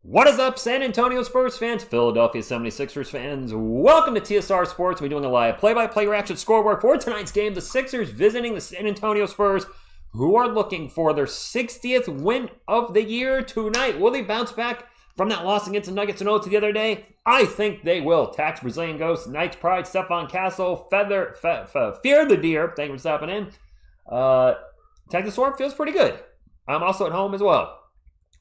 What is up, San Antonio Spurs fans, Philadelphia 76ers fans? Welcome to TSR Sports. We're doing a live play-by-play reaction scoreboard for tonight's game. The Sixers visiting the San Antonio Spurs, who are looking for their 60th win of the year tonight. Will they bounce back from that loss against the Nuggets and OT the other day? I think they will. Tax Brazilian Ghost, Knights Pride, Stephon Castle, Fear the Deer. Thank you for stopping in. Texas Storm feels pretty good. I'm also at home as well.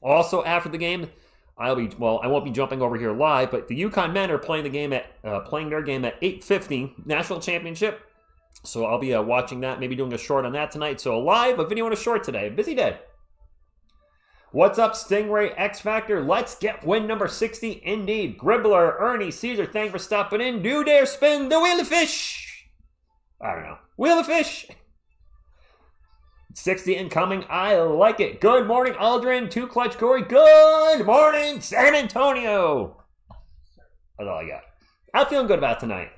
Also, after the game, I won't be jumping over here live, but the UConn men are playing their game at 8:50 national championship. So I'll be watching that, maybe doing a short on that tonight. So a live, a video, and a short today. Busy day. What's up, Stingray X Factor? Let's get win number 60 indeed. Gribbler, Ernie, Caesar, thank you for stopping in. Do dare spin the wheel of fish. I don't know. Wheel of fish. 60 incoming. I like it. Good morning, Aldrin. 2 Clutch Corey. Good morning, San Antonio. That's all I got. I'm feeling good about tonight.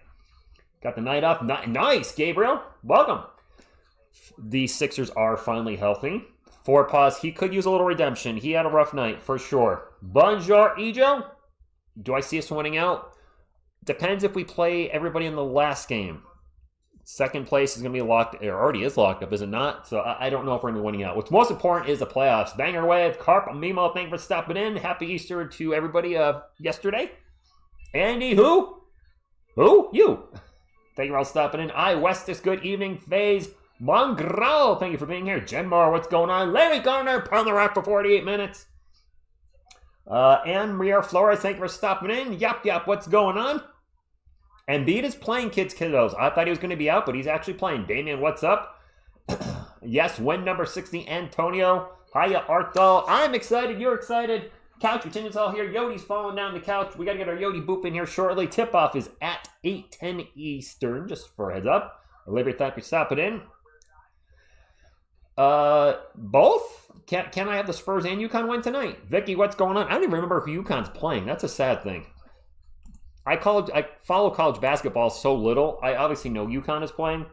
Got the night off. Nice, Gabriel. Welcome. The Sixers are finally healthy. For pause, he could use a little redemption. He had a rough night, for sure. Bonjour, Ejo. Do I see us winning out? Depends if we play everybody in the last game. Second place is going to be locked, or already is locked up, is it not? So I don't know if we're going to be winning out. What's most important is the playoffs. Banger Wave, Carp, Mimo, thank you for stopping in. Happy Easter to everybody yesterday. Andy, who? Who? You. Thank you for all stopping in. Westis, good evening. FaZe, Mongrel, thank you for being here. Genmar, what's going on? Larry Garner, pound the rock for 48 minutes. And Maria Flores, thank you for stopping in. Yap, what's going on? Embiid is playing, kiddos. I thought he was going to be out, but he's actually playing. Damian, what's up? Yes, win number 60, Antonio. Hiya, Arthal. I'm excited. You're excited. Couch attendance all here. Yodi's falling down the couch. We got to get our Yodi boop in here shortly. Tip-off is at 8:10 Eastern, just for a heads up. Olivia, thank you for stopping in. Both? Can I have the Spurs and UConn win tonight? Vicky, what's going on? I don't even remember who UConn's playing. That's a sad thing. I follow college basketball so little. I obviously know UConn is playing.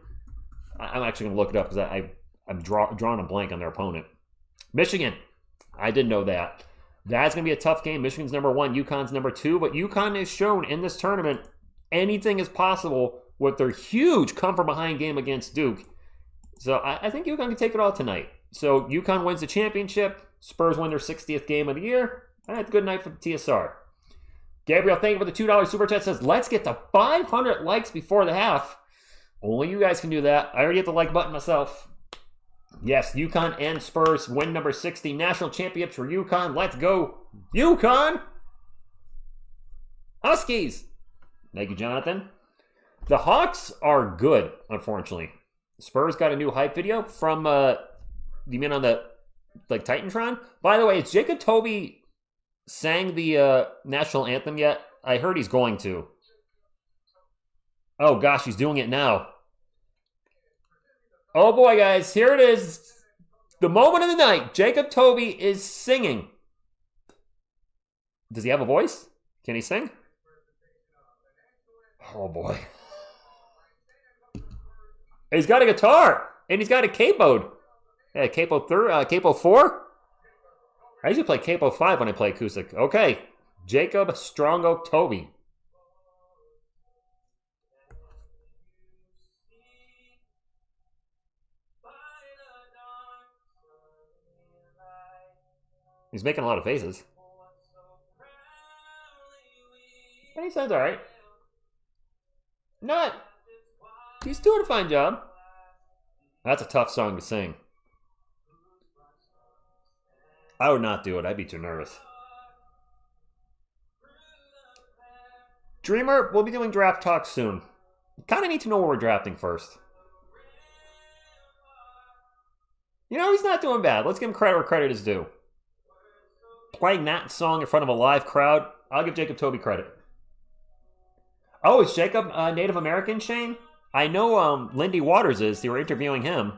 I'm actually going to look it up because I'm drawing a blank on their opponent. Michigan. I didn't know that. That's going to be a tough game. Michigan's number 1. UConn's number 2. But UConn has shown in this tournament anything is possible with their huge come-from-behind game against Duke. So I think UConn can take it all tonight. So UConn wins the championship. Spurs win their 60th game of the year. That's a good night for the TSR. Gabriel, thank you for the $2 super chat. Says, let's get to 500 likes before the half. Only you guys can do that. I already hit the like button myself. Yes, UConn and Spurs win number 60. National championships for UConn. Let's go, UConn! Huskies! Thank you, Jonathan. The Hawks are good, unfortunately. Spurs got a new hype video from, you mean on the, Titantron? By the way, is Jacob Toby sang the national anthem yet? I heard he's going to. Oh gosh, he's doing it now. Oh boy, guys, here it is. The moment of the night. Jacob Toby is singing. Does he have a voice? Can he sing? Oh boy. He's got a guitar. And he's got a capo. Yeah, capo 4? I usually play capo 5 when I play acoustic. Okay. Jacob Strongo Toby. He's making a lot of faces. And he sounds alright. Not. He's doing a fine job. That's a tough song to sing. I would not do it. I'd be too nervous. Dreamer, we'll be doing draft talk soon. Kind of need to know where we're drafting first. You know, he's not doing bad. Let's give him credit where credit is due. Playing that song in front of a live crowd, I'll give Jacob Toby credit. Oh, is Jacob Native American, Shane? I know Lindy Waters is. They were interviewing him.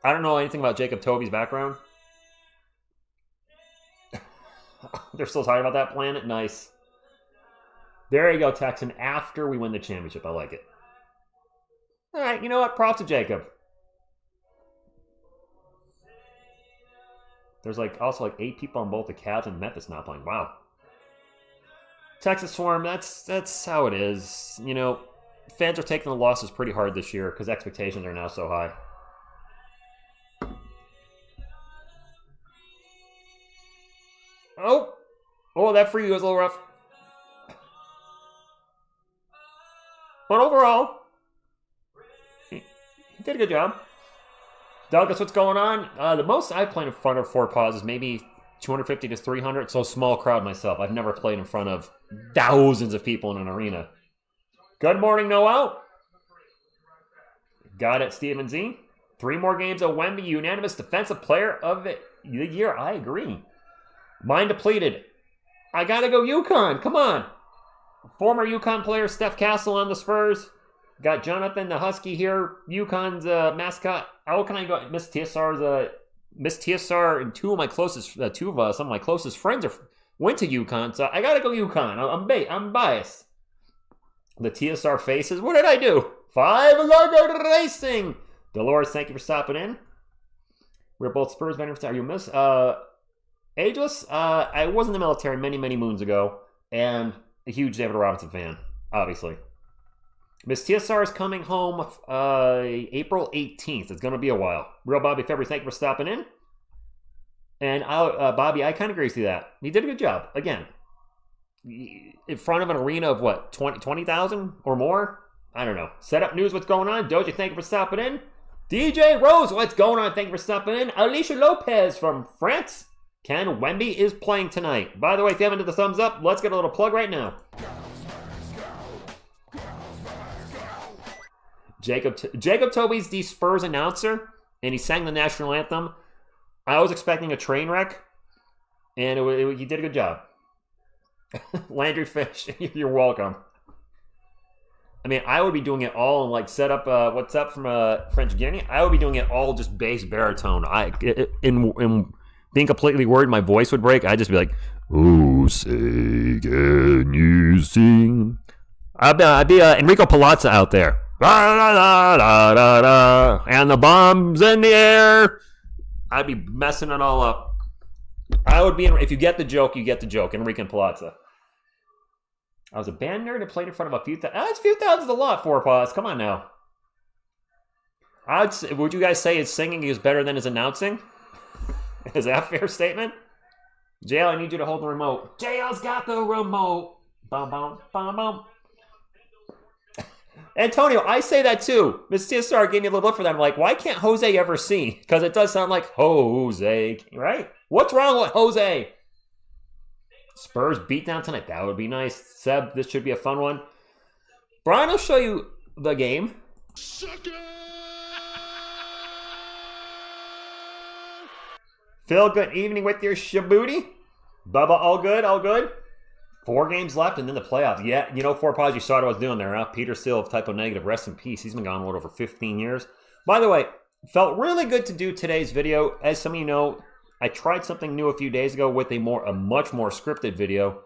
I don't know anything about Jacob Toby's background. They're still talking about that planet? Nice. There you go, Texan, after we win the championship. I like it. All right, you know what? Props to Jacob. There's also 8 people on both the Cavs and Memphis not playing. Wow. Texas Swarm, that's how it is. You know, fans are taking the losses pretty hard this year because expectations are now so high. Oh, that free was a little rough. But overall, he did a good job. Douglas, what's going on? The most I've played in front of 4 paws is maybe 250 to 300, so small crowd myself. I've never played in front of thousands of people in an arena. Good morning, Noel. Got it, Steven Z. 3 more games of Wemby, unanimous defensive player of the year. I agree. Mind depleted. I gotta go UConn. Come on. Former UConn player Steph Castle on the Spurs. Got Jonathan the Husky here. UConn's mascot. How can I go? Miss TSR and some of my closest friends went to UConn, so I gotta go UConn. I'm biased. The TSR faces. What did I do? 5 Logo Racing. Dolores, thank you for stopping in. We're both Spurs veterans. Are you miss? Ageless. I was in the military many, many moons ago, and a huge David Robinson fan, obviously. Miss TSR is coming home April 18th. It's going to be a while. Real Bobby February, thank you for stopping in. And Bobby, I kind of agree with you that. He did a good job. Again, in front of an arena of what, 20,000 or more? I don't know. Setup news, what's going on? Doja, thank you for stopping in. DJ Rose, what's going on? Thank you for stopping in. Alicia Lopez from France. Ken Wemby is playing tonight. By the way, if you haven't did the thumbs up, let's get a little plug right now. Jacob Toby's the Spurs announcer, and he sang the national anthem. I was expecting a train wreck, and he did a good job. Landry Fish, you're welcome. I mean, I would be doing it all and set up what's up from French Guiana. I would be doing it all just bass baritone. In being completely worried my voice would break, I'd just be like, "Oh, say can you sing?" I'd be Enrico Palazza out there. And the bombs in the air. I'd be messing it all up. I would be, if you get the joke, you get the joke. Enrico Palazza. I was a band nerd and played in front of a few thousand. A few thousand's a lot, 4 paws. Come on now. Would you guys say his singing is better than his announcing? Is that a fair statement? JL, I need you to hold the remote. JL's got the remote. Bum, bum, bum, bum. Antonio, I say that too. Miss TSR gave me a little look for that. I'm like, why can't Jose ever sing? Because it does sound like Jose, right? What's wrong with Jose? Spurs beatdown tonight. That would be nice. Seb, this should be a fun one. Brian will show you the game. Phil, good evening with your shabooty. Bubba, all good, all good. 4 games left and then the playoffs. Yeah, 4 paws, you saw what I was doing there, huh? Peter Steele of Typo Negative, rest in peace. He's been gone over 15 years. By the way, felt really good to do today's video. As some of you know, I tried something new a few days ago with a much more scripted video.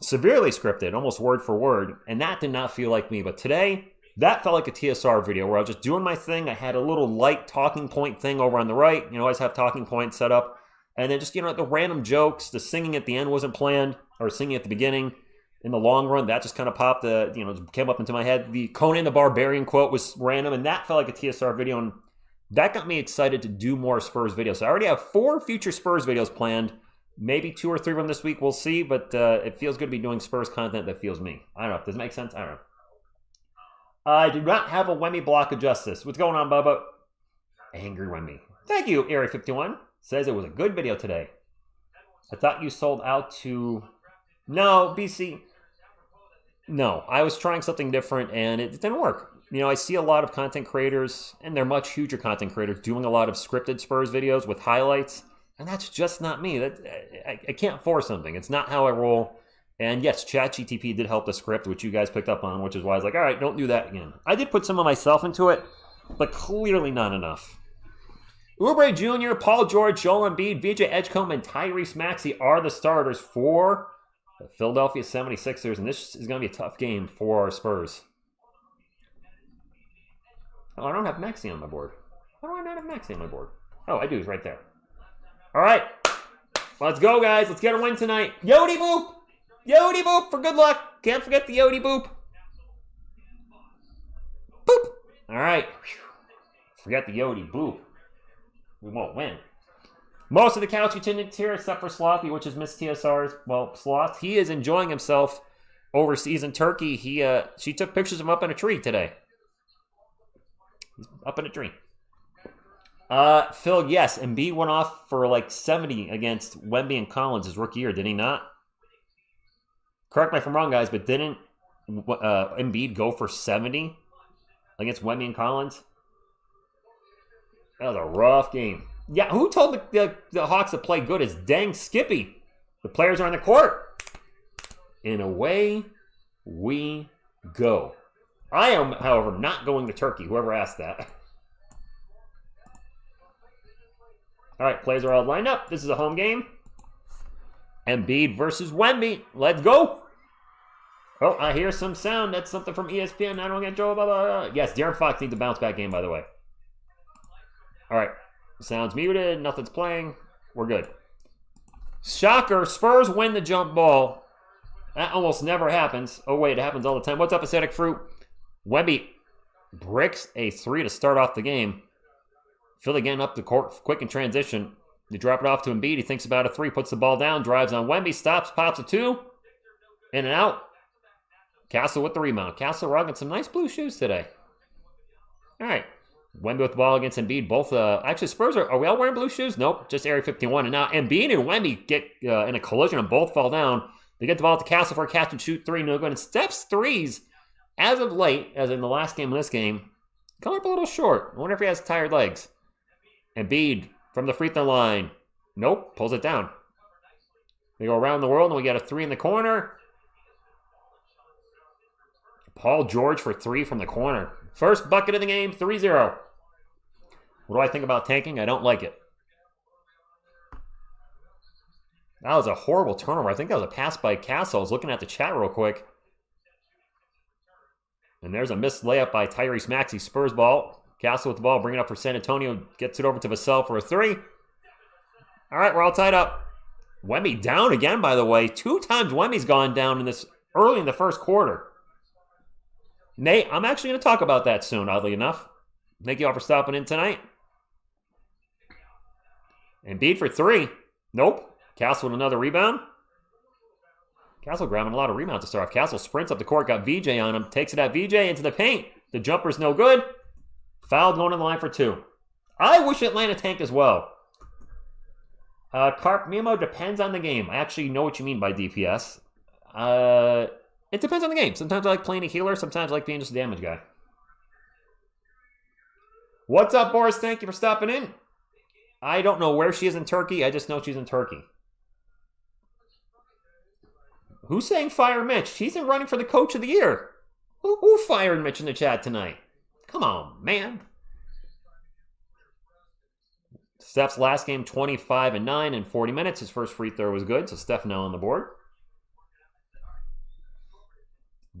Severely scripted, almost word for word. And that did not feel like me. But today, that felt like a TSR video where I was just doing my thing. I had a little light talking point thing over on the right. I always have talking points set up. And then just, the random jokes. The singing at the end wasn't planned. Or singing at the beginning. In the long run, that just kind of popped, came up into my head. The Conan the Barbarian quote was random, and that felt like a TSR video, and that got me excited to do more Spurs videos. So I already have 4 future Spurs videos planned. Maybe 2 or 3 of them this week, we'll see, but it feels good to be doing Spurs content that feels me. I don't know. Does it make sense? I don't know. I do not have a Wemby block of justice. What's going on, Bubba? Angry Wemby. Thank you, Area51. Says it was a good video today. I thought you sold out to... No, BC. No, I was trying something different and it didn't work. I see a lot of content creators, and they're much huger content creators, doing a lot of scripted Spurs videos with highlights, and that's just not me. I can't force something. It's not how I roll. And yes, ChatGTP did help the script, which you guys picked up on, which is why I was like, all right, don't do that again. I did put some of myself into it, but clearly not enough. Oubre Jr., Paul George, Joel Embiid, VJ Edgecombe, and Tyrese Maxey are the starters for The Philadelphia 76ers, and this is going to be a tough game for our Spurs. Oh, I don't have Maxey on my board. Why do I not have Maxey on my board? Oh, I do. It's right there. All right. Let's go, guys. Let's get a win tonight. Yodi boop! Yodi boop for good luck. Can't forget the Yodi boop. Boop! All right. Forget the Yodi boop. We won't win. Most of the couch attendants here, except for Slothy, which is Miss TSR's. Well, Sloth, he is enjoying himself overseas in Turkey. She took pictures of him up in a tree today. He's up in a tree. Phil, yes, Embiid went off for like 70 against Wemby and Collins his rookie year, did he not? Correct me if I'm wrong, guys, but didn't Embiid go for 70 against Wemby and Collins? That was a rough game. Yeah, who told the Hawks to play good is dang Skippy. The players are on the court. And away we go. I am, however, not going to Turkey, whoever asked that. All right, players are all lined up. This is a home game. Embiid versus Wemby. Let's go. Oh, I hear some sound. That's something from ESPN. I don't get Joel. Blah, blah, blah. Yes, De'Aaron Fox needs a bounce back game, by the way. All right. Sounds muted. Nothing's playing. We're good. Shocker. Spurs win the jump ball. That almost never happens. Oh, wait. It happens all the time. What's up, Aesthetic Fruit? Wemby bricks a three to start off the game. Philly getting up the court quick in transition. They drop it off to Embiid. He thinks about a three, puts the ball down, drives on Wemby, stops, pops a two. In and out. Castle with the rebound. Castle rocking some nice blue shoes today. All right. Wemby with the ball against Embiid. Both, actually, Spurs are we all wearing blue shoes? Nope, just Area 51. And now Embiid and Wemby get in a collision and both fall down. They get the ball to Castle for a catch and shoot three. No good. And Steph's threes, as of late, as in the last game and this game, come up a little short. I wonder if he has tired legs. Embiid from the free throw line. Nope, pulls it down. They go around the world and we got a three in the corner. Paul George for three from the corner. First bucket of the game, 3-0. What do I think about tanking? I don't like it. That was a horrible turnover. I think that was a pass by Castle. I was looking at the chat real quick. And there's a missed layup by Tyrese Maxey. Spurs ball. Castle with the ball, bring it up for San Antonio. Gets it over to Vassell for a three. All right, we're all tied up. Wemby down again, by the way. 2 times Wemby's gone down in this early in the first quarter. Nate, I'm actually going to talk about that soon, oddly enough. Thank you all for stopping in tonight. Embiid for three. Nope. Castle with another rebound. Castle grabbing a lot of rebounds to start off. Castle sprints up the court, got VJ on him. Takes it at VJ into the paint. The jumper's no good. Foul going on the line for 2. I wish Atlanta tanked as well. Carp Memo depends on the game. I actually know what you mean by DPS. It depends on the game. Sometimes I like playing a healer. Sometimes I like being just a damage guy. What's up, Boris? Thank you for stopping in. I don't know where she is in Turkey. I just know she's in Turkey. Who's saying fire Mitch? She's in running for the coach of the year. Who fired Mitch in the chat tonight? Come on, man. Steph's last game, 25-9 in 40 minutes. His first free throw was good, so Steph now on the board.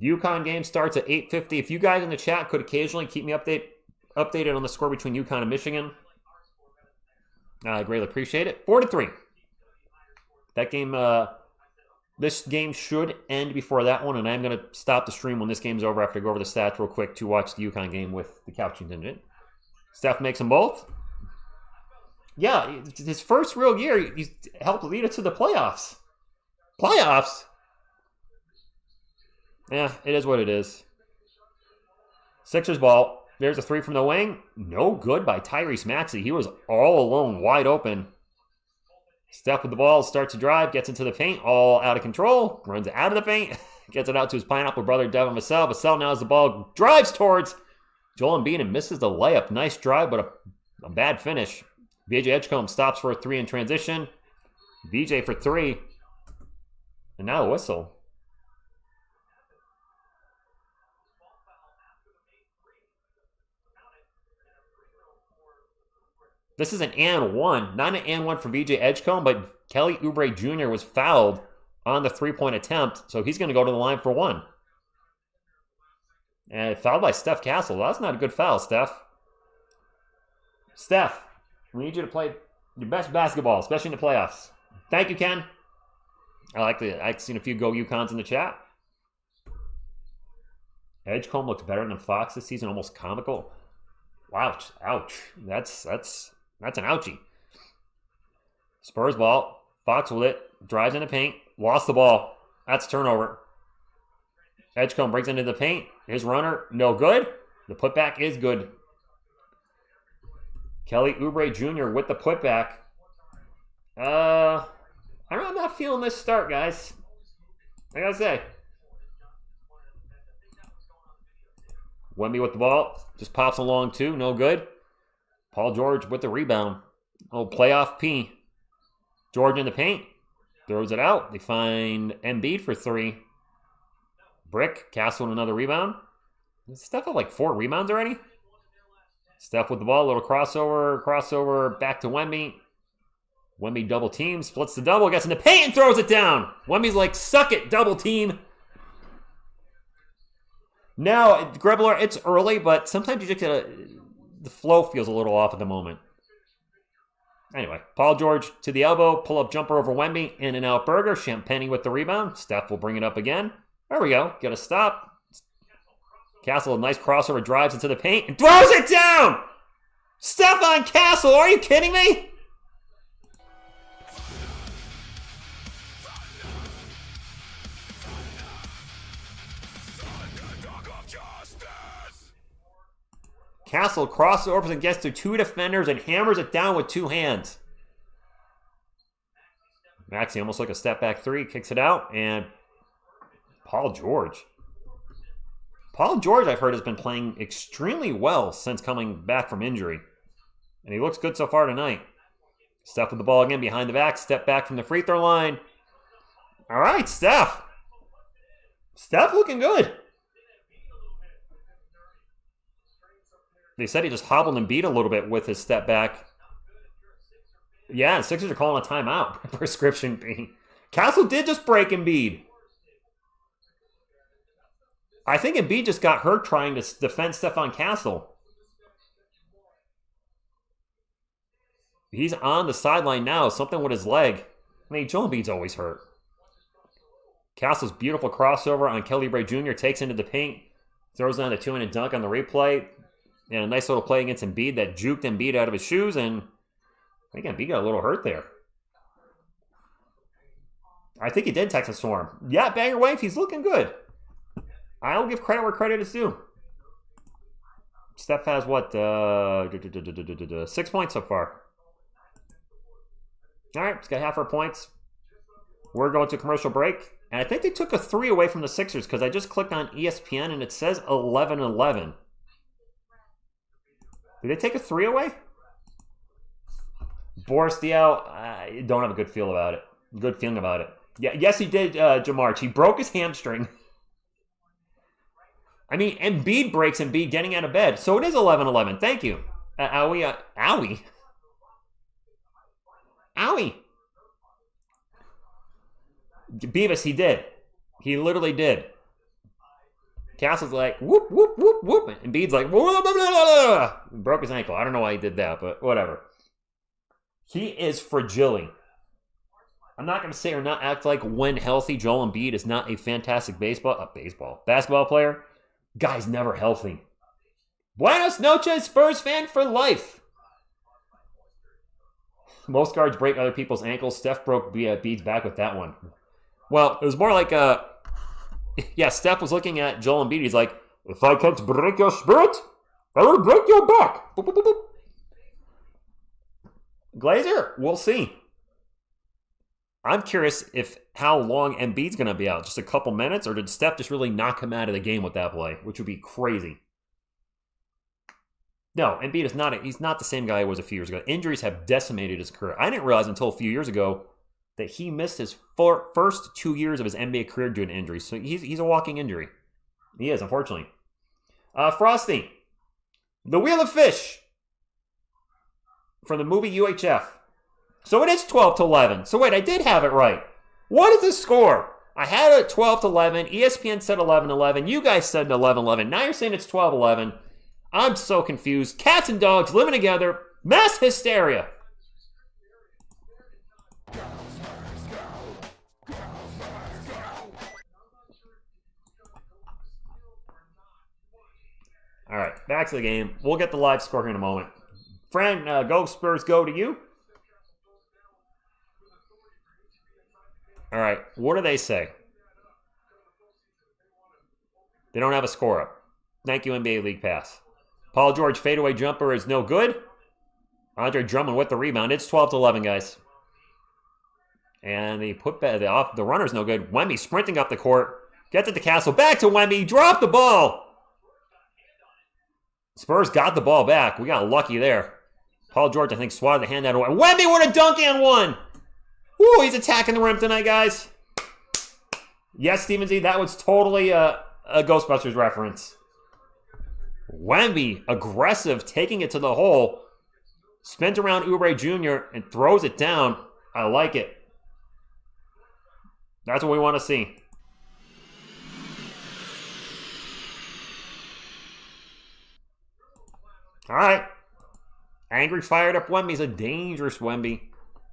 UConn game starts at 8:50. If you guys in the chat could occasionally keep me updated on the score between UConn and Michigan, I greatly appreciate it. 4-3. That game, this game should end before that one, and I'm going to stop the stream when this game's over after I go over the stats real quick to watch the UConn game with the couch contingent. Steph makes them both. Yeah, his first real year, he helped lead us to the playoffs. Playoffs? Yeah, it is what it is. Sixers ball. There's a three from the wing. No good by Tyrese Maxey. He was all alone, wide open. Steph with the ball, starts to drive, gets into the paint, all out of control, runs out of the paint, gets it out to his pineapple brother, Devin Vassell. Vassell now has the ball, drives towards Joel Embiid and misses the layup. Nice drive, but a bad finish. VJ Edgecombe stops for a three in transition. VJ for three. And now a whistle. This is an and one, not an and one for VJ Edgecombe, but Kelly Oubre Jr. was fouled on the three-point attempt, so he's going to go to the line for one. And fouled by Steph Castle. That's not a good foul, Steph. Steph, we need you to play your best basketball, especially in the playoffs. Thank you, Ken. I've seen a few Go UConns in the chat. Edgecombe looks better than Fox this season, almost comical. Wow, ouch. That's an ouchie. Spurs ball. Fox with it. Drives in the paint. Lost the ball. That's turnover. Edgecombe breaks into the paint. His runner, no good. The putback is good. Kelly Oubre Jr. with the putback. I'm not feeling this start, guys. I gotta say. Wemby with the ball. Just pops along too. No good. Paul George with the rebound. Oh, playoff P. George in the paint. Throws it out. They find Embiid for three. Brick. Castle with another rebound. Steph had like 4 rebounds already. Steph with the ball. A little crossover. Crossover back to Wemby. Wemby double team. Splits the double. Gets in the paint and throws it down. Wemby's like, suck it, double team. Now, Grebler, it's early, but sometimes you just get the flow feels a little off at the moment. Anyway, Paul George to the elbow, pull-up jumper over Wemby, in and out Berger, Champagny with the rebound. Steph will bring it up again. There we go. Get a stop. Castle, a nice crossover, drives into the paint, and throws it down! Steph on Castle, are you kidding me? Castle crossovers and gets to 2 defenders and hammers it down with 2 hands. Maxey almost like a step back 3, kicks it out, and Paul George. Paul George, I've heard, has been playing extremely well since coming back from injury. And he looks good so far tonight. Steph with the ball again behind the back, step back from the free throw line. All right, Steph. Steph looking good. They said he just hobbled and beat a little bit with his step back. Yeah, the Sixers are calling a timeout. Prescription B. Castle did just break Embiid. I think Embiid just got hurt trying to defend Stephon Castle. He's on the sideline now. Something with his leg. I mean, Joel Embiid's always hurt. Castle's beautiful crossover on Kelly Oubre Jr. takes into the paint. Throws down a 2-handed dunk on the replay. And a nice little play against Embiid that juked Embiid out of his shoes. And I think Embiid got a little hurt there. I think he did Texas Storm. Yeah, banger wave. He's looking good. I'll give credit where credit is due. Steph has what? 6 points so far. All right, he's got half our points. We're going to commercial break. And I think they took a 3 away from the Sixers because I just clicked on ESPN and it says 11-11. Did they take a 3 away? Boris Diaw, I don't have a good feeling about it. Yeah, yes, he did, Jamarch. He broke his hamstring. I mean, Embiid breaks Embiid getting out of bed. So it is 11-11. Thank you. Owie. Beavis, he did. He literally did. Castle's like, whoop, whoop, whoop, whoop. And Embiid's like, blah, blah, blah, blah, blah. Broke his ankle. I don't know why he did that, but whatever. He is fragile. I'm not going to say or not act like when healthy, Joel Embiid is not a fantastic basketball player. Guy's never healthy. Buenos noches, Spurs fan for life. Most guards break other people's ankles. Steph broke Embiid's back with that one. Well, it was more like Steph was looking at Joel Embiid. He's like, if I can't break your spirit, I will break your back. Boop, boop, boop, boop. Glazer, we'll see. I'm curious how long Embiid's going to be out. Just a couple minutes? Or did Steph just really knock him out of the game with that play? Which would be crazy. No, Embiid is not. He's not the same guy he was a few years ago. Injuries have decimated his career. I didn't realize until a few years ago that he missed his first 2 years of his NBA career due to injury. So he's a walking injury. He is, unfortunately. Frosty. The Wheel of Fish. From the movie UHF. So it is 12-11. So wait, I did have it right. What is the score? I had it 12-11. ESPN said 11-11. You guys said 11-11. Now you're saying it's 12-11. I'm so confused. Cats and dogs living together. Mass hysteria. All right, back to the game. We'll get the live score here in a moment. Fran, go Spurs, go to you. All right, what do they say? They don't have a score up. Thank you, NBA League Pass. Paul George fadeaway jumper is no good. Andre Drummond with the rebound. It's 12-11, guys. And the the runner's no good. Wemby sprinting up the court. Gets it to Castle. Back to Wemby. Drop the ball. Spurs got the ball back. We got lucky there. Paul George, I think, swatted the hand out away. Wemby with a dunk and one. Woo, he's attacking the rim tonight, guys. Yes, Steven Z, that was totally a Ghostbusters reference. Wemby, aggressive, taking it to the hole. Spins around Oubre Jr. and throws it down. I like it. That's what we want to see. All right. Angry, fired up Wemby's a dangerous Wemby.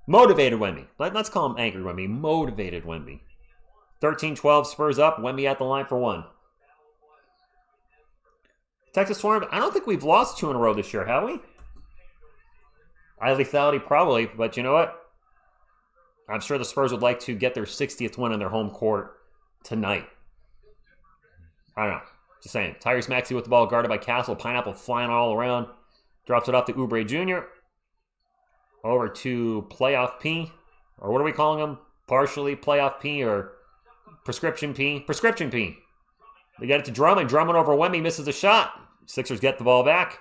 Motivated Wemby. Let's call him angry Wemby. Motivated Wemby. 13-12, Spurs up. Wemby at the line for one. Texas Swarm, I don't think we've lost 2 in a row this year, have we? High lethality, probably. But you know what? I'm sure the Spurs would like to get their 60th win on their home court tonight. I don't know. Just saying. Tyrese Maxey with the ball guarded by Castle. Pineapple flying all around. Drops it off to Oubre Jr. Over to Playoff P. Or what are we calling him? Partially Playoff P or Prescription P? Prescription P. They get it to Drummond. Drummond over Wemby misses the shot. Sixers get the ball back.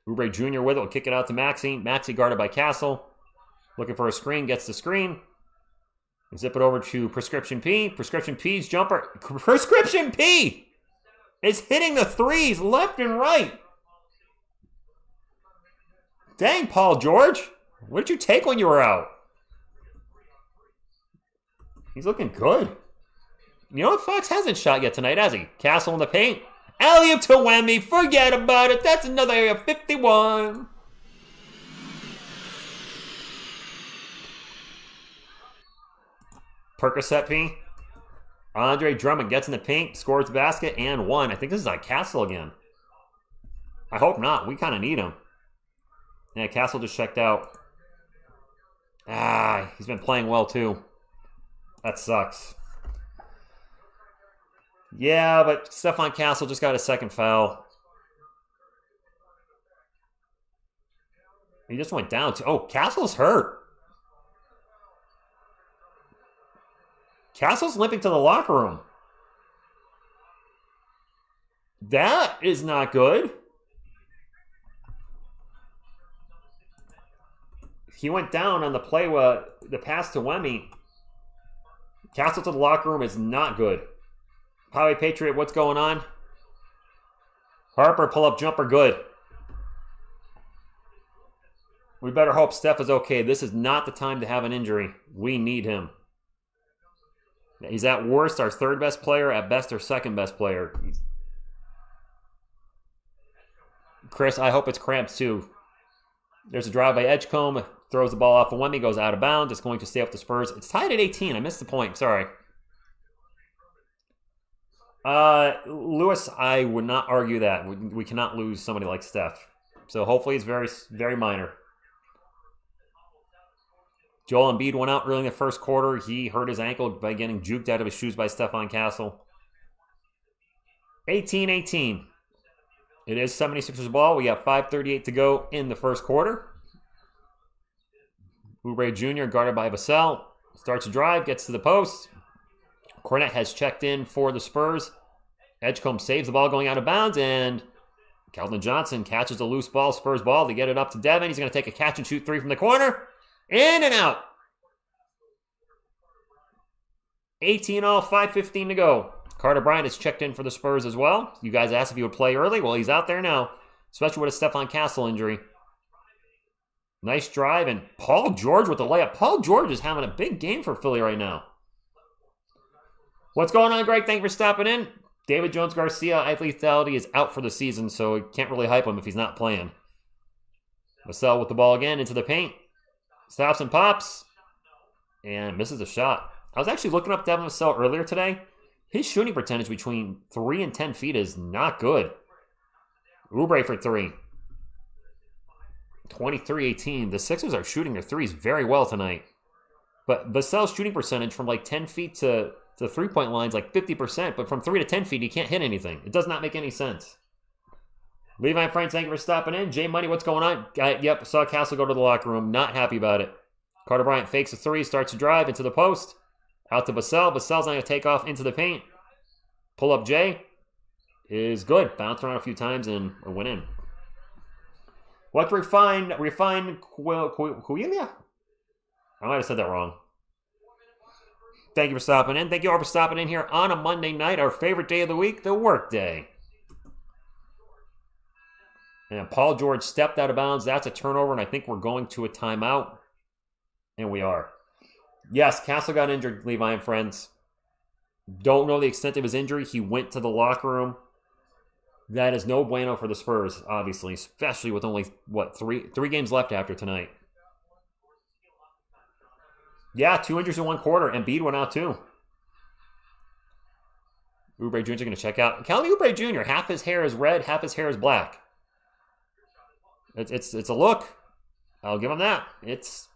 Oubre Jr. with it will kick it out to Maxey. Maxey guarded by Castle. Looking for a screen. Gets the screen. Zip it over to Prescription P. Prescription P's jumper. Prescription P is hitting the threes left and right. Dang, Paul George. What did you take when you were out? He's looking good. You know what? Fox hasn't shot yet tonight, has he? Castle in the paint. Alley-oop to Wemby. Forget about it. That's another area 51. Percocet P. Andre Drummond gets in the paint, scores the basket, and one. I think this is on Castle again. I hope not. We kind of need him. Yeah, Castle just checked out. He's been playing well too. That sucks. Yeah, but Stephon Castle just got a second foul. He just went down to... Oh, Castle's hurt. Castle's limping to the locker room. That is not good. He went down on the play, the pass to Wemby. Castle to the locker room is not good. Highway Patriot, what's going on? Harper, pull-up jumper, good. We better hope Steph is okay. This is not the time to have an injury. We need him. He's at worst our third best player, at best our second best player. Chris, I hope it's cramps too. There's a drive by Edgecombe. Throws the ball off of Wemby, goes out of bounds. It's going to stay up the Spurs. It's tied at 18. I missed the point. Sorry. Lewis, I would not argue that. We cannot lose somebody like Steph. So hopefully it's very, very minor. Joel Embiid went out early in the first quarter. He hurt his ankle by getting juked out of his shoes by Stephon Castle. 18-18. It is 76ers ball. We got 5:38 to go in the first quarter. Oubre Jr. guarded by Vassell. Starts a drive, gets to the post. Cornette has checked in for the Spurs. Edgecombe saves the ball going out of bounds, and Keldon Johnson catches a loose ball, Spurs ball, to get it up to Devin. He's going to take a catch-and-shoot three from the corner. In and out. 18-all, 5:15 to go. Carter Bryant has checked in for the Spurs as well. You guys asked if he would play early. Well, he's out there now, especially with a Stephon Castle injury. Nice drive, and Paul George with the layup. Paul George is having a big game for Philly right now. What's going on, Greg? Thank you for stopping in. David Jones-Garcia, eye lethality, is out for the season, so you can't really hype him if he's not playing. Vassell with the ball again into the paint. Stops and pops. And misses a shot. I was actually looking up Devin Vassell earlier today. His shooting percentage between 3 and 10 feet is not good. Oubre for 3. 23-18. The Sixers are shooting their threes very well tonight. But Vassell's shooting percentage from like 10 feet to three-point lines like 50%, but from 3 to 10 feet, he can't hit anything. It does not make any sense. Levi Franks, thank you for stopping in. Jay Money, what's going on? Yep, saw Castle go to the locker room. Not happy about it. Carter Bryant fakes a 3, starts to drive into the post. Out to Vassell. Vassell's not going to take off into the paint. Pull up Jay is good. Bounce around a few times and a win in. What's refined Quillia? I might have said that wrong. Thank you for stopping in. Thank you all for stopping in here on a Monday night, our favorite day of the week, the work day. And Paul George stepped out of bounds. That's a turnover, and I think we're going to a timeout. And we are. Yes, Castle got injured, Levi and friends. Don't know the extent of his injury. He went to the locker room. That is no bueno for the Spurs, obviously, especially with only, three games left after tonight. Yeah, 2 injuries in 1 quarter. Embiid went out too. Oubre Jr. is going to check out. Kelly Oubre Jr., half his hair is red, half his hair is black. It's a look. I'll give him that. It's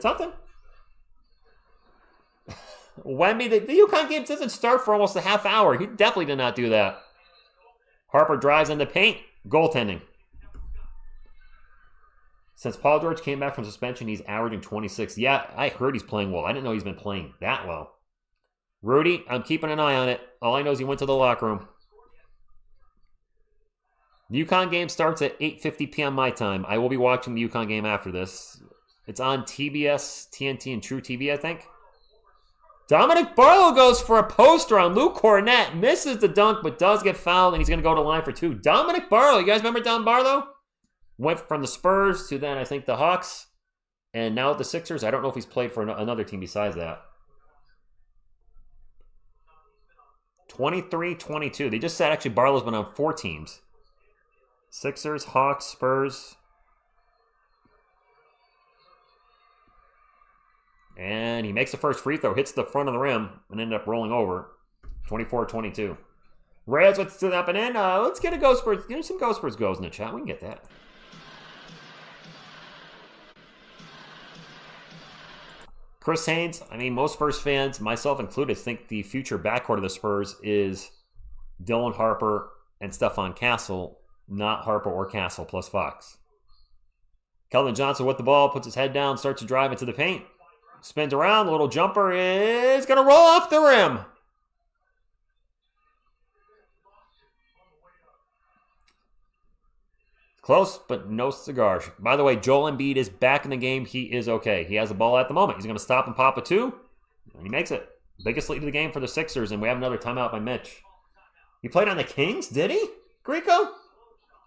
something. Wemby, the UConn game doesn't start for almost a half hour. He definitely did not do that. Harper drives in the paint. Goaltending. Since Paul George came back from suspension, he's averaging 26. Yeah, I heard he's playing well. I didn't know he's been playing that well. Rudy, I'm keeping an eye on it. All I know is he went to the locker room. The UConn game starts at 8:50 p.m. my time. I will be watching the UConn game after this. It's on TBS, TNT, and True TV, I think. Dominic Barlow goes for a poster on Luke Cornett. Misses the dunk, but does get fouled, and he's going to go to the line for 2. Dominic Barlow. You guys remember Dom Barlow? Went from the Spurs to then, I think, the Hawks. And now with the Sixers. I don't know if he's played for another team besides that. 23-22. They just said, actually, Barlow's been on 4 teams. Sixers, Hawks, Spurs. And he makes the first free throw, hits the front of the rim, and ended up rolling over. 24-22. Reds, what's happening? Let's get a Go Spurs. Give me some Go Spurs goes in the chat. We can get that. Chris Haynes, I mean, most Spurs fans, myself included, think the future backcourt of the Spurs is Dylan Harper and Stephon Castle, not Harper or Castle plus Fox. Keldon Johnson with the ball, puts his head down, starts to drive into the paint. Spins around, the little jumper is going to roll off the rim. Close, but no cigar. By the way, Joel Embiid is back in the game. He is okay. He has the ball at the moment. He's going to stop and pop a 2, and he makes it. Biggest lead of the game for the Sixers, and we have another timeout by Mitch. He played on the Kings, did he, Greco?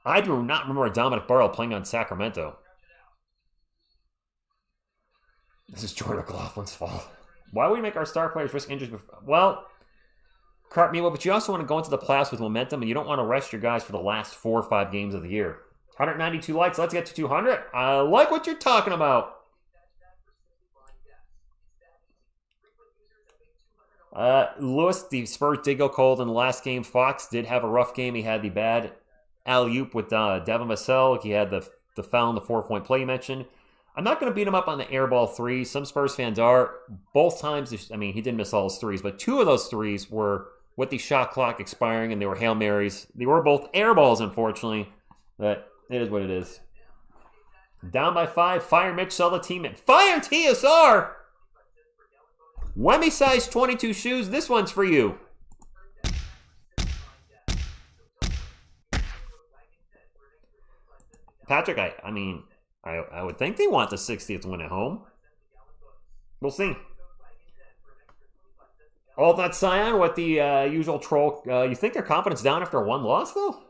I do not remember Dominic Barlow playing on Sacramento. This is Jordan McLaughlin's fault. Why would we make our star players risk injuries? Well, Cartmelo, but you also want to go into the playoffs with momentum, and you don't want to rest your guys for the last 4 or 5 games of the year. 192 likes. Let's get to 200. I like what you're talking about. Lewis, the Spurs did go cold in the last game. Fox did have a rough game. He had the bad alley-oop with Devin Vassell. He had the foul in the 4-point play you mentioned. I'm not going to beat him up on the airball 3. Some Spurs fans are. Both times, I mean, he didn't miss all his 3s, but 2 of those 3s were with the shot clock expiring, and they were Hail Marys. They were both airballs, unfortunately, but it is what it is. Down by 5. Fire Mitch, sell the team. Fire TSR! Wemby size 22 shoes. This one's for you. Patrick, I mean, I would think they want the 60th win at home. We'll see. All that Scion with the usual troll. You think their confidence down after 1 loss, though?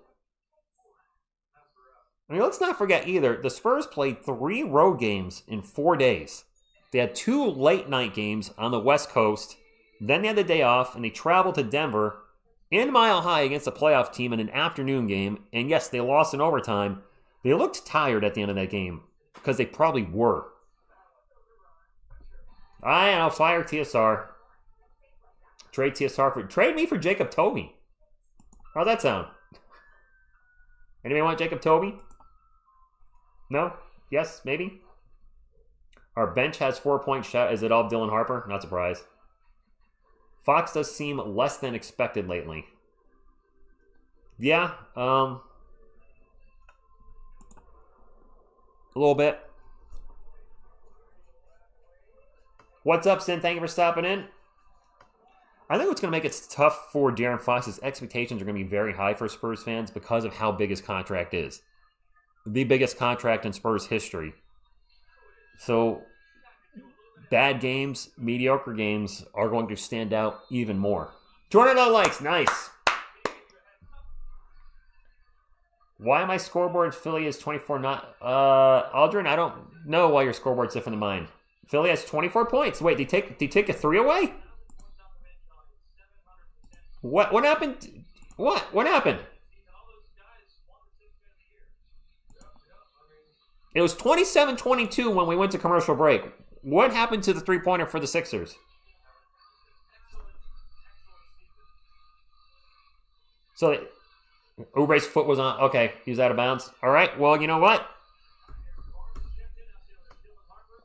I mean, let's not forget either. The Spurs played 3 road games in 4 days. They had 2 late-night games on the West Coast, Then they had the day off, and they traveled to Denver in Mile High against a playoff team in an afternoon game. And yes, they lost in overtime. They looked tired at the end of that game because they probably were. I know, fire TSR. Trade TSR for... Trade me for Jacob Toby. How's that sound? Anybody want Jacob Toby? No? Yes? Maybe? Our bench has 4-point shot. Is it all Dylan Harper? Not surprised. Fox does seem less than expected lately. Yeah, a little bit. What's up, Sin? Thank you for stopping in. I think what's going to make it tough for De'Aaron Fox's expectations are going to be very high for Spurs fans because of how big his contract is. The biggest contract in Spurs history. So, bad games, mediocre games are going to stand out even more. 200 likes, nice. Why my scoreboard Philly is 24 not... Aldrin, I don't know why your scoreboard's different than mine. Philly has 24 points. Wait, did he take a 3 away? What happened? What happened? It was 27-22 when we went to commercial break. What happened to the three-pointer for the Sixers? So, Oubre's foot was on. Okay, he was out of bounds. All right, well, you know what?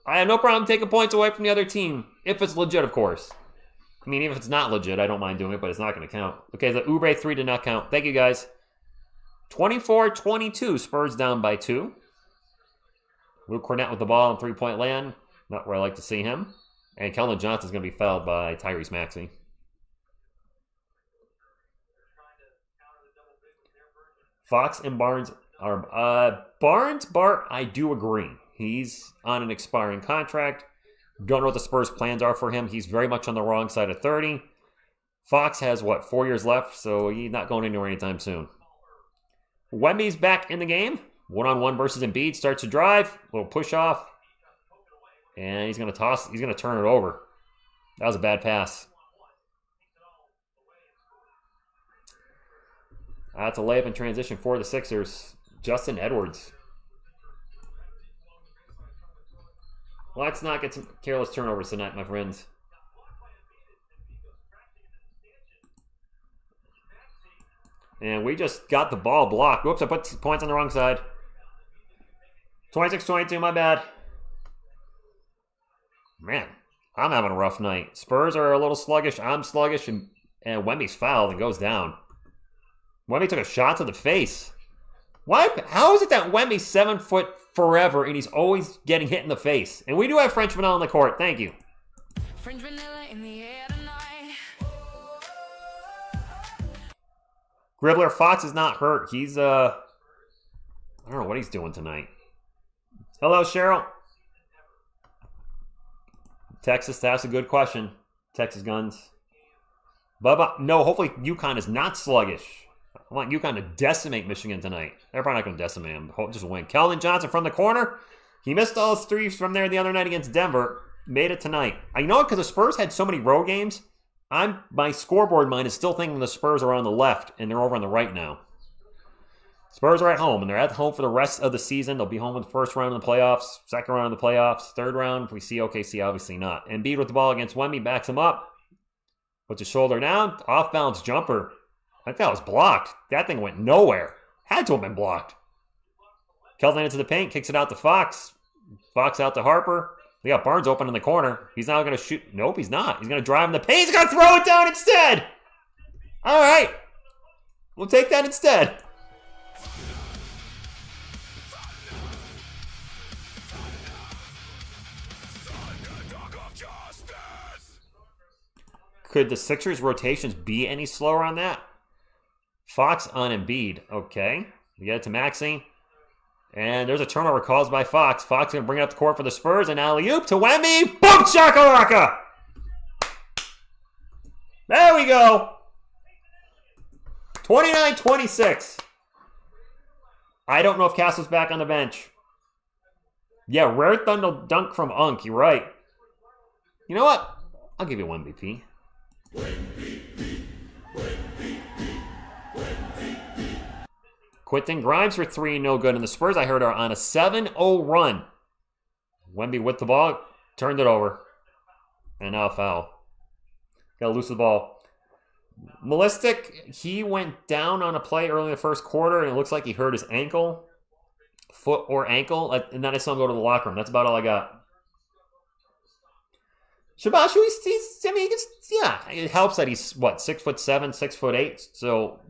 I have no problem taking points away from the other team. If it's legit, of course. I mean, even if it's not legit, I don't mind doing it, but it's not going to count. Okay, the Oubre 3 did not count. Thank you, guys. 24-22, Spurs down by 2. Luke Cornett with the ball on three-point land. Not where I like to see him. And Keldon Johnson's going to be fouled by Tyrese Maxey. Fox and Barnes are... Bart, I do agree. He's on an expiring contract. Don't know what the Spurs' plans are for him. He's very much on the wrong side of 30. Fox has, 4 years left, so he's not going anywhere anytime soon. Wemby's back in the game. One-on-one versus Embiid. Starts to drive. Little push-off. And he's going to toss. He's going to turn it over. That was a bad pass. That's a layup in transition for the Sixers. Justin Edwards. Let's not get some careless turnovers tonight, my friends. And we just got the ball blocked. Whoops, I put points on the wrong side. 26-22, my bad. Man, I'm having a rough night. Spurs are a little sluggish. I'm sluggish, and Wemby's fouled and goes down. Wemby took a shot to the face. What? How is it that Wemby's 7 foot forever and he's always getting hit in the face? And we do have French vanilla on the court. Thank you. French vanilla in the air tonight. Gribbler Fox is not hurt. He's I don't know what he's doing tonight. Hello, Cheryl. Texas, that's a good question. Texas Guns. Bubba, no, hopefully UConn is not sluggish. I want UConn to decimate Michigan tonight. They're probably not going to decimate them. Just win. Keldon Johnson from the corner. He missed all his threes from there the other night against Denver. Made it tonight. I know it because the Spurs had so many road games. My scoreboard mind is still thinking the Spurs are on the left and they're over on the right now. Spurs are at home, and they're at home for the rest of the season. They'll be home in the first round of the playoffs, second round of the playoffs, third round. If we see OKC, obviously not. Embiid with the ball against Wemby, backs him up. Puts his shoulder down. Off-balance jumper. I think that was blocked. That thing went nowhere. Had to have been blocked. Keldon into the paint, kicks it out to Fox. Fox out to Harper. We got Barnes open in the corner. He's now going to shoot. Nope, he's not. He's going to drive in the paint. He's going to throw it down instead. All right. We'll take that instead. Could the Sixers' rotations be any slower on that? Fox on Embiid. Okay. We get it to Maxey. And there's a turnover caused by Fox. Fox going to bring it up the court for the Spurs. And alley-oop to Wemby. Boom! Shakalaka! There we go. 29-26. I don't know if Castle's back on the bench. Yeah, rare thunder dunk from Unk. You're right. You know what? I'll give you one MVP. Quentin Grimes for 3, no good. And the Spurs, I heard, are on a 7-0 run. Wemby with the ball, turned it over. And now a foul. Got to loose the ball. Malistic, he went down on a play early in the first quarter, and it looks like he hurt his ankle. Foot or ankle. And then I saw him go to the locker room. That's about all I got. Shabashu, it helps that he's, 6'7", 6'8". So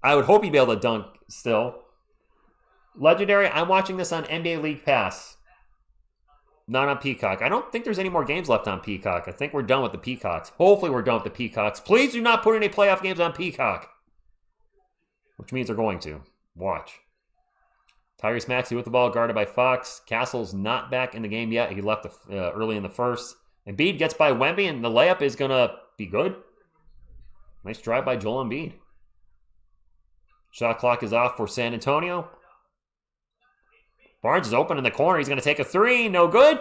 I would hope he'd be able to dunk still. Legendary, I'm watching this on NBA League Pass. Not on Peacock. I don't think there's any more games left on Peacock. I think we're done with the Peacocks. Hopefully we're done with the Peacocks. Please do not put any playoff games on Peacock. Which means they're going to. Watch. Tyrese Maxey with the ball, guarded by Fox. Castle's not back in the game yet. He left early in the first. Embiid gets by Wemby, and the layup is going to be good. Nice drive by Joel Embiid. Shot clock is off for San Antonio. Barnes is open in the corner. He's going to take a 3. No good.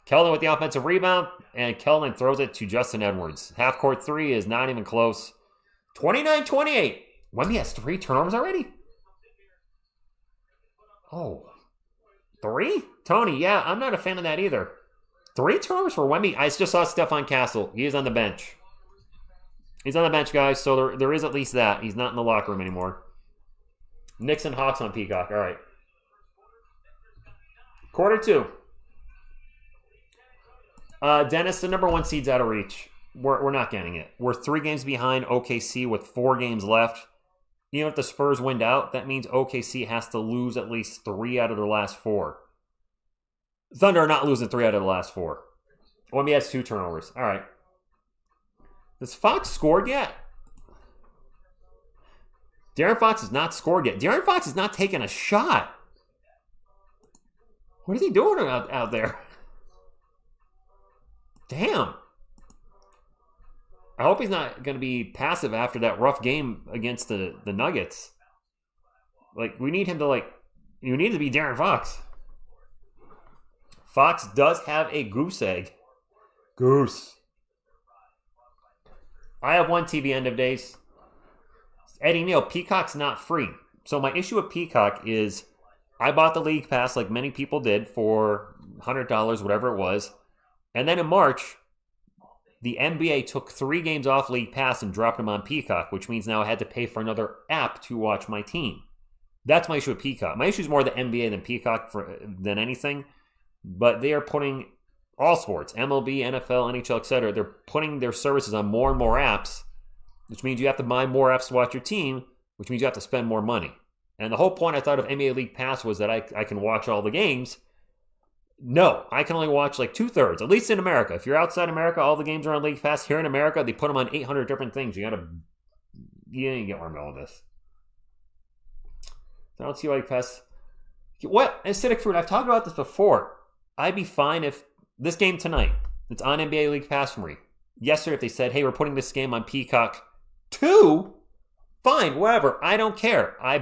Keldon with the offensive rebound, and Keldon throws it to Justin Edwards. Half-court 3 is not even close. 29-28. Wemby has 3 turnovers already? Oh. 3? Tony, yeah, I'm not a fan of that either. 3 turnovers for Wemby. I just saw Stephon Castle. He is on the bench. He's on the bench, guys, so there is at least that. He's not in the locker room anymore. Knicks and Hawks on Peacock. All right. Quarter 2. Dennis, the number 1 seed's out of reach. We're not getting it. We're 3 games behind OKC with 4 games left. Even if the Spurs win out, that means OKC has to lose at least 3 out of their last 4. Thunder are not losing 3 out of the last 4. Wemby has 2 turnovers. All right. Has Fox scored yet? De'Aaron Fox has not scored yet. De'Aaron Fox has not taken a shot. What is he doing out there? Damn. I hope he's not going to be passive after that rough game against the Nuggets. We need him to, you need to be De'Aaron Fox. Fox does have a goose egg. Goose. I have 1 TV end of days. Eddie Neal, Peacock's not free. So my issue with Peacock is I bought the League Pass like many people did for $100, whatever it was. And then in March, the NBA took 3 games off League Pass and dropped them on Peacock, which means now I had to pay for another app to watch my team. That's my issue with Peacock. My issue is more the NBA than Peacock than anything. But they are putting all sports, MLB, NFL, NHL, etc., they're putting their services on more and more apps, which means you have to buy more apps to watch your team, which means you have to spend more money. And the whole point I thought of NBA League Pass was that I can watch all the games. No, I can only watch 2/3, at least in America. If you're outside America, all the games are on League Pass. Here in America, they put them on 800 different things. You get where I'm going with this. So I don't see League Pass. What? Acidic Fruit, I've talked about this before. I'd be fine if this game tonight, it's on NBA League Pass for me. Yesterday, if they said, hey, we're putting this game on Peacock 2, fine, whatever. I don't care. I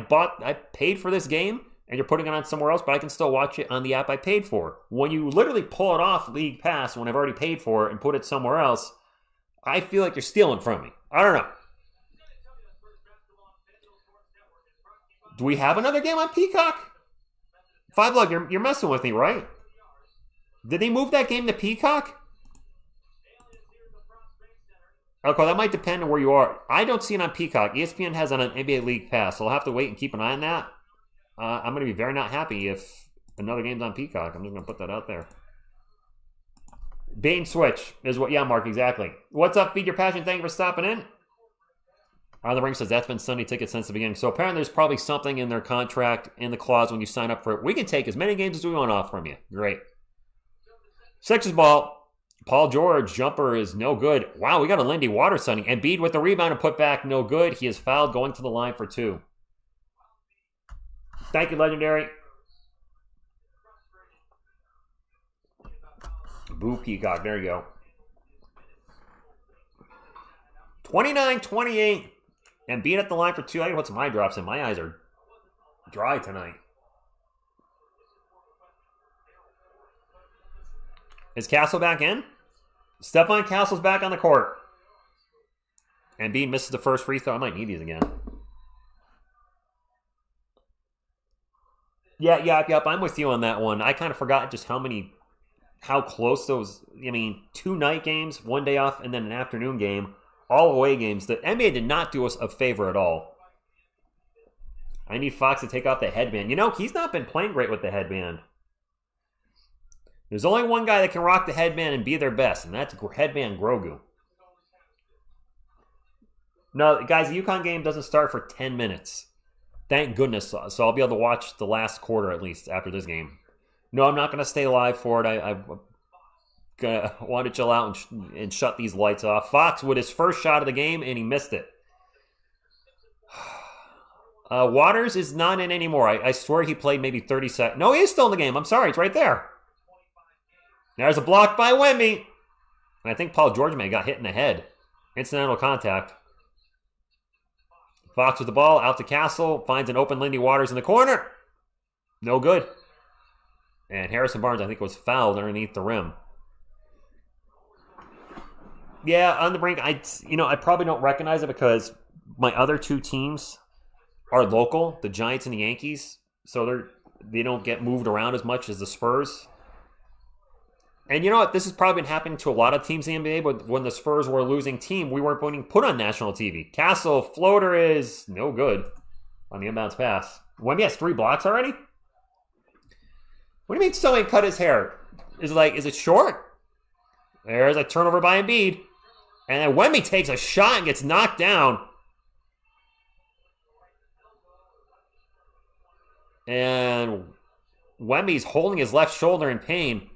paid for this game, and you're putting it on somewhere else, but I can still watch it on the app I paid for. When you literally pull it off League Pass when I've already paid for it and put it somewhere else, I feel like you're stealing from me. I don't know. Do we have another game on Peacock? 5 Lug, you're messing with me, right? Did they move that game to Peacock? Okay, that might depend on where you are. I don't see it on Peacock. ESPN has it on NBA League Pass, so I'll have to wait and keep an eye on that. I'm going to be very not happy if another game's on Peacock. I'm just going to put that out there. Bait and switch is what... Yeah, Mark, exactly. What's up, Feed Your Passion? Thank you for stopping in. On the Ring says that's been Sunday tickets since the beginning. So apparently there's probably something in their contract, in the clause when you sign up for it. We can take as many games as we want off from you. Great. Sixers ball. Paul George, jumper is no good. Wow, we got a Lindy Water signing. Embiid with the rebound and put back, no good. He is fouled going to the line for 2. Thank you, Legendary. Boo Peacock, there you go. 29-28. Embiid at the line for 2. I gotta put some eye drops in. My eyes are dry tonight. Is Castle back in? Stephon Castle's back on the court. Embiid misses the first free throw. I might need these again. Yep. I'm with you on that one. I kind of forgot just how close those. I mean, 2 night games, 1 day off, and then an afternoon game, all away games. The NBA did not do us a favor at all. I need Fox to take off the headband. You know, he's not been playing great with the headband. There's only one guy that can rock the headband and be their best, and that's Headband Grogu. No, guys, the UConn game doesn't start for 10 minutes. Thank goodness. So I'll be able to watch the last quarter at least after this game. No, I'm not going to stay live for it. I want to chill out and shut these lights off. Fox with his first shot of the game, and he missed it. Waters is not in anymore. I swear he played maybe 30 seconds. No, he is still in the game. I'm sorry. It's right there. There's a block by Wemby. And I think Paul George may have got hit in the head. Incidental contact. Fox with the ball, out to Castle, finds an open Lindy Waters in the corner. No good. And Harrison Barnes, I think, was fouled underneath the rim. Yeah, on the brink, I probably don't recognize it because my other 2 teams are local, the Giants and the Yankees, so they don't get moved around as much as the Spurs. And you know what? This has probably been happening to a lot of teams in the NBA, but when the Spurs were a losing team, we weren't being put on national TV. Castle, floater is no good on the inbounds pass. Wemby has 3 blocks already? What do you mean someone cut his hair? Is it short? There's a turnover by Embiid. And then Wemby takes a shot and gets knocked down. And Wemby's holding his left shoulder in pain.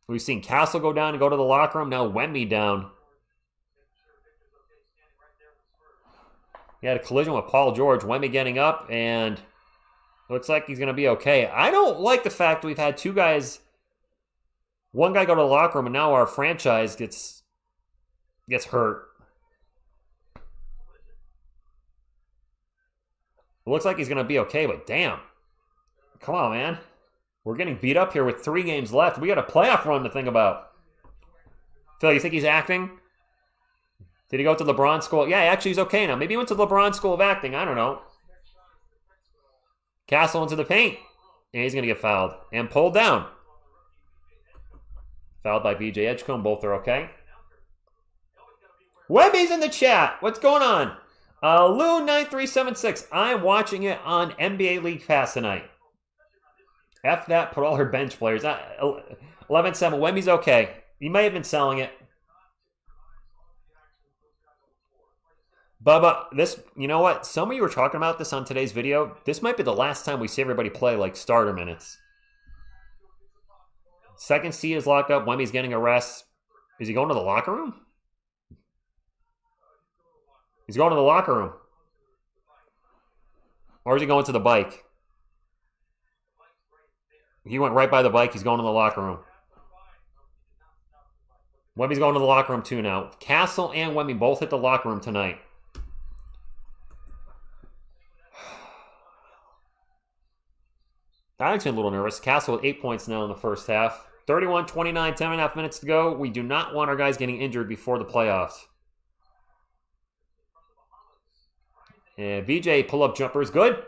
We've seen Castle go down and go to the locker room. Now Wemby down. He had a collision with Paul George. Wemby getting up, and looks like he's going to be okay. I don't like the fact we've had 2 guys, one guy go to the locker room, and now our franchise gets hurt. It looks like he's going to be okay, but damn. Come on, man. We're getting beat up here with 3 games left. We got a playoff run to think about. Phil, you think he's acting? Did he go to LeBron school? Yeah, actually he's okay now. Maybe he went to LeBron school of acting. I don't know. Castle into the paint. And he's going to get fouled. And pulled down. Fouled by VJ Edgecombe. Both are okay. Webby's in the chat. What's going on? Lou9376. I'm watching it on NBA League Pass tonight. F that, put all her bench players. 11-7, Wemby's okay. He may have been selling it. Bubba, you know what? Some of you were talking about this on today's video. This might be the last time we see everybody play like starter minutes. Second seed is locked up. Wemby's getting a rest. Is he going to the locker room? He's going to the locker room. Or is he going to the bike? He went right by the bike. He's going to the locker room. Wemby's going to the locker room too now. Castle and Wemby both hit the locker room tonight. That makes me a little nervous. Castle with 8 points now in the first half. 31-29, 10.5 minutes to go. We do not want our guys getting injured before the playoffs. And VJ pull-up jumper is good.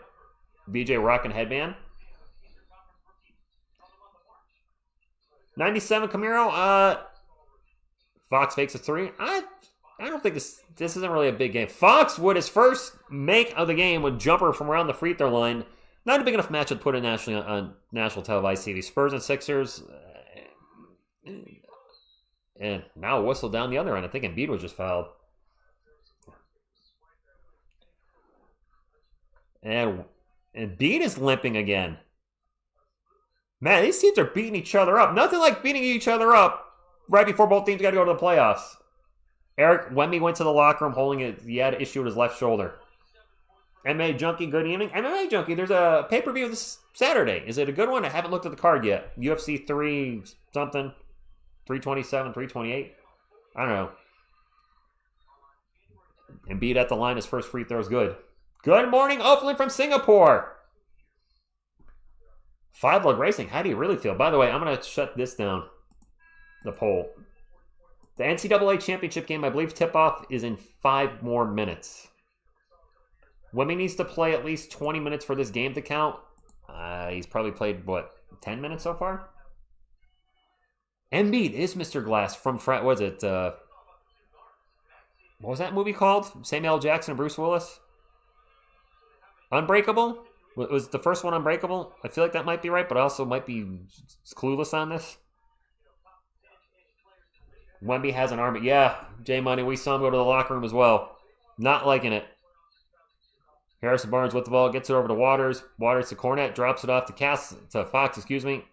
VJ rocking headband. 97 Camaro. Fox fakes a 3. I don't think this isn't really a big game. Fox with his first make of the game with jumper from around the free throw line. Not a big enough match to put it nationally on national televised TV. Spurs and Sixers. And now a whistle down the other end. I think Embiid was just fouled. And Embiid is limping again. Man, these teams are beating each other up. Nothing like beating each other up right before both teams got to go to the playoffs. Eric Wemby went to the locker room holding it. He had an issue with his left shoulder. MMA Junkie, good evening. MMA Junkie, there's a pay-per-view this Saturday. Is it a good one? I haven't looked at the card yet. UFC 3 something. 327, 328. I don't know. Embiid at the line. His first free throw is good. Good morning, Oakland from Singapore. 5 Lug Racing. How do you really feel? By the way, I'm going to shut this down. the poll. The NCAA championship game, I believe tip-off is in 5 more minutes. Wemby needs to play at least 20 minutes for this game to count. He's probably played, what, 10 minutes so far? Embiid is Mr. Glass from, what was it, what was that movie called? Samuel L. Jackson and Bruce Willis? Unbreakable? Was the first one Unbreakable? I feel like that might be right, but I also might be clueless on this. Wemby has an arm. Yeah, J-Money, we saw him go to the locker room as well. Not liking it. Harrison Barnes with the ball, gets it over to Waters. Waters to Cornette, drops it off to Fox, excuse me.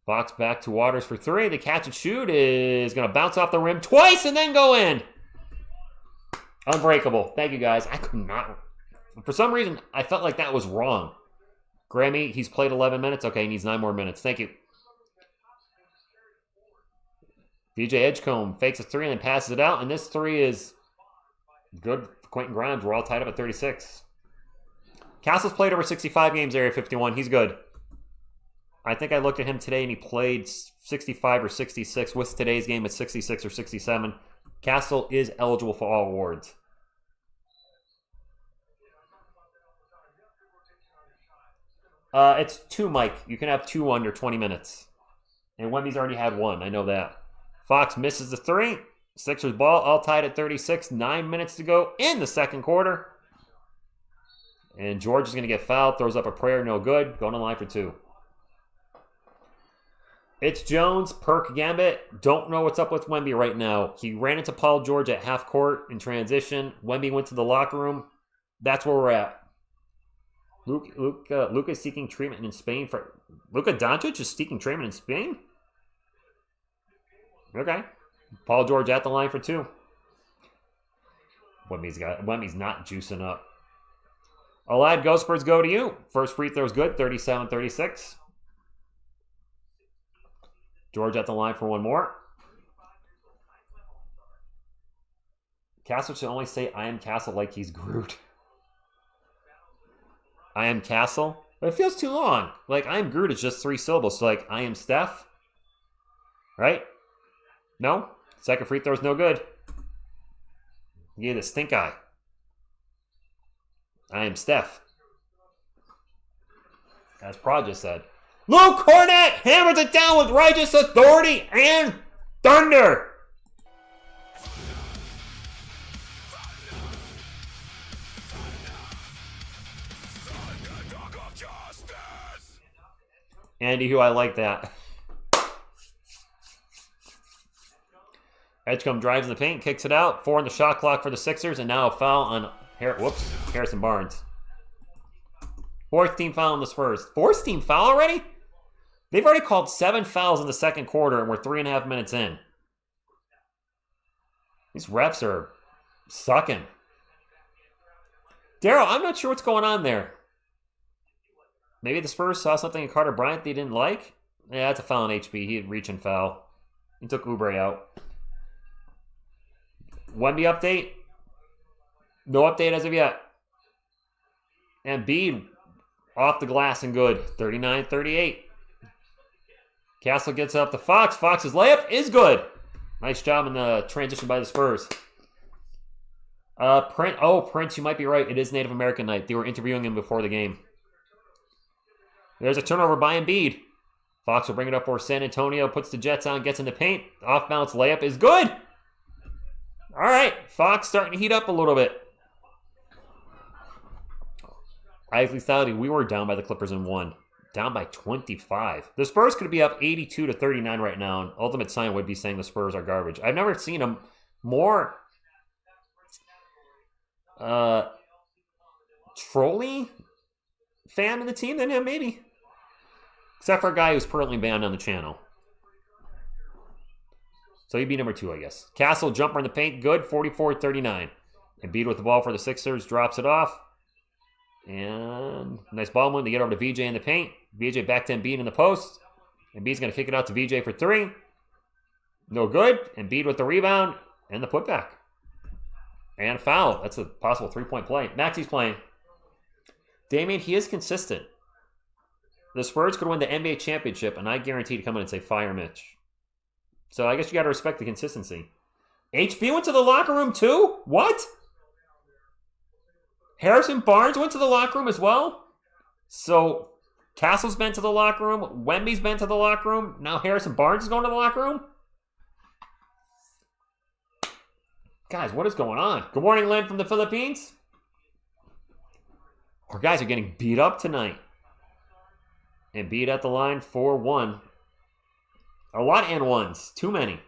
Fox back to Waters for 3. The catch and shoot is going to bounce off the rim twice and then go in. Unbreakable. Thank you, guys. I could not. For some reason, I felt like that was wrong. Grammy, he's played 11 minutes. Okay, he needs 9 more minutes. Thank you. VJ Edgecombe fakes a 3 and then passes it out. And this 3 is good for Quentin Grimes. We're all tied up at 36. Castle's played over 65 games, Area 51. He's good. I think I looked at him today and he played 65 or 66. With today's game at 66 or 67. Castle is eligible for all awards. It's 2, Mike. You can have 2 under 20 minutes. And Wemby's already had 1. I know that. Fox misses the 3. Sixers ball, all tied at 36. 9 minutes to go in the second quarter. And George is going to get fouled. Throws up a prayer, no good. Going on line for 2. It's Jones, Perk, Gambit. Don't know what's up with Wemby right now. He ran into Paul George at half court in transition. Wemby went to the locker room. That's where we're at. Luka is seeking treatment in Spain for... Luka Doncic is seeking treatment in Spain? Okay. Paul George at the line for 2. Wemby's not juicing up. Alad, Go Spurs, go to you. First free throw's good, 37-36. George at the line for 1 more. Castle should only say, I am Castle, like he's Groot. I am Castle? But it feels too long. Like, I am Groot is just 3 syllables. So, like, I am Steph. Right? No? Second free throw's no good. Give the stink eye. I am Steph. As Prod just said. Luke Cornette hammers it down with righteous authority and thunder. Andy, who I like that. Edgecombe drives in the paint, kicks it out. 4 in the shot clock for the Sixers, and now a foul on Harrison Barnes. 4th team foul on the Spurs. 4th team foul already? They've already called 7 fouls in the second quarter, and we're 3.5 minutes in. These refs are sucking. Daryl, I'm not sure what's going on there. Maybe the Spurs saw something in Carter Bryant they didn't like? Yeah, that's a foul on HB. He had reach and foul. He took Oubre out. Wemby update? No update as of yet. Embiid off the glass and good. 39-38. Castle gets up to Fox. Fox's layup is good. Nice job in the transition by the Spurs. Prince, you might be right. It is Native American night. They were interviewing him before the game. There's a turnover by Embiid. Fox will bring it up for San Antonio. Puts the Jets on. Gets in the paint. Off-balance layup is good. All right. Fox starting to heat up a little bit. Isley Salty, we were down by the Clippers in 1. Down by 25. The Spurs could be up 82-39 right now, and Ultimate Sign would be saying the Spurs are garbage. I've never seen a more trolly fan of the team than him, maybe. Except for a guy who's permanently banned on the channel. So he'd be number 2, I guess. Castle, jumper in the paint, good, 44-39. Embiid with the ball for the Sixers, drops it off. And nice ball movement to get over to VJ in the paint. VJ back to Embiid in the post. Embiid's going to kick it out to VJ for 3. No good. Embiid with the rebound and the putback. And a foul. That's a possible 3-point play. Maxi's playing. Damian, he is consistent. The Spurs could win the NBA championship, and I guarantee to come in and say, fire Mitch. So I guess you got to respect the consistency. HB went to the locker room too? What? Harrison Barnes went to the locker room as well? So Castle's been to the locker room. Wemby's been to the locker room. Now Harrison Barnes is going to the locker room? Guys, what is going on? Good morning, Len from the Philippines. Our guys are getting beat up tonight. And beat at the line 4-1. A lot of and ones. Too many.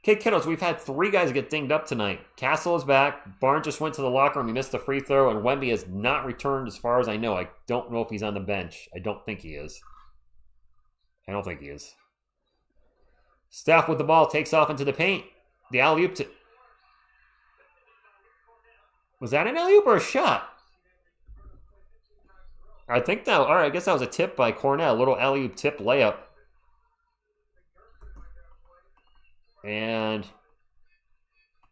Okay, kiddos, we've had 3 guys get dinged up tonight. Castle is back. Barnes just went to the locker room. He missed a free throw. And Wemby has not returned as far as I know. I don't know if he's on the bench. I don't think he is. I don't think he is. Steph with the ball takes off into the paint. The alley-oop to... Was that an alley-oop or a shot? I think that... All right, I guess that was a tip by Cornell. A little alley-oop tip layup. And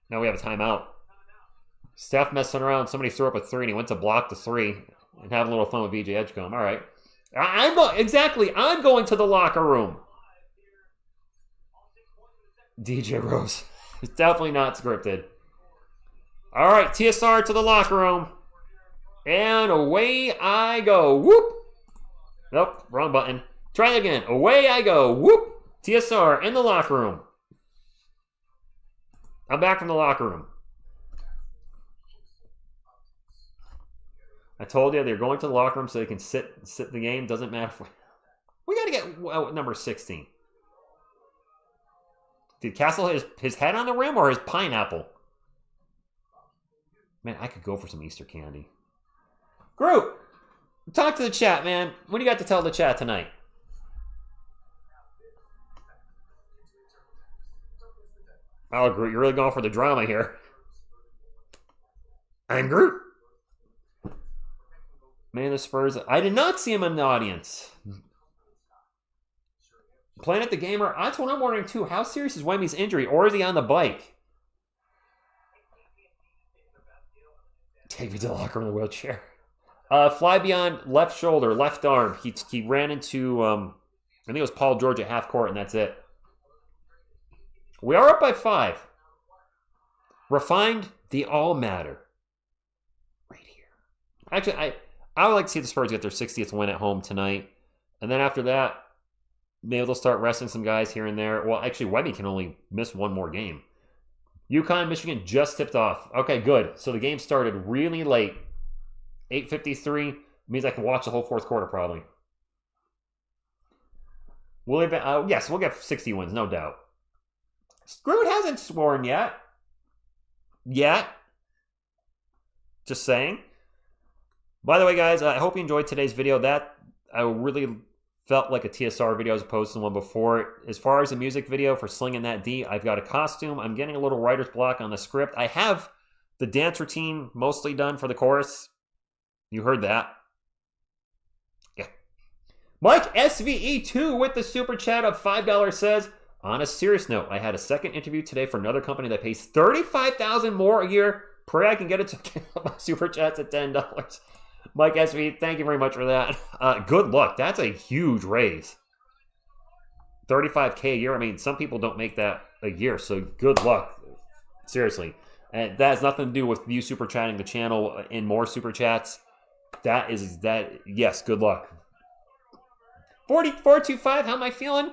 now we have a timeout. Steph messing around. Somebody threw up a 3, and he went to block the 3 and have a little fun with VJ Edgecombe. All right. I'm going to the locker room. DJ Rose. It's definitely not scripted. All right, TSR to the locker room. And away I go. Whoop. Nope, wrong button. Try again. Away I go. Whoop. TSR in the locker room. I'm back from the locker room. I told you they're going to the locker room so they can sit the game. Doesn't matter. We got to get number 16. Did Castle hit his head on the rim or his pineapple? Man, I could go for some Easter candy. Groot, talk to the chat, man. What do you got to tell the chat tonight? Oh, Groot, you're really going for the drama here. I'm Groot. Man, the Spurs. I did not see him in the audience. Planet the Gamer. That's what I'm wondering, too. How serious is Wemby's injury, or is he on the bike? Take me to the locker room in the wheelchair. Fly beyond left shoulder, left arm. He ran into, I think it was Paul George at half court, and that's it. We are up by 5. Refined, they all matter. Right here. Actually, I would like to see the Spurs get their 60th win at home tonight. And then after that, maybe they'll start resting some guys here and there. Well, actually, Wemby can only miss one more game. UConn, Michigan just tipped off. Okay, good. So the game started really late. 8:53 means I can watch the whole fourth quarter probably. Yes, we'll get 60 wins, no doubt. Groot hasn't sworn yet. Just saying. By the way, guys, I hope you enjoyed today's video. That I really felt like a TSR video as opposed to the one before. As far as the music video for Slinging That D, I've got a costume. I'm getting a little writer's block on the script. I have the dance routine mostly done for the chorus. You heard that. Yeah. Mike SVE2 with the super chat of $5 says, on a serious note, I had a second interview today for another company that pays $35,000 more a year. Pray I can get it to my super chats at $10. Mike SV, thank you very much for that. Good luck. That's a huge raise. $35K a year. I mean, some people don't make that a year, so good luck. Seriously. And that has nothing to do with you super chatting the channel in more super chats. Yes, good luck. 4425, how am I feeling?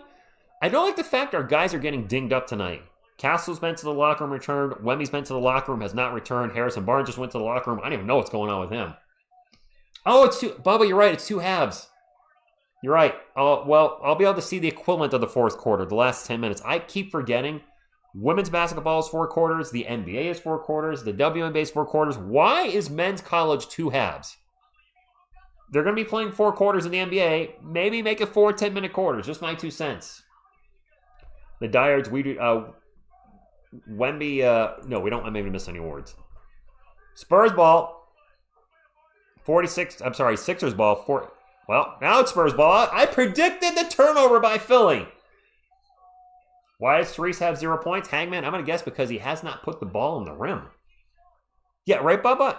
I don't like the fact our guys are getting dinged up tonight. Castle's been to the locker room, returned. Wemby's been to the locker room, has not returned. Harrison Barnes just went to the locker room. I don't even know what's going on with him. Oh, Bubba, you're right. It's 2 halves. You're right. I'll be able to see the equivalent of the fourth quarter, the last 10 minutes. I keep forgetting women's basketball is 4 quarters. The NBA is 4 quarters. The WNBA is 4 quarters. Why is men's college 2 halves? They're going to be playing 4 quarters in the NBA. Maybe make it 4 10-minute quarters. Just my 2 cents. The Diehards, we do... Wemby... no, we don't want maybe to miss any awards. Spurs ball... 46, I'm sorry, Sixers ball. Well, now it's Spurs ball. I predicted the turnover by Philly. Why does Therese have 0 points? Hangman, I'm going to guess because he has not put the ball in the rim. Yeah, right, Bubba?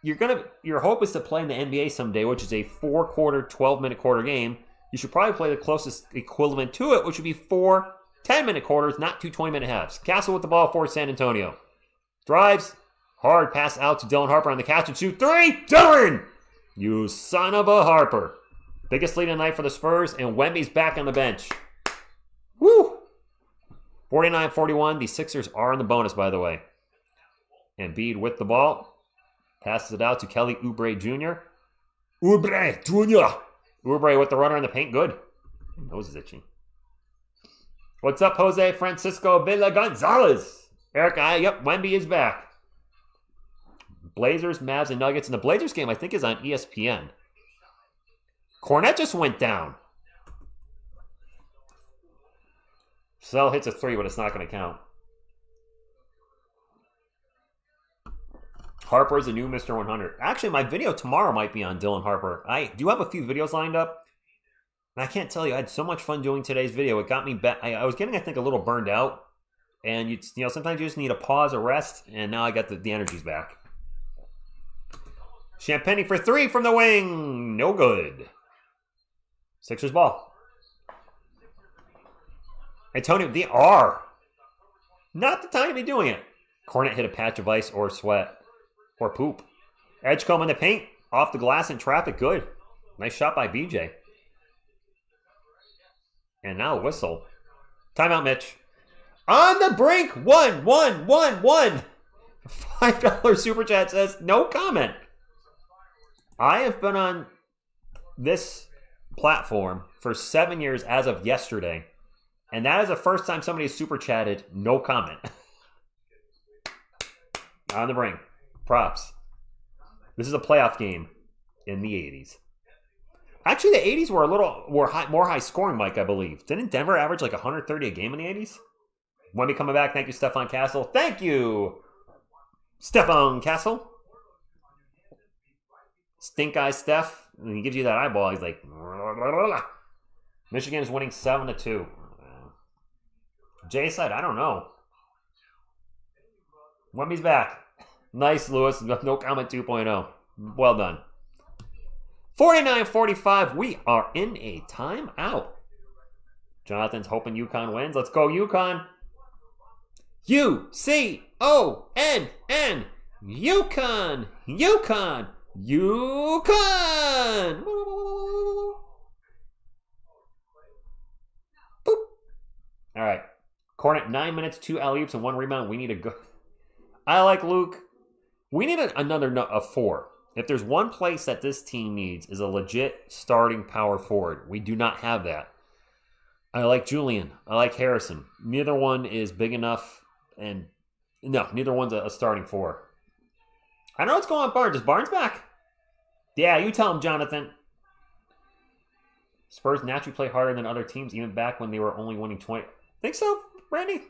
Your hope is to play in the NBA someday, which is a 4-quarter, 12-minute quarter game. You should probably play the closest equivalent to it, which would be 4 10-minute quarters, not 2 20-minute halves. Castle with the ball for San Antonio. Drives. Hard pass out to Dylan Harper on the catch and shoot. 3. Dylan! You son of a Harper. Biggest lead of the night for the Spurs, and Wemby's back on the bench. Woo! 49-41. The Sixers are in the bonus, by the way. Embiid with the ball. Passes it out to Kelly Oubre Jr. Oubre Jr. Oubre with the runner in the paint. Good. My nose is itching. What's up, Jose Francisco Villa Gonzalez? Eric, yep, Wemby is back. Blazers, Mavs, and Nuggets. And the Blazers game, I think, is on ESPN. Cornette just went down. Sell hits a 3, but it's not going to count. Harper is a new Mr. 100. Actually, my video tomorrow might be on Dylan Harper. I do have a few videos lined up. And I can't tell you, I had so much fun doing today's video. It got me back. I was getting, I think, a little burned out. And, you know, sometimes you just need a pause, a rest. And now I got the energies back. Champagny for 3 from the wing. No good. Sixers ball. Antonio, they are. Not the time to be doing it. Cornet hit a patch of ice or sweat. Or poop. Edgecombe in the paint. Off the glass in traffic. Good. Nice shot by BJ. And now whistle. Timeout, Mitch. On the brink. 1. $5 super chat says no comment. I have been on this platform for 7 years as of yesterday. And that is the first time somebody has super chatted no comment. On the brink. Props. This is a playoff game in the 80s. Actually, the 80s were more high scoring, Mike, I believe. Didn't Denver average like 130 a game in the 80s? Wemby coming back. Thank you, Stefan Castle. Thank you, Stefan Castle. Stink eye Steph. When he gives you that eyeball, he's like, Michigan is winning 7-2. Jay said, I don't know. Wemby's back. Nice, Lewis. No comment 2.0. Well done. 49-45. We are in a timeout. Jonathan's hoping UConn wins. Let's go, UConn. U-C-O-N-N. UConn. UConn. UConn. Boop. All right. Cornet, 9 minutes, 2 alley-oops, and 1 rebound. We need a good... I like Luke. We need a 4. If there's one place that this team needs is a legit starting power forward. We do not have that. I like Julian. I like Harrison. Neither one is big enough. And no, neither one's a starting 4. I know what's going on, Barnes. Is Barnes back? Yeah, you tell him, Jonathan. Spurs naturally play harder than other teams, even back when they were only winning 20. Think so, Randy?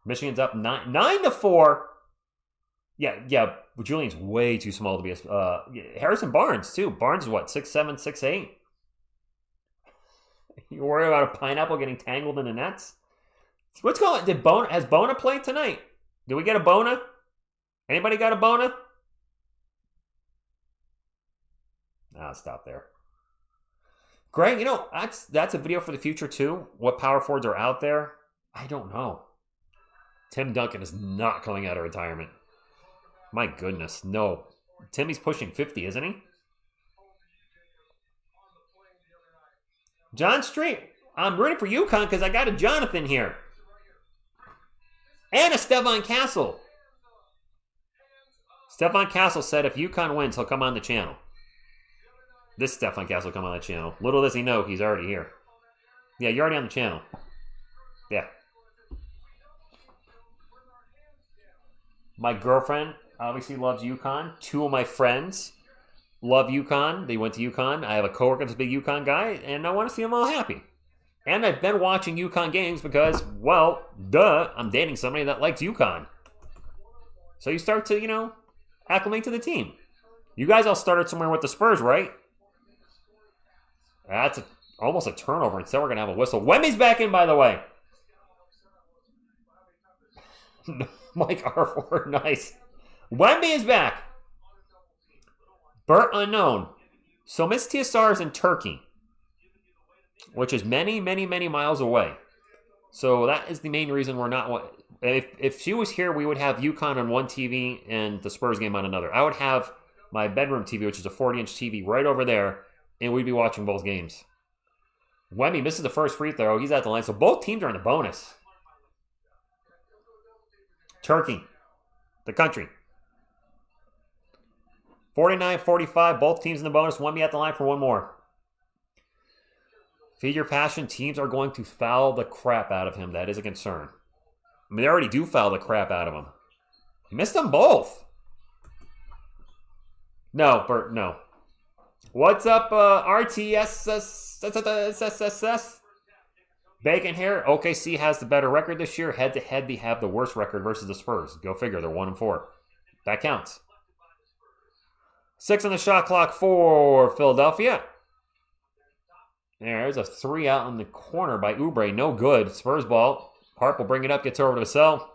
Michigan's up 9-4. Yeah. Julian's way too small to be a... Harrison Barnes, too. Barnes is what, 6'7", 6'8"? You worry about a pineapple getting tangled in the nets? What's going on? Has Bona played tonight? Did we get a Bona? Anybody got a Bona? I'll stop there. Greg, you know, that's a video for the future, too. What power forwards are out there? I don't know. Tim Duncan is not coming out of retirement. My goodness, no. Timmy's pushing 50, isn't he? John Street, I'm rooting for UConn because I got a Jonathan here. And a Stefan Castle. Stefan Castle said if UConn wins, he'll come on the channel. This Stefan Castle will come on the channel. Little does he know, he's already here. Yeah, you're already on the channel. Yeah. My girlfriend obviously loves UConn. 2 of my friends love UConn. They went to UConn. I have a coworker that's a big UConn guy, and I want to see them all happy. And I've been watching UConn games because, well, duh, I'm dating somebody that likes UConn. So you start to, you know, acclimate to the team. You guys all started somewhere with the Spurs, right? That's almost a turnover. Instead, we're going to have a whistle. Wemby's back in, by the way. Mike R4, nice. Wemby is back. Bert unknown. So Miss TSR is in Turkey, which is many, many, many miles away. So that is the main reason we're not. If she was here, we would have UConn on one TV and the Spurs game on another. I would have my bedroom TV, which is a 40-inch TV, right over there, and we'd be watching both games. Wemby misses the first free throw. He's at the line. So both teams are in the bonus. Turkey, the country. 49-45, both teams in the bonus. Wemby at the line for one more. Feed your passion. Teams are going to foul the crap out of him. That is a concern. I mean, they already do foul the crap out of him. He missed them both. No, Bert, no. What's up, RTSS? Bacon here. OKC has the better record this year. Head-to-head, they have the worst record versus the Spurs. Go figure. They're 1-4. That counts. 6 on the shot clock for Philadelphia. There's a 3 out in the corner by Oubre. No good. Spurs ball. Harp will bring it up. Gets over to Vassell.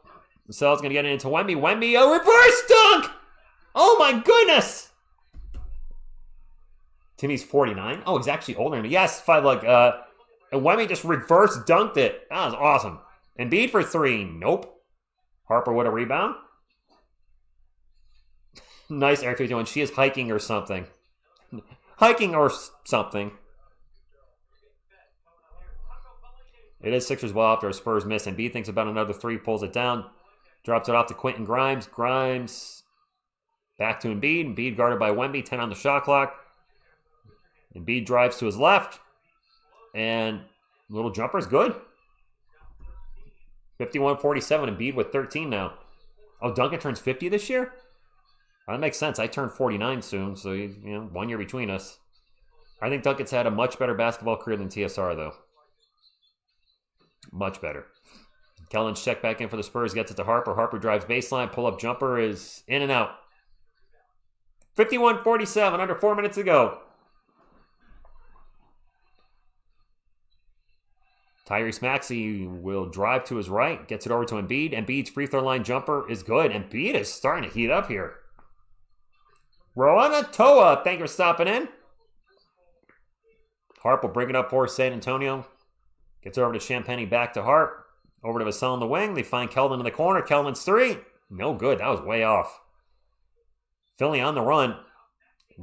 Vassell's going to get it into Wemby. Wemby, a reverse dunk! Oh my goodness! Timmy's 49. Oh, he's actually older than me. Yes, 5 leg. And Wemby just reverse dunked it. That was awesome. Embiid for 3. Nope. Harper with a rebound. Nice Air 51. She is hiking or something. Hiking or something. It is Sixers ball after a Spurs miss. Embiid thinks about another 3, pulls it down. Drops it off to Quentin Grimes. Grimes back to Embiid. Embiid guarded by Wemby. 10 on the shot clock. Embiid drives to his left. And little jumper is good. 51-47. Embiid with 13 now. Oh, Duncan turns 50 this year? That makes sense. I turn 49 soon, so 1 year between us. I think Duncan's had a much better basketball career than TSR, though. Much better. Kellen's check back in for the Spurs. Gets it to Harper. Harper drives baseline. Pull-up jumper is in and out. 51-47. Under 4 minutes to go. Tyrese Maxey will drive to his right. Gets it over to Embiid. Embiid's free throw line jumper is good. Embiid is starting to heat up here. Roana Toa, thank you for stopping in. Harp will bring it up for San Antonio. Gets over to Champagny, back to Harp. Over to Vassell in the wing. They find Keldon in the corner. Keldon's 3. No good. That was way off. Philly on the run.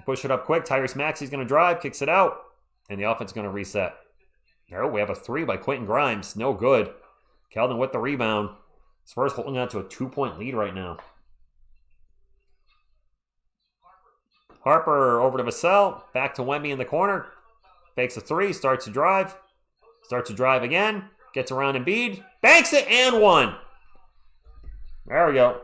Push it up quick. Tyrese Maxey's going to drive. Kicks it out. And the offense is going to reset. Oh, we have a 3 by Quentin Grimes. No good. Keldon with the rebound. Spurs holding on to a 2-point lead right now. Harper over to Vassell. Back to Wemby in the corner. Fakes a 3. Starts to drive. Starts to drive again. Gets around Embiid. Banks it and 1. There we go.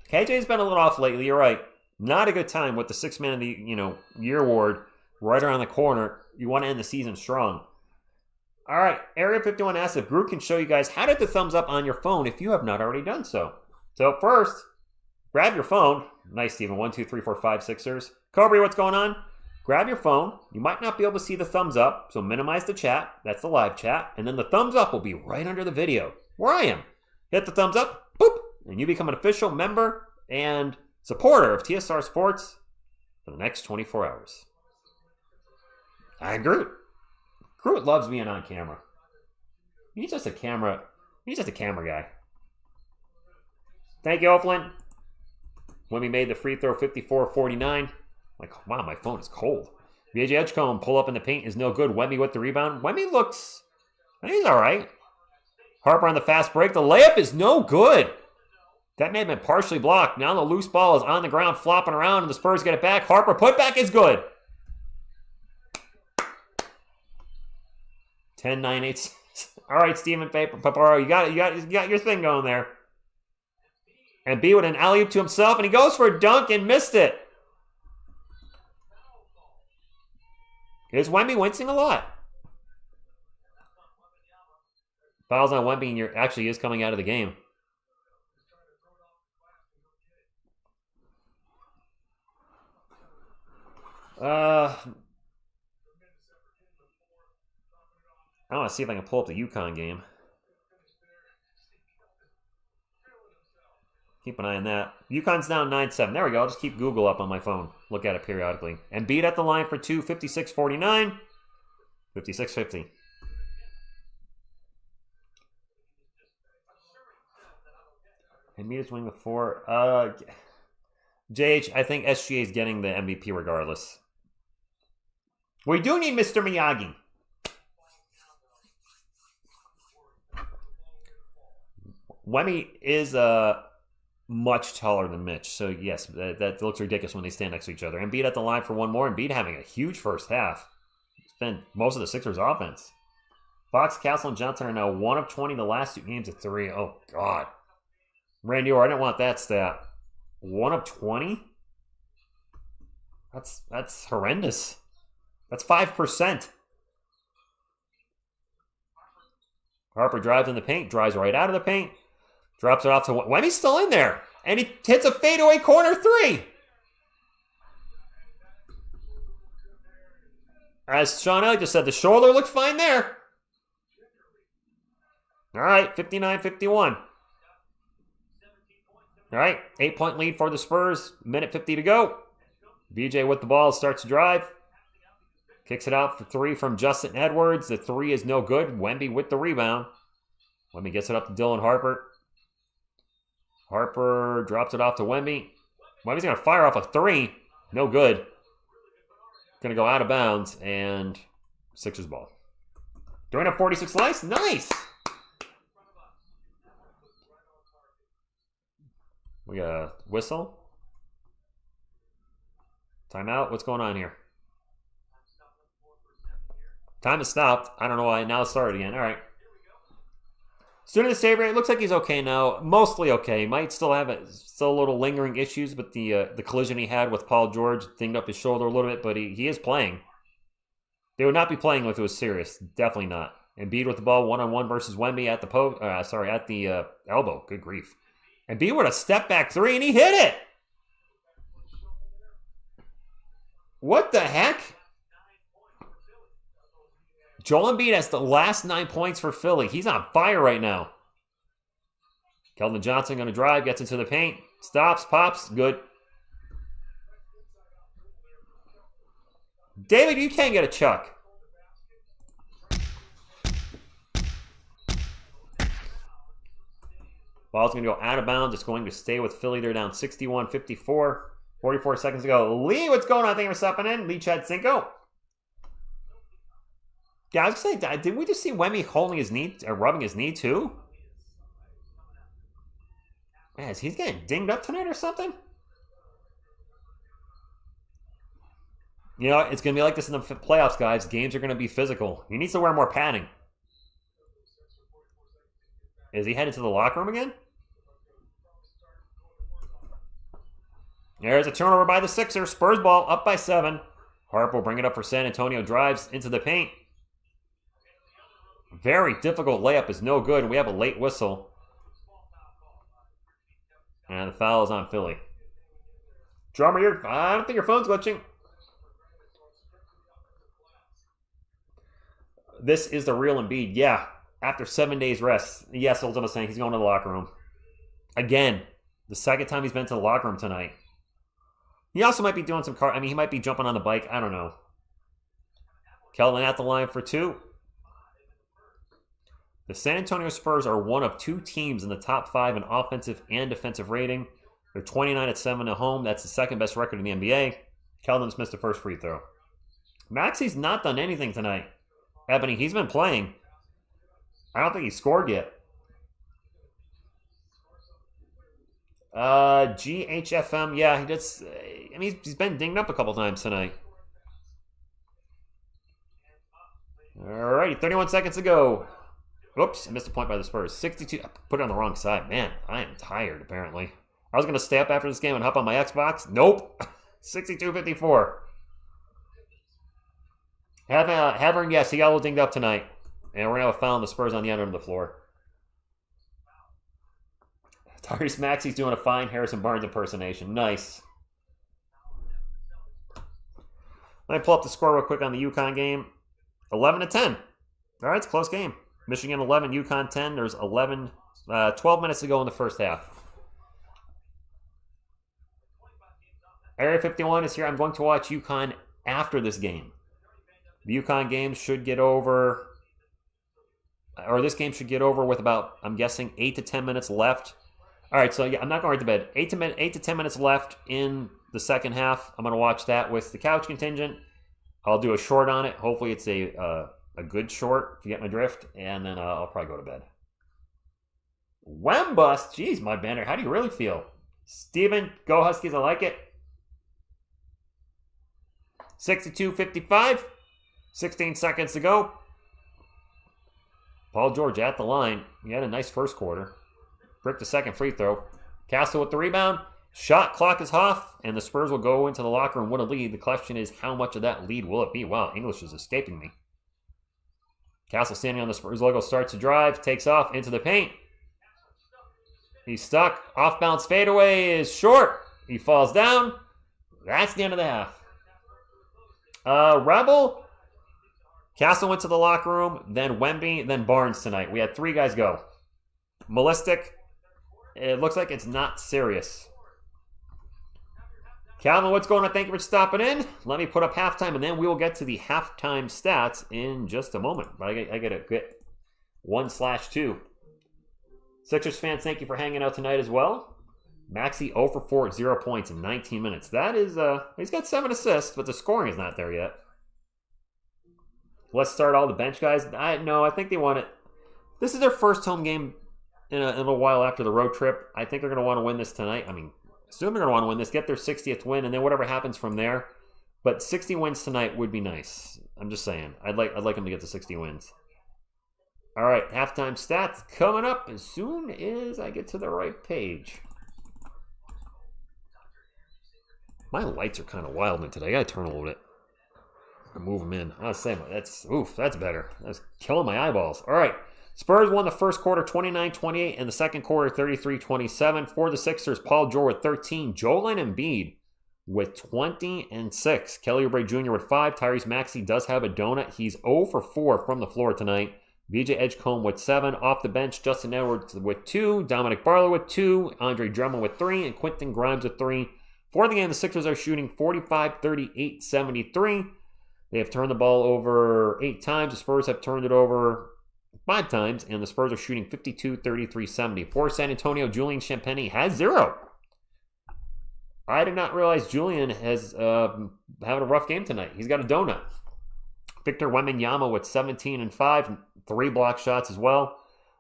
KJ's been a little off lately. You're right. Not a good time with the 6-man of the year award right around the corner. You want to end the season strong. All right. Area 51 asks if Groot can show you guys how to hit the thumbs up on your phone if you have not already done so. So first, grab your phone. Nice, Steven. 1, 2, 3, 4, 5, Sixers. Cobra, what's going on? Grab your phone. You might not be able to see the thumbs up, so minimize the chat. That's the live chat. And then the thumbs up will be right under the video, where I am. Hit the thumbs up, boop, and you become an official member and supporter of TSR Sports for the next 24 hours. Groot. Groot loves being on camera. He's just a camera guy. Thank you, Oakland. When we made the free throw, 54-49. Like, wow, my phone is cold. BJ Edgecombe, pull up in the paint is no good. Wemby with the rebound. Wemby looks, he's all right. Harper on the fast break. The layup is no good. That may have been partially blocked. Now the loose ball is on the ground, flopping around, and the Spurs get it back. Harper putback is good. 10-9-8. All right, Steven Paparo, you got your thing going there. And B with an alley-oop to himself, and he goes for a dunk and missed it. Is Wemby wincing a lot? Fouls on Wemby, and you're actually is coming out of the game. I want to see if I can pull up the UConn game. Keep an eye on that. UConn's down 9-7. There we go. I'll just keep Google up on my phone. Look at it periodically. Embiid at the line for 2, 56-49. 56-50. Embiid is winning the 4. JH, I think SGA is getting the MVP regardless. We do need Mr. Miyagi. Wemby is much taller than Mitch, so yes, that looks ridiculous when they stand next to each other. Embiid at the line for one more. Embiid having a huge first half. It's been most of the Sixers' offense. Fox, Castle, and Johnson are now 1 of 20 the last 2 games at 3. Oh, God. Randy Orr, I didn't want that stat. 1 of 20? That's horrendous. That's 5%. Harper drives in the paint, drives right out of the paint, drops it off to Wemmy's still in there, and he hits a fadeaway corner 3. As Sean Elliott just said, the shoulder looked fine there. All right, 59-51. All right, 8-point lead for the Spurs. Minute 50 to go. BJ with the ball, starts to drive. Kicks it out for 3 from Justin Edwards. The 3 is no good. Wemby with the rebound. Wemby gets it up to Dylan Harper. Harper drops it off to Wemby. Wemby's going to fire off a 3. No good. Going to go out of bounds, and Sixers ball. Throwing up 46 slice. Nice. We got a whistle. Timeout. What's going on here? Time has stopped. I don't know why. Now it started again. All right. Student of the save rate. Looks like he's okay now. Mostly okay. Might still have still a little lingering issues with the collision he had with Paul George. Dinged up his shoulder a little bit, but he is playing. They would not be playing if it was serious. Definitely not. Embiid with the ball 1-on-1 versus Wemby at the elbow. Good grief. Embiid with a step back 3, and he hit it. What the heck? Joel Embiid has the last 9 points for Philly. He's on fire right now. Keldon Johnson going to drive, gets into the paint, stops, pops, good. David, you can't get a chuck. Ball's going to go out of bounds. It's going to stay with Philly. They're down 61-54. 44 seconds to go. Lee, what's going on? Thank you for stopping in. Lee Chad Cinco. Yeah, I was going to say, did we just see Wemby holding his knee, rubbing his knee too? Man, is he getting dinged up tonight or something? You know, it's going to be like this in the playoffs, guys. Games are going to be physical. He needs to wear more padding. Is he headed to the locker room again? There's a turnover by the Sixers. Spurs ball up by 7. Harper will bring it up for San Antonio. Drives into the paint. Very difficult layup is no good. And we have a late whistle. And the foul is on Philly. Drummer, I don't think your phone's glitching. This is the real Embiid. Yeah. After 7 days rest. Yes, Ultima saying he's going to the locker room. Again. The second time he's been to the locker room tonight. He also might be doing some he might be jumping on the bike. I don't know. Keldon at the line for 2. The San Antonio Spurs are one of 2 teams in the top 5 in offensive and defensive rating. They're 29-7 at home. That's the second best record in the NBA. Keldon's missed the first free throw. Maxi's not done anything tonight. Ebony, he's been playing. I don't think he scored yet. GHFM, yeah, he just, he's been dinged up a couple times tonight. Alrighty, 31 seconds to go. Oops, I missed a point by the Spurs. 62, I put it on the wrong side. Man, I am tired, apparently. I was going to stay up after this game and hop on my Xbox. Nope. 62-54. Havern, yes, he got a little dinged up tonight. And we're going to have a foul on the Spurs on the other end of the floor. Tyrese Maxey's doing a fine Harrison Barnes impersonation. Nice. Let me pull up the score real quick on the UConn game. 11-10. All right, it's a close game. Michigan 11, UConn 10. There's 12 minutes to go in the first half. Area 51 is here. I'm going to watch UConn after this game. The UConn game should get over, or this game should get over with about, I'm guessing, 8 to 10 minutes left. All right, so yeah, I'm not going right to bed. 8 to 10 minutes left in the second half. I'm going to watch that with the couch contingent. I'll do a short on it. Hopefully it's a good short, if you get my drift, and then I'll probably go to bed. Wembust, jeez, my banner. How do you really feel? Steven, go Huskies, I like it. 62-55. 16 seconds to go. Paul George at the line. He had a nice first quarter. Bricked the second free throw. Castle with the rebound. Shot clock is off, and the Spurs will go into the locker room with a lead. The question is, how much of that lead will it be? Wow, English is escaping me. Castle standing on the Spurs logo, starts to drive, takes off into the paint. He's stuck. Off bounce fadeaway is short. He falls down. That's the end of the half. Rebel. Castle went to the locker room, then Wemby, then Barnes tonight. We had 3 guys go. Ballistic. It looks like it's not serious. Calvin, what's going on? Thank you for stopping in. Let me put up halftime, and then we will get to the halftime stats in just a moment. But I got to get 1/2. Sixers fans, thank you for hanging out tonight as well. Maxey 0 for 4 at 0 points in 19 minutes. That is, he's got 7 assists, but the scoring is not there yet. Let's start all the bench guys. I think they want it. This is their first home game in a little while after the road trip. I think they're going to want to win this tonight. I mean, assume they're going to want to win this, get their 60th win, and then whatever happens from there. But 60 wins tonight would be nice. I'm just saying. I'd like them to get to 60 wins. All right, halftime stats coming up as soon as I get to the right page. My lights are kind of wild today. I got to turn a little bit. Move them in. I was saying, that's better. That's killing my eyeballs. All right. Spurs won the first quarter 29-28 and the second quarter 33-27. For the Sixers, Paul George with 13. Joel Embiid with 20 and 6. Kelly Oubre Jr. with 5. Tyrese Maxey does have a donut. He's 0 for 4 from the floor tonight. VJ Edgecombe with 7. Off the bench, Justin Edwards with 2. Dominic Barlow with 2. Andre Drummond with 3. And Quentin Grimes with 3. For the game, the Sixers are shooting 45, 38, 73. They have turned the ball over 8 times. The Spurs have turned it over 5 times, and the Spurs are shooting 52, 33, 70. For San Antonio, Julian Champagnie has 0. I did not realize Julian has having a rough game tonight. He's got a donut. Victor Wembanyama with 17 and 5, 3 block shots as well.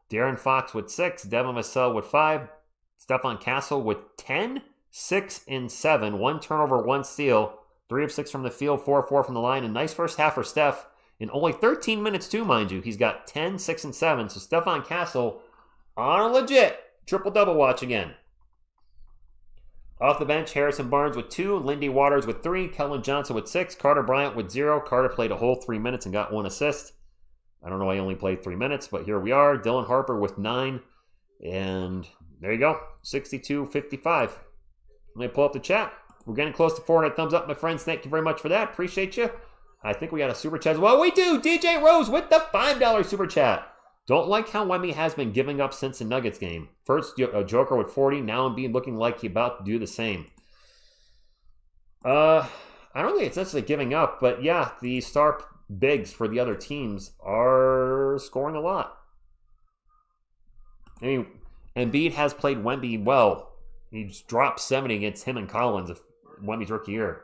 De'Aaron Fox with 6, Devin Vassell with 5, Stephon Castle with 10, 6 and 7, 1 turnover, 1 steal. 3 of 6 from the field, 4 of 4 from the line. A nice first half for Steph. In only 13 minutes too, mind you. He's got 10, 6, and 7. So Stephon Castle on a legit triple-double watch again. Off the bench, Harrison Barnes with 2. Lindy Waters with 3. Kellen Johnson with 6. Carter Bryant with 0. Carter played a whole 3 minutes and got 1 assist. I don't know why he only played 3 minutes, but here we are. Dylan Harper with 9. And there you go. 62-55. Let me pull up the chat. We're getting close to 400 thumbs up, my friends. Thank you very much for that. Appreciate you. I think we got a super chat as well. We do. DJ Rose with the $5 super chat. Don't like how Wemby has been giving up since the Nuggets game. First, Joker with 40. Now Embiid looking like he's about to do the same. I don't think it's necessarily giving up, but yeah, the star bigs for the other teams are scoring a lot. I mean, Embiid has played Wemby well. He just dropped 70 against him and Collins Wemby's rookie year.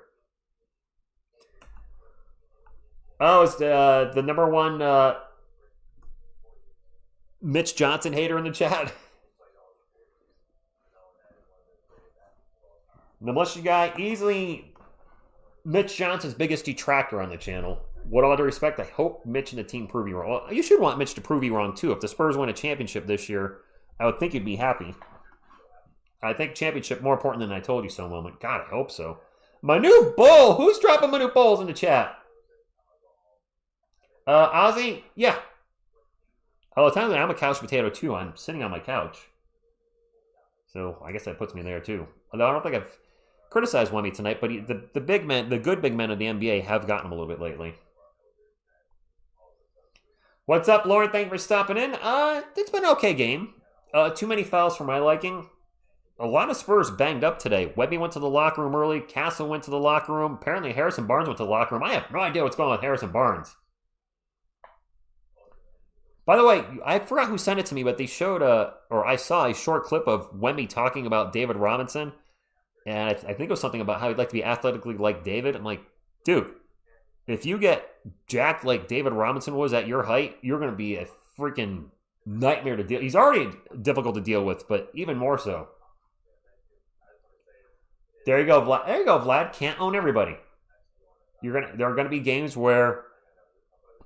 Oh, it's the number one Mitch Johnson hater in the chat. The Militia guy, easily Mitch Johnson's biggest detractor on the channel. With all due respect, I hope Mitch and the team prove you wrong. Well, you should want Mitch to prove you wrong, too. If the Spurs win a championship this year, I would think you'd be happy. I think championship more important than I told you so moment. God, I hope so. Manu Bull! Who's dropping Manu Bulls in the chat? Ozzy? Yeah. All the time I'm a couch potato, too. I'm sitting on my couch. So I guess that puts me there, too. Although I don't think I've criticized Wemby tonight, but the big men, the good big men of the NBA have gotten him a little bit lately. What's up, Lauren? Thank you for stopping in. It's been an okay game. Too many fouls for my liking. A lot of Spurs banged up today. Wemby went to the locker room early. Castle went to the locker room. Apparently Harrison Barnes went to the locker room. I have no idea what's going on with Harrison Barnes. By the way, I forgot who sent it to me, but they showed or I saw a short clip of Wemby talking about David Robinson, and I think it was something about how he'd like to be athletically like David. I'm like, dude, if you get jacked like David Robinson was at your height, you're going to be a freaking nightmare to deal. He's already difficult to deal with, but even more so. There you go, Vlad. There you go, Vlad. Can't own everybody. There are going to be games where,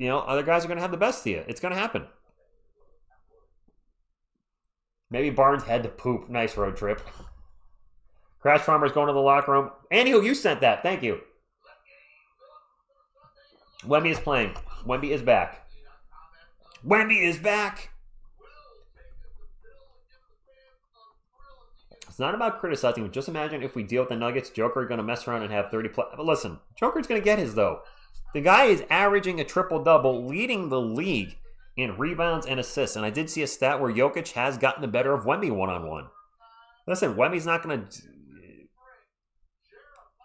other guys are going to have the best of you. It's going to happen. Maybe Barnes had to poop. Nice road trip. Crash Farmer's going to the locker room. Anywho, you sent that. Thank you. Wemby is playing. Wemby is back. Wemby is back. It's not about criticizing. Just imagine if we deal with the Nuggets, Joker is going to mess around and have 30 plus. But listen, Joker's going to get his, though. The guy is averaging a triple-double, leading the league in rebounds and assists. And I did see a stat where Jokic has gotten the better of Wemby one-on-one. Listen, Wemby's not going to...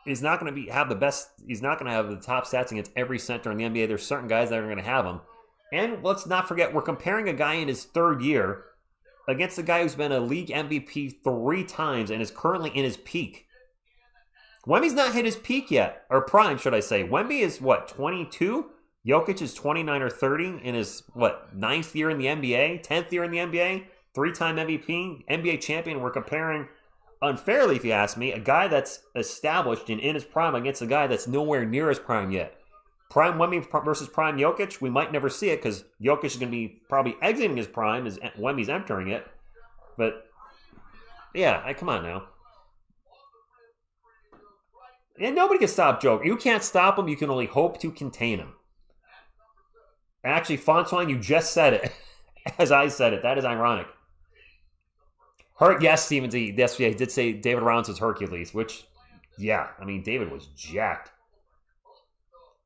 He's not going to have the best... He's not going to have the top stats against every center in the NBA. There's certain guys that are going to have him. And let's not forget, we're comparing a guy in his third year against a guy who's been a league MVP 3 times and is currently in his peak. Wemby's not hit his peak yet, or prime, should I say. Wemby is, 22? Jokic is 29 or 30 in his, 9th year in the NBA, 10th year in the NBA, 3-time MVP, NBA champion. We're comparing, unfairly if you ask me, a guy that's established and in his prime against a guy that's nowhere near his prime yet. Prime Wemby versus prime Jokic, we might never see it because Jokic is going to be probably exiting his prime as Wemby's entering it. But, yeah, come on now. And nobody can stop Joker. You can't stop him. You can only hope to contain him. And actually, Fontaine, you just said it as I said it. That is ironic. Yes, Steven D. Yes, he did say David Robinson's Hercules, which, yeah, I mean, David was jacked.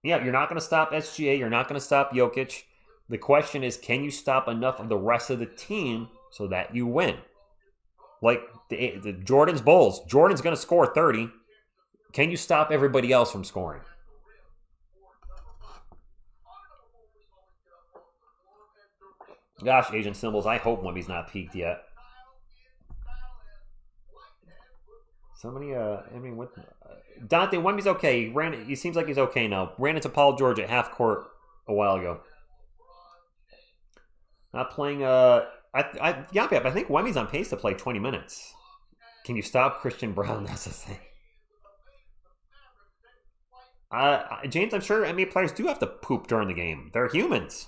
Yeah, you're not going to stop SGA. You're not going to stop Jokic. The question is, can you stop enough of the rest of the team so that you win? Like the Jordan's Bulls. Jordan's going to score 30. Can you stop everybody else from scoring? Gosh, Agent Symbols, I hope Wemby's not peaked yet. Somebody, Dante, Wemby's okay. He seems like he's okay now. Ran into Paul George at half court a while ago. Not playing, Yap, I think Wemby's on pace to play 20 minutes. Can you stop Christian Brown? That's the thing. James, I'm sure NBA players do have to poop during the game. They're humans.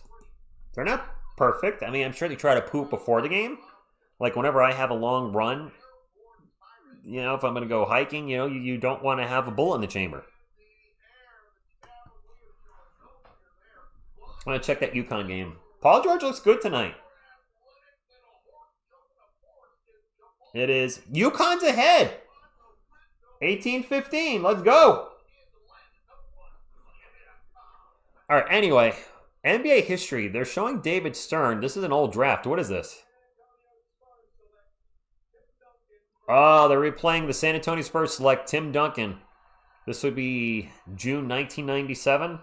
They're not perfect. I mean, I'm sure they try to poop before the game. Like whenever I have a long run, if I'm going to go hiking, you don't want to have a bullet in the chamber. I'm going to check that UConn game. Paul George looks good tonight. It is. UConn's ahead. 18-15. Let's go. All right, anyway. NBA history. They're showing David Stern. This is an old draft. What is this? Oh, they're replaying the San Antonio Spurs select Tim Duncan. This would be June 1997.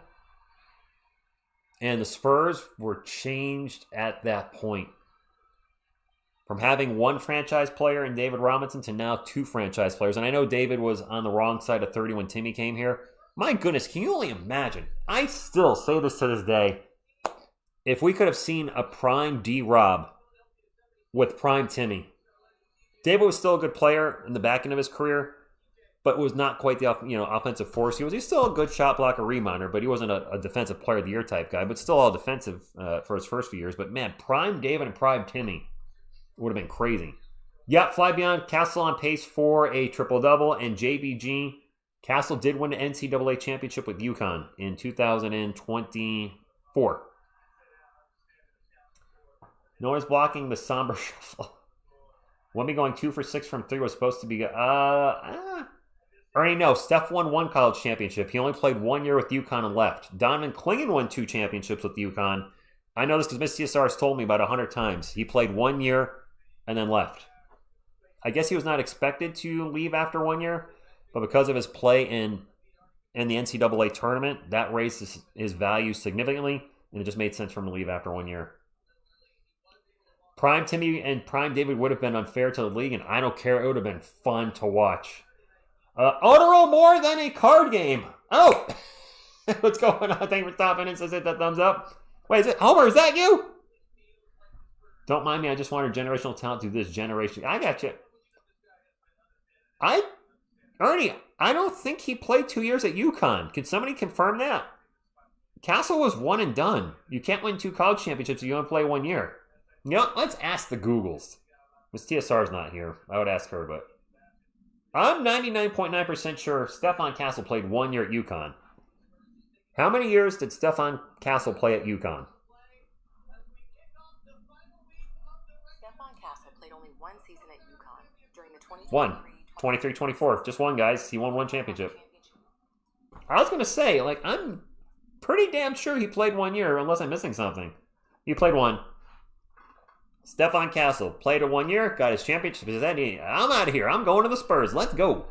And the Spurs were changed at that point. From having one franchise player in David Robinson to now 2 franchise players. And I know David was on the wrong side of 30 when Timmy came here. My goodness, can you only imagine? I still say this to this day. If we could have seen a prime D-Rob with prime Timmy. David was still a good player in the back end of his career, but was not quite the offensive force. He's still a good shot blocker, rebounder, but he wasn't a defensive player of the year type guy, but still all defensive for his first few years. But man, prime David and prime Timmy would have been crazy. Yep, fly beyond. Castle on pace for a triple-double, and JBG. Castle did win the NCAA championship with UConn in 2024. Noise blocking the somber shuffle. Wemby going 2 for 6 from 3 was supposed to be... Ernie, no. Steph won 1 college championship. He only played 1 year with UConn and left. Donovan Clingan won 2 championships with UConn. I know this because Miss TSR has told me about 100 times. He played 1 year and then left. I guess he was not expected to leave after 1 year, but because of his play in the NCAA tournament, that raised his value significantly, and it just made sense for him to leave after 1 year. Prime Timmy and Prime David would have been unfair to the league, and I don't care. It would have been fun to watch. Otero more than a card game. Oh! What's going on? Thank you for stopping in. Says hit that thumbs up. Wait, is it Homer? Is that you? Don't mind me. I just wanted generational talent to this generation. I got you. Ernie, I don't think he played 2 years at UConn. Can somebody confirm that? Castle was one and done. You can't win 2 college championships if you only play 1 year. You know, let's ask the Googles. Miss TSR's not here. I would ask her, but I'm 99.9% sure Stephon Castle played 1 year at UConn. How many years did Stephon Castle play at UConn? Stephon Castle played only 1 season at UConn during the 23-24. Just one, guys. He won 1 championship. I was going to say, like, I'm pretty damn sure he played 1 year, unless I'm missing something. He played 1. Stephon Castle played a 1 year, got his championship. I'm out of here. I'm going to the Spurs. Let's go.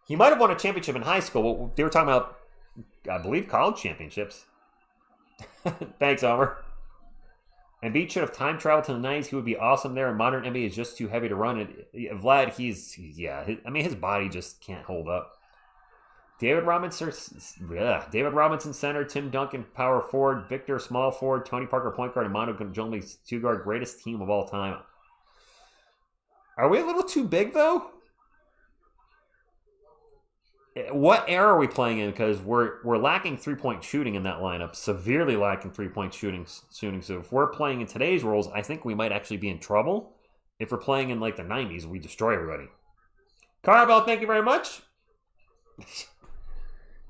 He might have won a championship in high school. They were talking about, I believe, college championships. Thanks, Homer. Embiid should have time traveled to the 90s. He would be awesome there. Modern NBA is just too heavy to run. Vlad, his body just can't hold up. David Robinson center, Tim Duncan power forward, Victor small forward, Tony Parker point guard, and Mondo Ginobili 2-guard. Greatest team of all time. Are we a little too big, though? What era are we playing in? Because we're lacking 3-point shooting in that lineup. Severely lacking 3-point shooting. So if we're playing in today's rules, I think we might actually be in trouble. If we're playing in like the 90s, we destroy everybody. Carabel, thank you very much.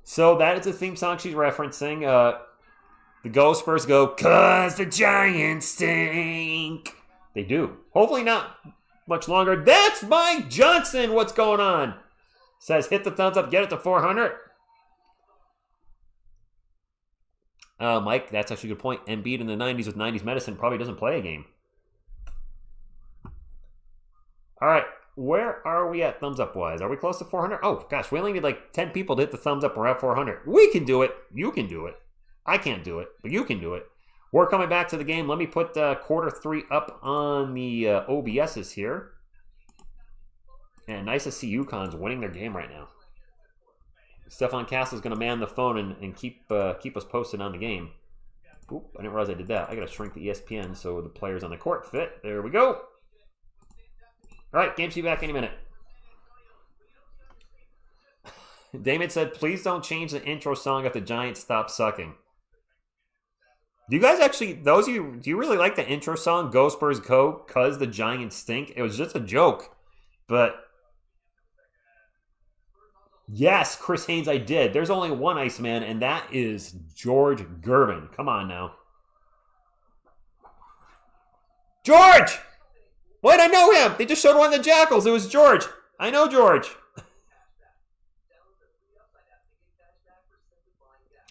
So that is the theme song she's referencing. The Go Spurs go, 'cause the Giants stink. They do. Hopefully not much longer. That's Mike Johnson. What's going on? Says, hit the thumbs up, get it to 400. Mike, that's actually a good point. Embiid in the 90s with 90s medicine probably doesn't play a game. All right, where are we at thumbs up-wise? Are we close to 400? Oh, gosh, we only need like 10 people to hit the thumbs up. We're at 400. We can do it. You can do it. I can't do it, but you can do it. We're coming back to the game. Let me put quarter 3 up on the OBSs here. And nice to see UConn's winning their game right now. Stephon Castle's going to man the phone and keep us posted on the game. Oop, I didn't realize I did that. I got to shrink the ESPN so the players on the court fit. There we go. All right, game should be back any minute. Damon said, please don't change the intro song if the Giants stop sucking. Do you guys actually, do you really like the intro song, Go Spurs Go, 'cause the Giants stink? It was just a joke, but... Yes, Chris Haynes, I did. There's only one Iceman, and that is George Gervin. Come on now. George! Wait, I know him! They just showed one of the Jackals. It was George. I know George.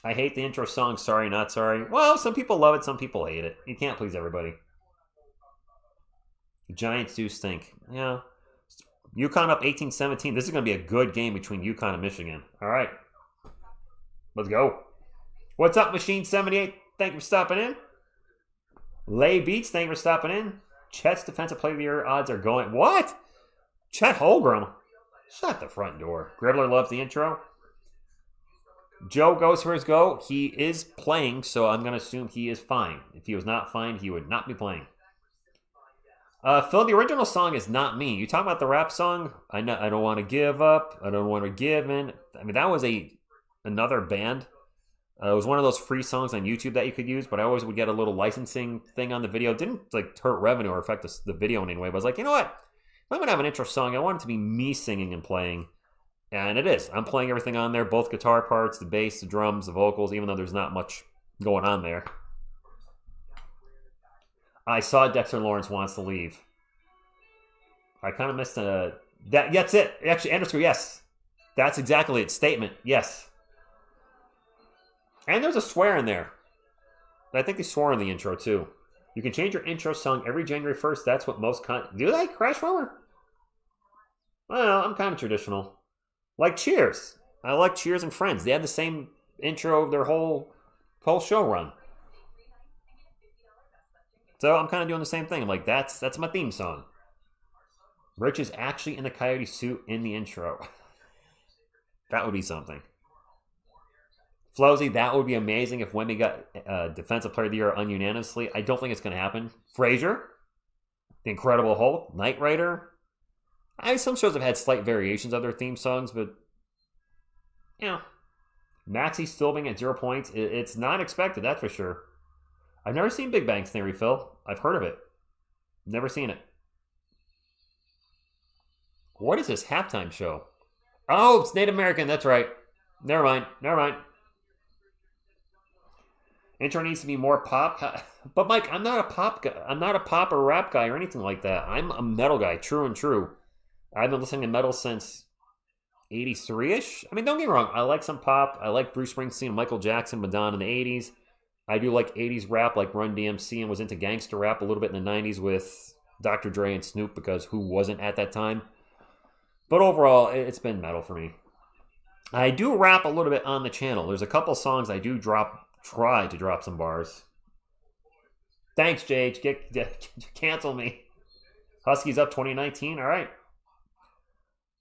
I hate the intro song. Sorry, not sorry. Well, some people love it. Some people hate it. You can't please everybody. The Giants do stink. Yeah. UConn up 18-17. This is going to be a good game between UConn and Michigan. All right. Let's go. What's up, Machine78? Thank you for stopping in. Lay Beats, thank you for stopping in. Chet's defensive player of the year odds are going... What? Chet Holmgren. Shut the front door. Gribbler loves the intro. Joe goes for his go. He is playing, so I'm going to assume he is fine. If he was not fine, he would not be playing. Phil, the original song is Not Me. You talking about the rap song? I don't want to give up. I don't want to give in. I mean, that was another band. It was one of those free songs on YouTube that you could use, but I always would get a little licensing thing on the video. It didn't like hurt revenue or affect the video in any way, but I was like, you know what? If I'm going to have an intro song, I want it to be me singing and playing. And it is. I'm playing everything on there, both guitar parts, the bass, the drums, the vocals, even though there's not much going on there. I saw Dexter Lawrence wants to leave. I kind of missed that. That's it. Actually, underscore, yes. That's exactly it. Statement, yes. And there's a swear in there. I think they swore in the intro, too. You can change your intro song every January 1st. That's what most... Do they? Crash Roller? Well, I'm kind of traditional. Like Cheers. I like Cheers and Friends. They had the same intro of their whole show run. So I'm kind of doing the same thing. I'm like, that's my theme song. Rich is actually in the coyote suit in the intro. That would be something. Flowsy, that would be amazing if Wemby got Defensive Player of the Year ununanimously. I don't think it's going to happen. Frazier, The Incredible Hulk, Knight Rider. Some shows have had slight variations of their theme songs, but Maxie still being at 0 points. It's not expected, that's for sure. I've never seen Big Bang Theory, Phil. I've heard of it. Never seen it. What is this halftime show? Oh, it's Native American. That's right. Never mind. Intro needs to be more pop. But Mike, I'm not a pop guy. I'm not a pop or rap guy or anything like that. I'm a metal guy, true and true. I've been listening to metal since 83-ish. I mean, don't get me wrong. I like some pop. I like Bruce Springsteen, Michael Jackson, Madonna in the 80s. I do like 80s rap like Run DMC and was into gangster rap a little bit in the 90s with Dr. Dre and Snoop because who wasn't at that time? But overall, it's been metal for me. I do rap a little bit on the channel. There's a couple songs I do try to drop some bars. Thanks, Jage. Cancel me. Huskies up 2019. All right.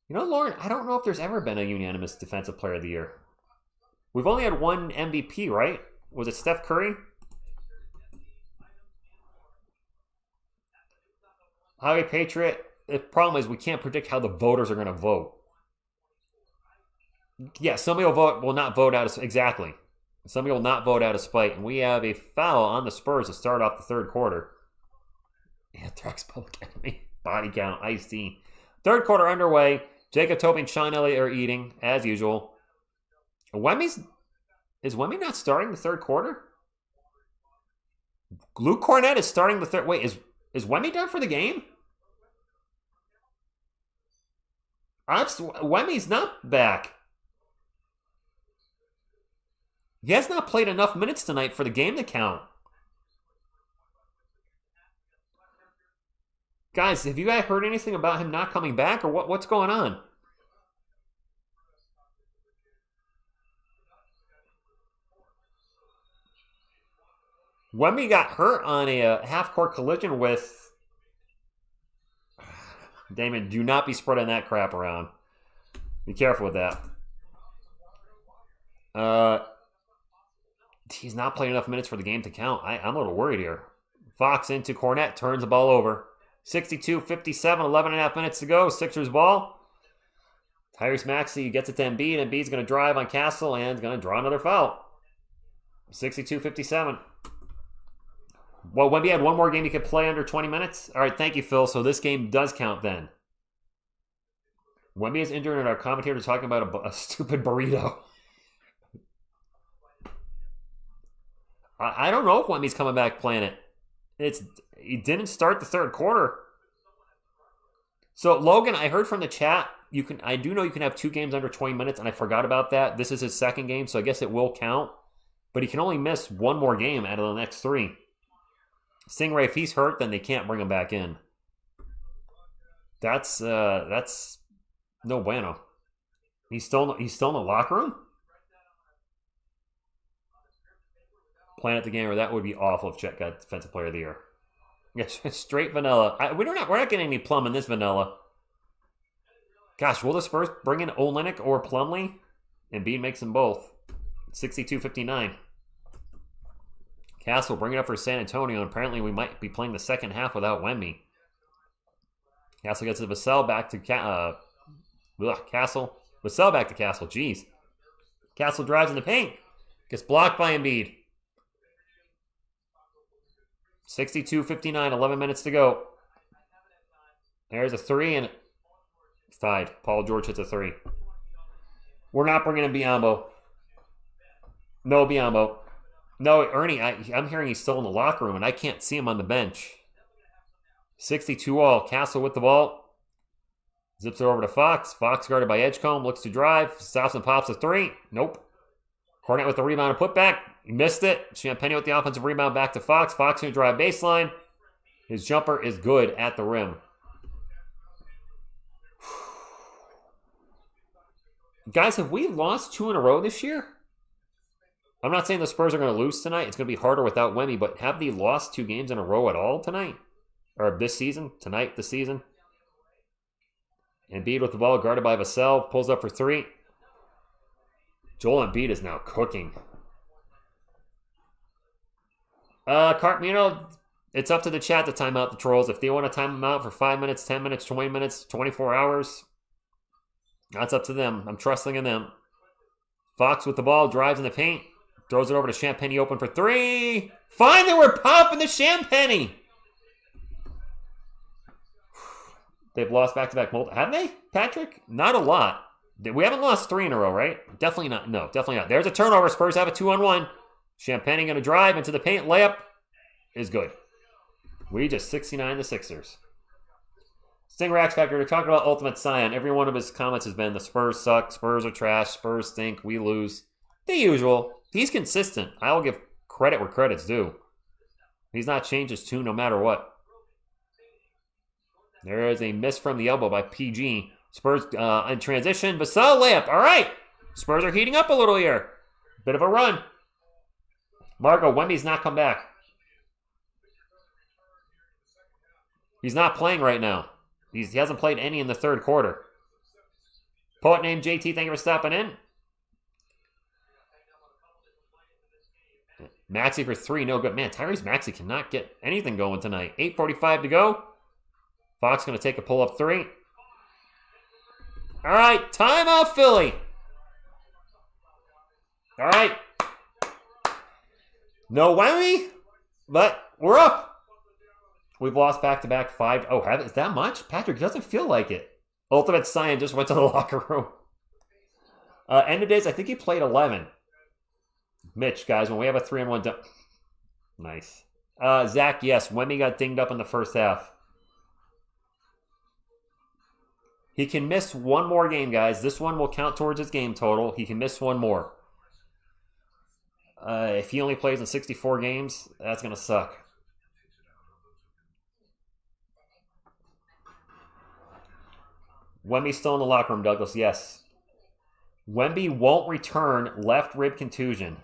You know, Lauren, I don't know if there's ever been a unanimous Defensive Player of the Year. We've only had one MVP, right? Was it Steph Curry? Highway Patriot. The problem is we can't predict how the voters are going to vote. Yeah, somebody will not vote out of... Exactly. Somebody will not vote out of spite. And we have a foul on the Spurs to start off the third quarter. Anthrax Public Enemy. Body count. Ice-T. Third quarter underway. Jacob Toby and Sean Elliott are eating, as usual. Is Wemby not starting the third quarter? Luke Cornett is starting the third... Wait, is Wemby done for the game? Wemmy's not back. He has not played enough minutes tonight for the game to count. Guys, have you guys heard anything about him not coming back or what's going on? Wemby got hurt on a half-court collision with... Damon, do not be spreading that crap around. Be careful with that. He's not playing enough minutes for the game to count. I'm a little worried here. Fox into Cornett, turns the ball over. 62-57, 11 and a half minutes to go. Sixers ball. Tyrese Maxey gets it to Embiid. Embiid's going to drive on Castle and going to draw another foul. 62-57. Well, Wemby had one more game he could play under 20 minutes. All right, thank you, Phil. So this game does count then. Wemby is injured and our commentators talking about a stupid burrito. I don't know if Wemby's coming back playing it. He didn't start the third quarter. So, Logan, I heard from the chat, I do know you can have 2 games under 20 minutes, and I forgot about that. This is his second game, so I guess it will count. But he can only miss one more game out of the next 3. Stingray, if he's hurt, then they can't bring him back in. That's no bueno. He's still in the locker room? Playing at the game, or that would be awful if Chet got Defensive Player of the Year. Yes, straight vanilla. We're not getting any plum in this vanilla. Gosh, will the Spurs bring in Olynyk or Plumlee? Embiid makes them both. 62-59. Castle bring it up for San Antonio, and apparently we might be playing the second half without Wemby. Castle gets to Vassell, back to Castle. Vassell back to Castle, jeez. Castle drives in the paint. Gets blocked by Embiid. 62-59, 11 minutes to go. There's a 3 and 5. Paul George hits a 3. We're not bringing in Biyombo. No Biyombo. No, Ernie, I'm hearing he's still in the locker room, and I can't see him on the bench. 62-all. Castle with the ball. Zips it over to Fox. Fox guarded by Edgecombe. Looks to drive. Stops and pops a 3. Nope. Cornett with the rebound and putback. He missed it. Champagne with the offensive rebound back to Fox. Fox going to drive baseline. His jumper is good at the rim. Guys, have we lost 2 in a row this year? I'm not saying the Spurs are going to lose tonight. It's going to be harder without Wemby, but have they lost 2 games in a row at all tonight? Or this season? Tonight, this season? Embiid with the ball, guarded by Vassell. Pulls up for 3. Joel Embiid is now cooking. It's up to the chat to time out the trolls. If they want to time them out for 5 minutes, 10 minutes, 20 minutes, 24 hours, that's up to them. I'm trusting in them. Fox with the ball, drives in the paint, throws it over to Champagny open for 3. Finally, we're popping the Champagny. They've lost back-to-back multiple. Have they, Patrick? Not a lot. We haven't lost 3 in a row, right? Definitely not. No, definitely not. There's a turnover. Spurs have a 2-on-1. Champagny going to drive into the paint. Layup is good. We just 69 the Sixers. Stinger X Factor, they're talking about Ultimate Scion. Every one of his comments has been the Spurs suck, Spurs are trash, Spurs stink, we lose. The usual. He's consistent. I will give credit where credit's due. He's not changed his tune no matter what. There is a miss from the elbow by PG. Spurs in transition. Vassell layup. All right. Spurs are heating up a little here. Bit of a run. Margo, Wemby's not come back. He's not playing right now. He hasn't played any in the third quarter. Poet named JT, thank you for stopping in. Maxey for 3, no good. Man, Tyrese Maxey cannot get anything going tonight. 8:45 to go. Fox going to take a pull-up 3. All right, timeout Philly. All right. No Wemby, but we're up. We've lost back-to-back 5. Oh, is that much? Patrick, doesn't feel like it. Ultimate Scion just went to the locker room. End of days, I think he played 11. Mitch, guys, when we have a 3-on-1 done. Nice. Zach, yes, Wemby got dinged up in the first half. He can miss one more game, guys. This one will count towards his game total. He can miss one more. If he only plays in 64 games, that's going to suck. Wemby's still in the locker room, Douglas. Yes. Wemby won't return left rib contusion.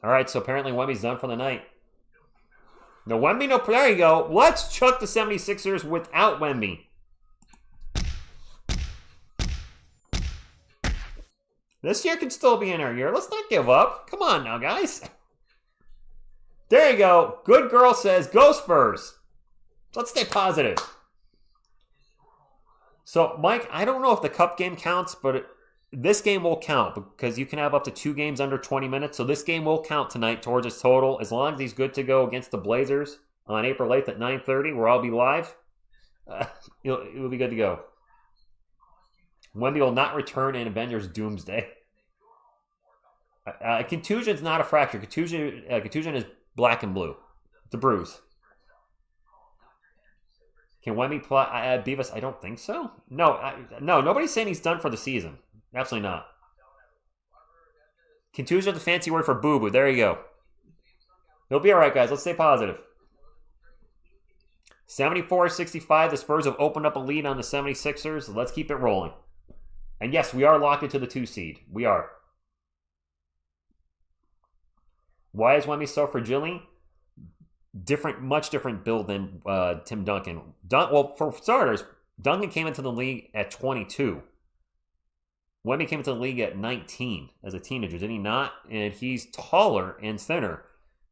All right, so apparently Wemby's done for the night. No Wemby, no. There you go. Let's chuck the 76ers without Wemby. This year could still be in our year. Let's not give up. Come on now, guys. There you go. Good girl says, go Spurs. Let's stay positive. So, Mike, I don't know if the cup game counts, but this game will count because you can have up to 2 games under 20 minutes. So this game will count tonight towards his total. As long as he's good to go against the Blazers on April 8th at 9:30, where I'll be live, it will be good to go. Wemby will not return in Avengers Doomsday. Contusion's not a fracture. Contusion is black and blue. It's a bruise. Can Wemby play Beavis? I don't think so. No, nobody's saying he's done for the season. Absolutely not. Contusion is a fancy word for boo-boo. There you go. He'll be all right, guys. Let's stay positive. 74-65. The Spurs have opened up a lead on the 76ers. Let's keep it rolling. And yes, we are locked into the 2 seed. We are. Why is Wemby so fragile? Much different build than Tim Duncan. Well, for starters, Duncan came into the league at 22. Wemby came into the league at 19 as a teenager, did he not? And he's taller and thinner.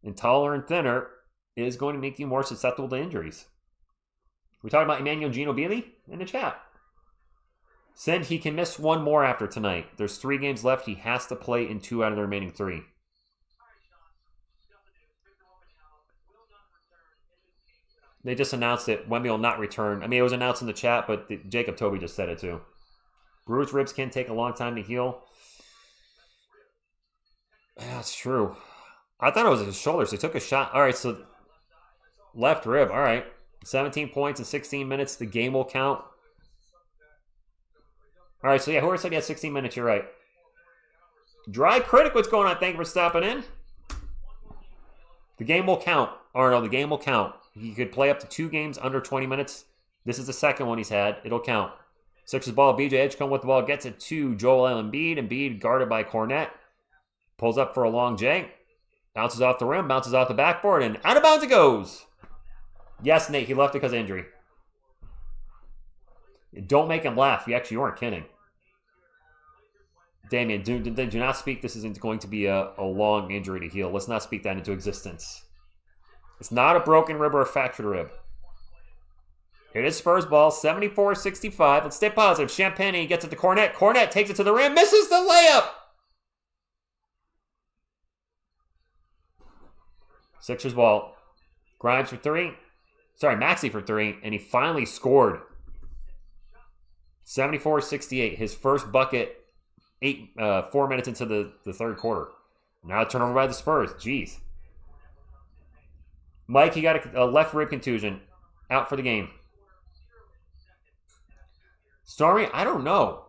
And taller and thinner is going to make you more susceptible to injuries. We talked about Emmanuel Ginobili in the chat. Said he can miss one more after tonight. There's 3 games left. He has to play in 2 out of the remaining 3. They just announced it. Wemby will not return. I mean, it was announced in the chat, but Jacob Toby just said it too. Bruised ribs can take a long time to heal. That's true. I thought it was his shoulders. He took a shot. All right, so left rib. All right. 17 points in 16 minutes. The game will count. All right, so yeah, whoever said he had 16 minutes, you're right. Dry Critic, what's going on? Thank you for stopping in. The game will count. Arnold, the game will count. He could play up to 2 games under 20 minutes. This is the second one he's had. It'll count. Sixers ball, BJ Edgecombe with the ball, gets it to Joel Embiid. Embiid guarded by Cornette. Pulls up for a long J. Bounces off the rim, bounces off the backboard, and out of bounds it goes. Yes, Nate, he left it because of injury. Don't make him laugh. You weren't kidding. Damian, do not speak. This isn't going to be a long injury to heal. Let's not speak that into existence. It's not a broken rib or a fractured rib. Here it is, Spurs ball, 74-65. Let's stay positive. Champagne gets it to Cornette. Cornette takes it to the rim, misses the layup. Sixers ball. Grimes for three. Sorry, Maxey for three, and he finally scored. 74-68. His first bucket 4 minutes into the third quarter. Now a turnover by the Spurs. Jeez. Mike, he got a left rib contusion. Out for the game. Stormy, I don't know.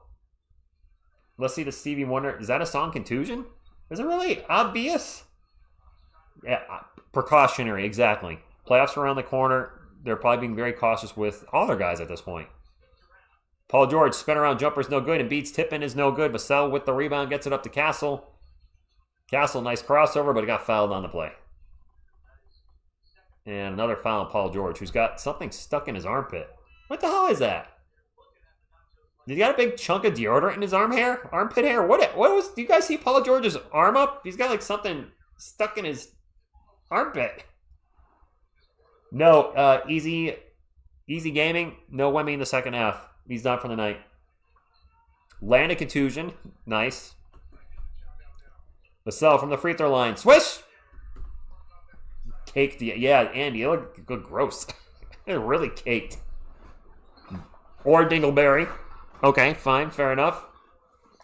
Let's see the Stevie Wonder. Is that a song, Contusion? Is it really obvious? Yeah, precautionary, exactly. Playoffs around the corner. They're probably being very cautious with all their guys at this point. Paul George, spin around jumper is no good, and Embiid's tip-in is no good. Vassell with the rebound gets it up to Castle. Castle, nice crossover, but he got fouled on the play. And another foul on Paul George, who's got something stuck in his armpit. What the hell is that? He's got a big chunk of deodorant in his armpit hair. What was? Do you guys see Paul George's arm up? He's got like something stuck in his armpit. No, easy gaming. No Wemby in the second half. He's done for the night. Landed contusion. Nice. Vassell from the free throw line. Swish! Caked. Yeah, Andy, it looked good. Gross. It really caked. Or Dingleberry. Okay, fine. Fair enough.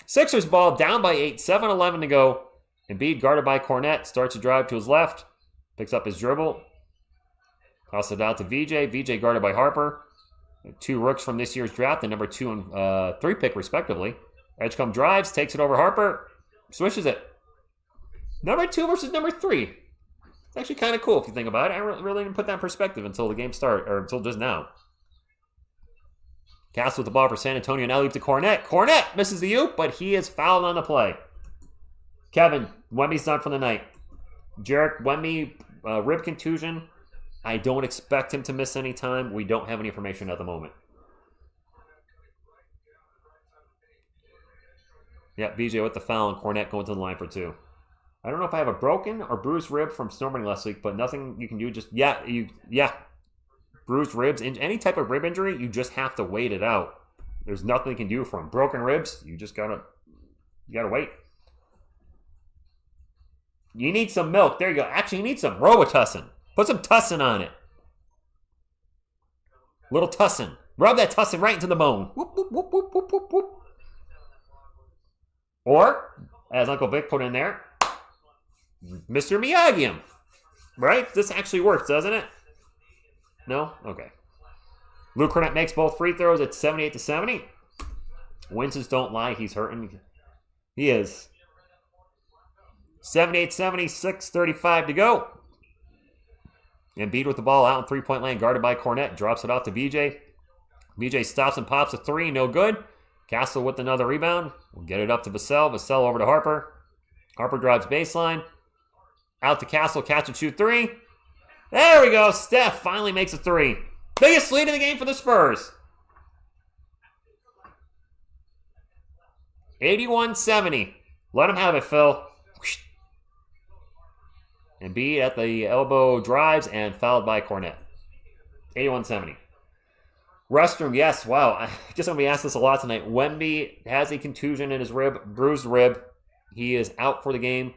Sixers ball down by 8. 7-11 to go. Embiid guarded by Cornette. Starts to drive to his left. Picks up his dribble. Tosses it out to VJ. VJ guarded by Harper. Two rooks from this year's draft, the number 2 and 3 pick, respectively. Edgecombe drives, takes it over Harper, swishes it. Number 2 versus number 3. It's actually kind of cool if you think about it. I really didn't put that in perspective until the game started, or until just now. Castle with the ball for San Antonio. Now leaves to Cornette. Cornette misses the oop, but he is fouled on the play. Kevin, Wemby's done for the night. Jarek, Wemby, rib contusion. I don't expect him to miss any time. We don't have any information at the moment. Yeah, BJ with the foul and Cornette going to the line for 2. I don't know if I have a broken or bruised rib from snowboarding last week, but nothing you can do. Just, bruised ribs. Any type of rib injury, you just have to wait it out. There's nothing you can do for them. Broken ribs, you gotta wait. You need some milk. There you go. Actually, you need some Robitussin. Put some tussin on it. Little tussin. Rub that tussin right into the bone. Whoop, whoop, whoop, whoop, whoop, whoop, whoop. Or, as Uncle Vic put in there, Mr. Miyagi-him. Right? This actually works, doesn't it? No? Okay. Luke Cornette makes both free throws at 78-70. Winces don't lie. He's hurting. He is. 78-70, 6:35 to go. Embiid with the ball out in three-point lane, guarded by Cornette. Drops it off to VJ. VJ stops and pops a 3. No good. Castle with another rebound. We'll get it up to Vassell. Vassell over to Harper. Harper drives baseline. Out to Castle. Catch and shoot 3. There we go. Steph finally makes a 3. Biggest lead in the game for the Spurs. 81-70. Let him have it, Phil. Embiid at the elbow drives and fouled by Cornette. 81-70. Restroom, yes, wow. I guess I'm going to be asked this a lot tonight. Wemby has a contusion in his rib, bruised rib. He is out for the game.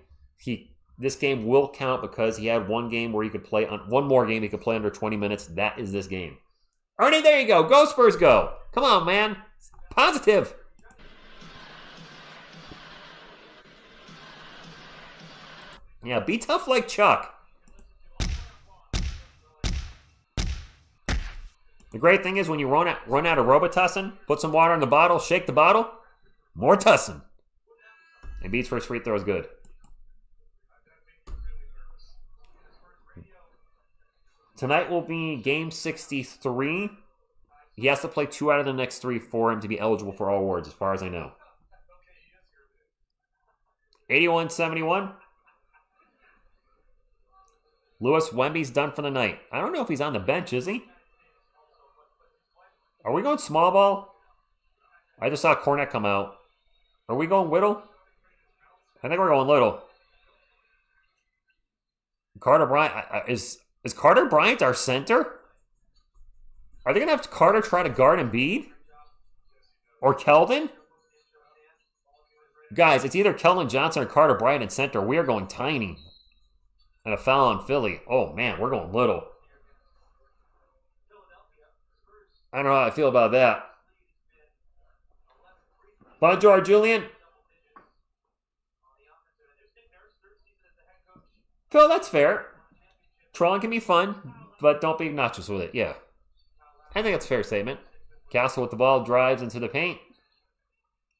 This game will count because he had one game where he could play on one more game he could play under 20 minutes. That is this game. Ernie, there you go. Go Spurs, go. Come on, man. Positive. Yeah, be tough like Chuck. The great thing is when you run out of Robitussin, put some water in the bottle, shake the bottle, more tussin. And Embiid's first free throw is good. Tonight will be game 63 He has to play 2 out of the next 3 for him to be eligible for all awards, as far as I know. 81-71. Lewis Wemby's done for the night. I don't know if he's on the bench, is he? Are we going small ball? I just saw Cornette come out. Are we going Whittle? I think we're going Little. Carter Bryant. Is Carter Bryant our center? Are they going to have Carter try to guard Embiid? Or Keldon? Guys, it's either Keldon Johnson or Carter Bryant in center. We are going tiny. And a foul on Philly. Oh, man, we're going Little. I don't know how I feel about that. Bonjour, Julian. Phil, that's fair. Trolling can be fun, but don't be obnoxious with it. Yeah. I think that's a fair statement. Castle with the ball drives into the paint.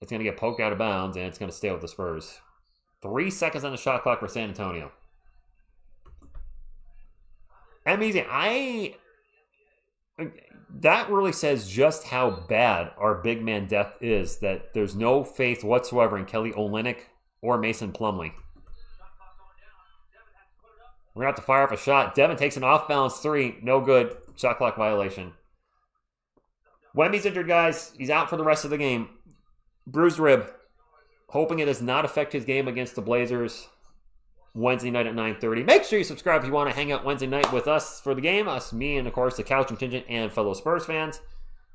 It's going to get poked out of bounds, and it's going to stay with the Spurs. 3 seconds on the shot clock for San Antonio. Amazing. That really says just how bad our big man depth is, that there's no faith whatsoever in Kelly Olynyk or Mason Plumlee. We're going to have to fire up a shot. Devin takes an off-balance 3. No good. Shot clock violation. Wemby's injured, guys. He's out for the rest of the game. Bruised rib. Hoping it does not affect his game against the Blazers Wednesday night at 9:30. Make sure you subscribe if you want to hang out Wednesday night with us for the game. Us, me, and of course the couch contingent and fellow Spurs fans.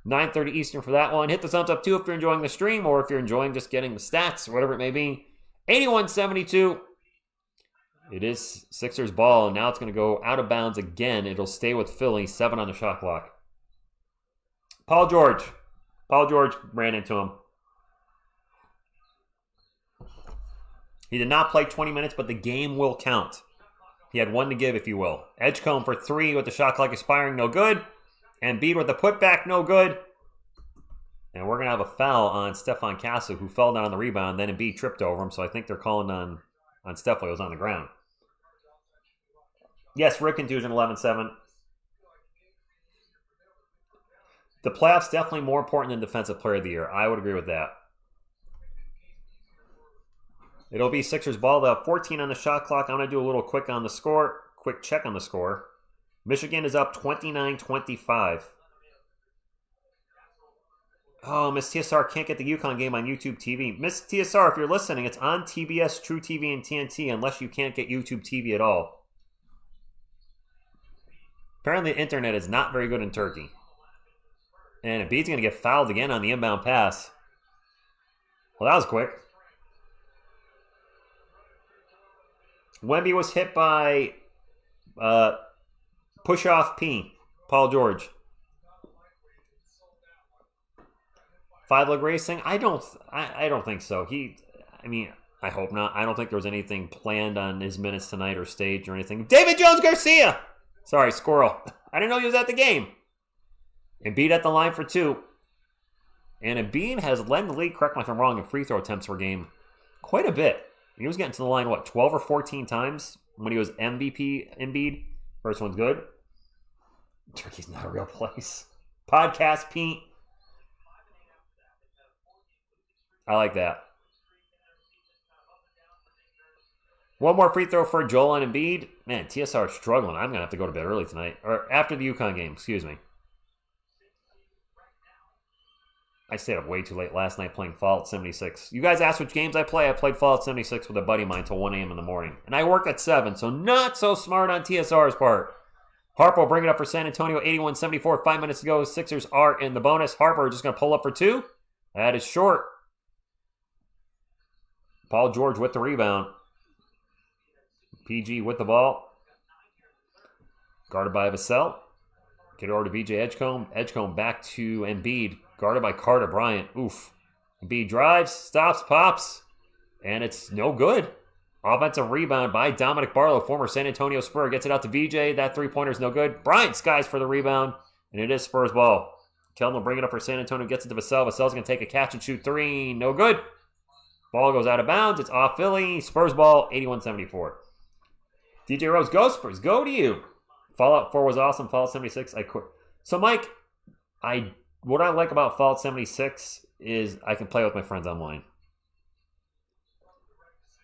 9:30 Eastern for that one. Hit the thumbs up too if you're enjoying the stream or if you're enjoying just getting the stats or whatever it may be. 81-72. It is Sixers ball, and now it's going to go out of bounds again. It'll stay with Philly. 7 on the shot clock. Paul George. Paul George ran into him. He did not play 20 minutes, but the game will count. He had 1 to give, if you will. Edgecombe for 3 with the shot clock expiring. No good. Embiid with the putback. No good. And we're going to have a foul on Stefan Castle, who fell down on the rebound. Then Embiid tripped over him, so I think they're calling on Steph while he was on the ground. Yes, rib contusion, 11-7. The playoffs definitely more important than Defensive Player of the Year. I would agree with that. It'll be Sixers ball. They'll have 14 on the shot clock. I'm going to do a little quick check on the score. Michigan is up 29-25. Oh, Miss TSR can't get the UConn game on YouTube TV. Miss TSR, if you're listening, it's on TBS, True TV, and TNT, unless you can't get YouTube TV at all. Apparently the internet is not very good in Turkey. And Embiid's going to get fouled again on the inbound pass. Well, that was quick. Wemby was hit by push-off P. Paul George. 5-leg racing? I don't think so. I hope not. I don't think there was anything planned on his minutes tonight or staged or anything. David Jones Garcia! Sorry, Squirrel. I didn't know he was at the game. Embiid at the line for 2. And Embiid has led the league, correct me if I'm wrong, in free throw attempts per game quite a bit. He was getting to the line, 12 or 14 times when he was MVP Embiid. First one's good. Turkey's not a real place. Podcast Pete. I like that. One more free throw for Joel and Embiid. Man, TSR is struggling. I'm going to have to go to bed early tonight. Or after the UConn game, excuse me. I stayed up way too late last night playing Fallout 76. You guys asked which games I play. I played Fallout 76 with a buddy of mine until 1 a.m. in the morning. And I work at 7, so not so smart on TSR's part. Harper bring it up for San Antonio, 81-74. 5 minutes to go. Sixers are in the bonus. Harper just going to pull up for 2. That is short. Paul George with the rebound. PG with the ball. Guarded by Vassell. Get over to VJ Edgecombe. Edgecombe back to Embiid. Guarded by Carter Bryant. Oof. Embiid drives, stops, pops. And it's no good. Offensive rebound by Dominic Barlow, former San Antonio Spur. Gets it out to VJ. That three-pointer is no good. Bryant skies for the rebound. And it is Spurs ball. Keldon will bring it up for San Antonio. Gets it to Vassell. Vassell's going to take a catch and shoot 3. No good. Ball goes out of bounds. It's off Philly. Spurs ball, 81-74. DJ Rose, go Spurs. Go to you. Fallout 4 was awesome. Fallout 76, I quit. So, Mike, I what I like about Fallout 76 is I can play with my friends online.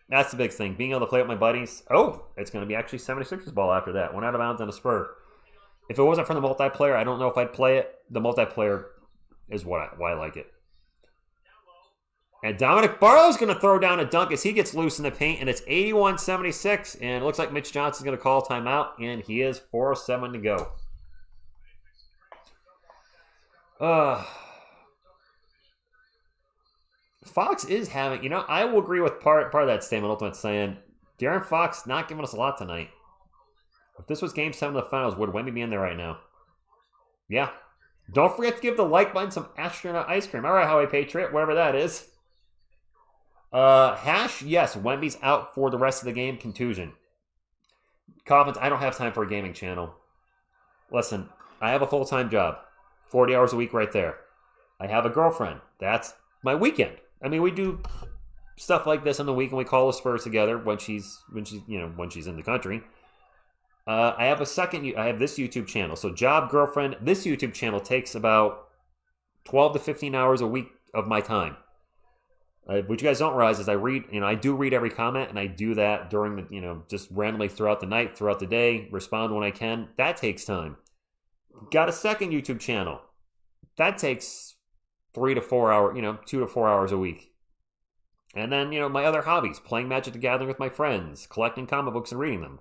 That's the big thing. Being able to play with my buddies. Oh, it's going to be actually 76ers ball after that. One out of bounds on a spur. If it wasn't for the multiplayer, I don't know if I'd play it. The multiplayer is why I like it. And Dominic Barlow's going to throw down a dunk as he gets loose in the paint, and it's 81-76. And it looks like Mitch Johnson's going to call timeout, and he is 4:07 to go. Fox is having, I will agree with part of that statement. Ultimate saying, De'Aaron Fox not giving us a lot tonight. If this was Game 7 of the Finals, would Wemby be in there right now? Yeah. Don't forget to give the like button some astronaut ice cream. All right, Howie Patriot, whatever that is. Hash, yes, Wemby's out for the rest of the game, contusion. Coffins, I don't have time for a gaming channel. Listen, I have a full-time job. 40 hours a week right there. I have a girlfriend. That's my weekend. I mean, we do stuff like this on the weekend. We call the Spurs together when she's in the country. I have this YouTube channel. So job, girlfriend, this YouTube channel takes about 12 to 15 hours a week of my time. What you guys don't realize is I do read every comment, and I do that during the, just randomly throughout the night, throughout the day, respond when I can. That takes time. Got a second YouTube channel. That takes 3 to 4 hours, 2 to 4 hours a week. And then, my other hobbies, playing Magic the Gathering with my friends, collecting comic books and reading them.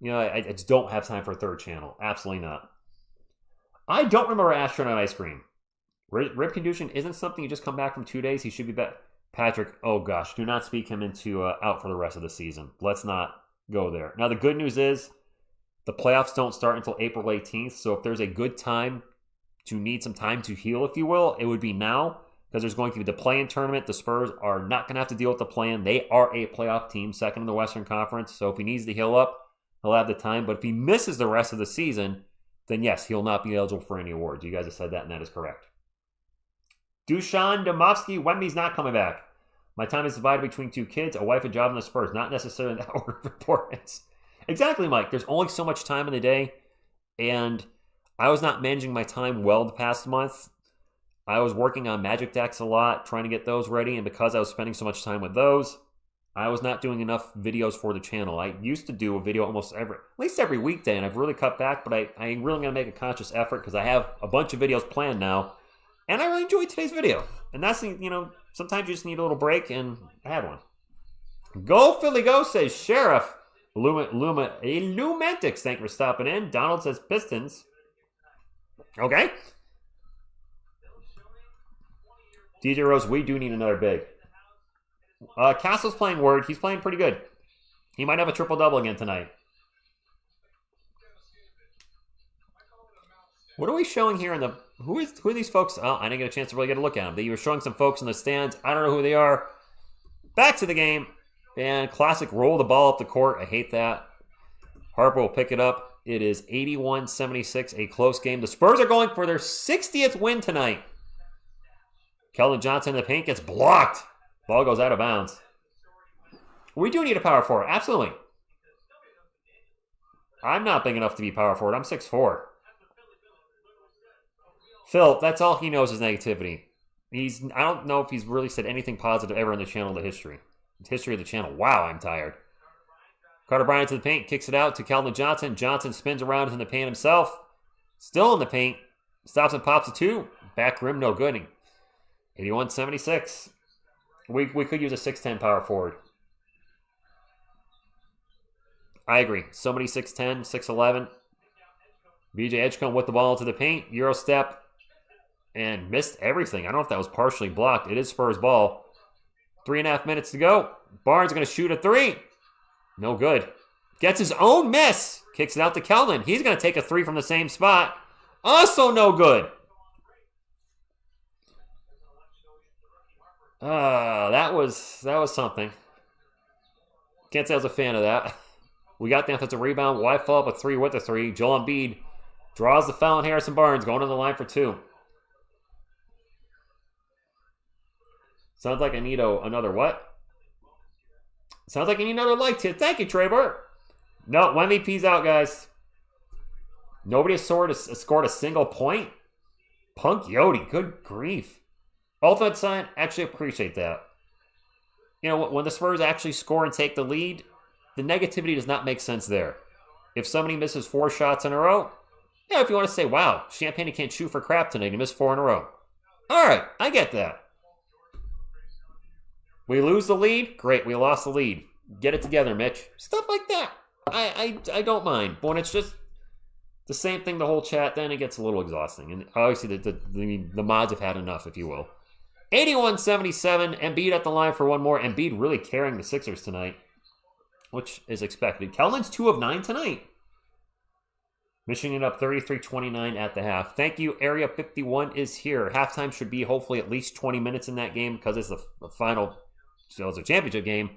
I just don't have time for a third channel. Absolutely not. I don't remember astronaut ice cream. Rib contusion isn't something you just come back from 2 days. He should be back. Patrick, oh gosh, do not speak him into out for the rest of the season. Let's not go there. Now, the good news is the playoffs don't start until April 18th. So if there's a good time to need some time to heal, if you will, it would be now, because there's going to be the play-in tournament. The Spurs are not going to have to deal with the play-in. They are a playoff team, second in the Western Conference. So if he needs to heal up, he'll have the time. But if he misses the rest of the season, then yes, he'll not be eligible for any awards. You guys have said that, and that is correct. Dusan Domovsky, Wemby's not coming back. My time is divided between 2 kids, a wife, a job, and the Spurs. Not necessarily in that order of importance. Exactly, Mike. There's only so much time in the day, and I was not managing my time well the past month. I was working on Magic decks a lot, trying to get those ready, and because I was spending so much time with those, I was not doing enough videos for the channel. I used to do a video at least every weekday, and I've really cut back, but I'm really going to make a conscious effort because I have a bunch of videos planned now, and I really enjoyed today's video. And that's, sometimes you just need a little break, and I had one. Go Philly Go, says Sheriff. Lumentics, thank you for stopping in. Donald says Pistons. Okay. DJ Rose, we do need another big. Castle's playing Word. He's playing pretty good. He might have a triple-double again tonight. What are we showing here in the... Who are these folks? Oh, I didn't get a chance to really get a look at them. They were showing some folks in the stands. I don't know who they are. Back to the game. And classic roll the ball up the court. I hate that. Harper will pick it up. It is 81-76, a close game. The Spurs are going for their 60th win tonight. Keldon Johnson in the paint gets blocked. Ball goes out of bounds. We do need a power forward. Absolutely. I'm not big enough to be power forward. I'm 6'4". Phil, that's all he knows is negativity. I don't know if he's really said anything positive ever in the channel, the history of the channel. Wow, I'm tired. Carter Bryant to the paint, kicks it out to Keldon Johnson. Johnson spins around in the paint himself. Still in the paint. Stops and pops a 2. Back rim, no good. 81-76. We could use a 6'10 power forward. I agree. Somebody 6'10, 6'11. BJ Edgecombe with the ball into the paint. Euro step. And missed everything. I don't know if that was partially blocked. It is Spurs ball. 3.5 minutes to go. Barnes going to shoot a 3. No good. Gets his own miss. Kicks it out to Keldon. He's going to take a 3 from the same spot. Also no good. That was something. Can't say I was a fan of that. We got the offensive rebound. Why follow up a 3 with a 3? Joel Embiid draws the foul on Harrison Barnes, going on the line for 2. Sounds like I need another what? Sounds like I need another like tip. Thank you, Trebor. No, MVP's out, guys. Nobody has scored a single point. Punk Yodi, good grief. Ultimate sign, actually appreciate that. You know, when the Spurs actually score and take the lead, the negativity does not make sense there. If somebody misses 4 shots in a row, yeah, if you want to say, wow, Champagne can't shoot for crap tonight, he missed 4 in a row. All right, I get that. We lose the lead? Great, we lost the lead. Get it together, Mitch. Stuff like that. I don't mind. But when it's just the same thing the whole chat, then it gets a little exhausting. And obviously the mods have had enough, if you will. 81-77, Embiid at the line for one more. Embiid really carrying the Sixers tonight, which is expected. Kelman's 2 of 9 tonight. Michigan up 33-29 at the half. Thank you, Area 51 is here. Halftime should be hopefully at least 20 minutes in that game because it's the final, so it's a championship game.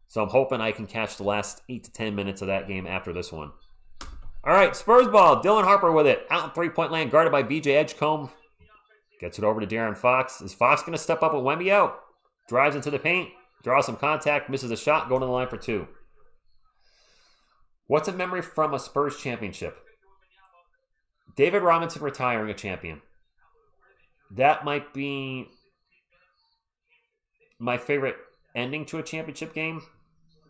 So I'm hoping I can catch the last 8 to 10 minutes of that game after this one. All right, Spurs ball. Dylan Harper with it. Out in three-point land, guarded by BJ Edgecombe. Gets it over to De'Aaron Fox. Is Fox going to step up with Wemby out? Drives into the paint. Draws some contact. Misses a shot. Going to the line for 2. What's a memory from a Spurs championship? David Robinson retiring a champion. That might be my favorite ending to a championship game.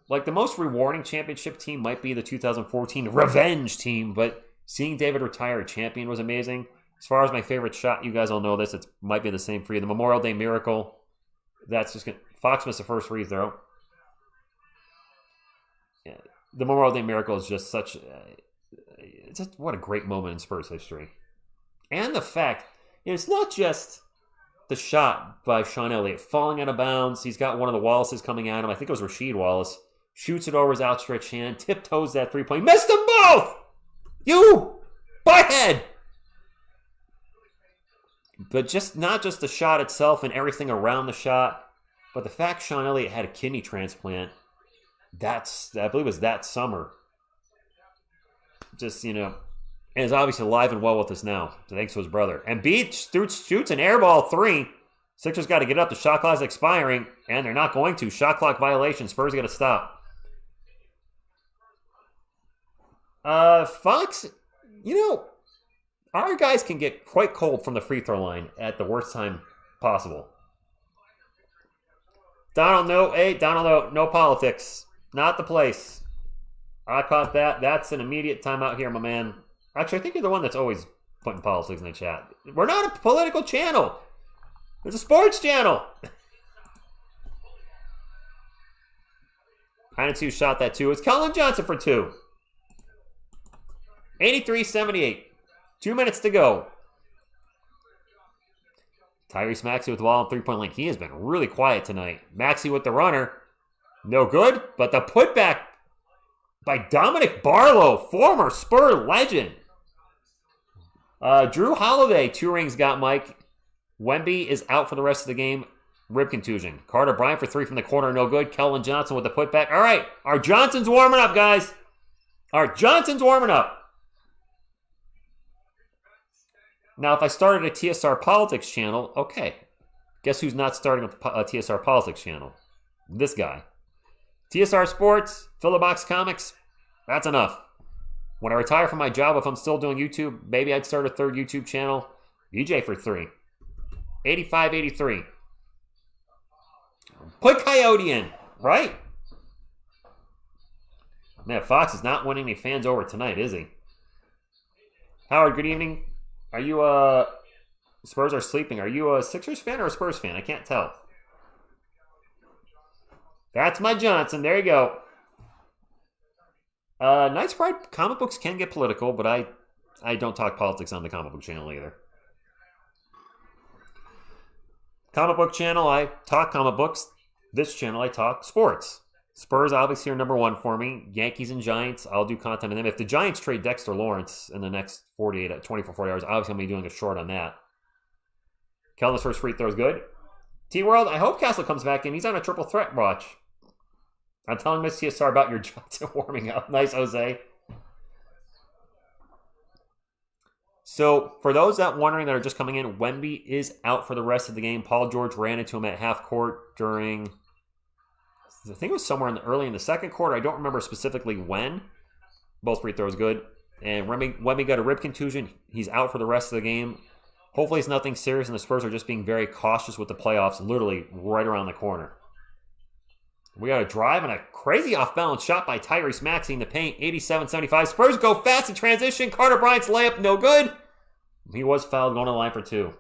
Like, the most rewarding championship team might be the 2014 Revenge team, but seeing David retire a champion was amazing. As far as my favorite shot, you guys all know this. It might be the same for you. The Memorial Day Miracle. That's just Fox missed the first free throw. Yeah, the Memorial Day Miracle is just such... what a great moment in Spurs history. And the fact, it's not just the shot by Sean Elliott falling out of bounds. He's got one of the Wallaces coming at him. I think it was Rasheed Wallace. Shoots it over his outstretched hand. Tiptoes that three-point. Missed them both! You butthead! But not just the shot itself and everything around the shot, but the fact Sean Elliott had a kidney transplant, I believe it was that summer. Just, and is obviously alive and well with us now, thanks to his brother. And Embiid shoots an airball 3. Sixers got to get up. The shot clock is expiring, and they're not going to. Shot clock violation. Spurs got to stop. Fox, our guys can get quite cold from the free throw line at the worst time possible. Donald, no politics. Not the place. I caught that. That's an immediate timeout here, my man. Actually, I think you're the one that's always putting politics in the chat. We're not a political channel. It's a sports channel. 92 shot that 2. It's Colin Johnson for 2. 83-78. 2 minutes to go. Tyrese Maxey with the ball on three-point line. He has been really quiet tonight. Maxey with the runner. No good, but the putback by Dominic Barlow, former Spur legend. Drew Holiday, 2 rings got Mike. Wemby is out for the rest of the game. Rib contusion. Carter Bryant for 3 from the corner, no good. Kellen Johnson with the putback. All right, our Johnson's warming up, guys. Our Johnson's warming up. Now, if I started a TSR Politics channel, okay. Guess who's not starting a TSR Politics channel? This guy. TSR Sports, Filibox Comics, that's enough. When I retire from my job, if I'm still doing YouTube, maybe I'd start a 3rd YouTube channel. BJ for 3. 85-83. Put Coyote in, right? Man, Fox is not winning any fans over tonight, is he? Howard, good evening. Are you Spurs are sleeping. Are you a Sixers fan or a Spurs fan? I can't tell. That's my Johnson. There you go. Nice Pride comic books can get political, but I don't talk politics on the comic book channel either. Comic book channel, I talk comic books. This channel, I talk sports. Spurs obviously are number 1 for me. Yankees and Giants, I'll do content on them. If the Giants trade Dexter Lawrence in the next 24 hours, obviously I'm going to be doing a short on that. Kellen's first free throw is good. T-World, I hope Castle comes back in. He's on a triple threat watch. I'm telling Miss TSR about your Johnson warming up. Nice, Jose. So, for those that wondering that are just coming in, Wemby is out for the rest of the game. Paul George ran into him at half court during... I think it was somewhere early in the second quarter. I don't remember specifically when. Both free throws good. And Wemby got a rib contusion. He's out for the rest of the game. Hopefully it's nothing serious and the Spurs are just being very cautious with the playoffs, literally right around the corner. We got a drive and a crazy off-balance shot by Tyrese Maxey in the paint, 87-75. Spurs go fast in transition. Carter Bryant's layup, no good. He was fouled going to the line for 2.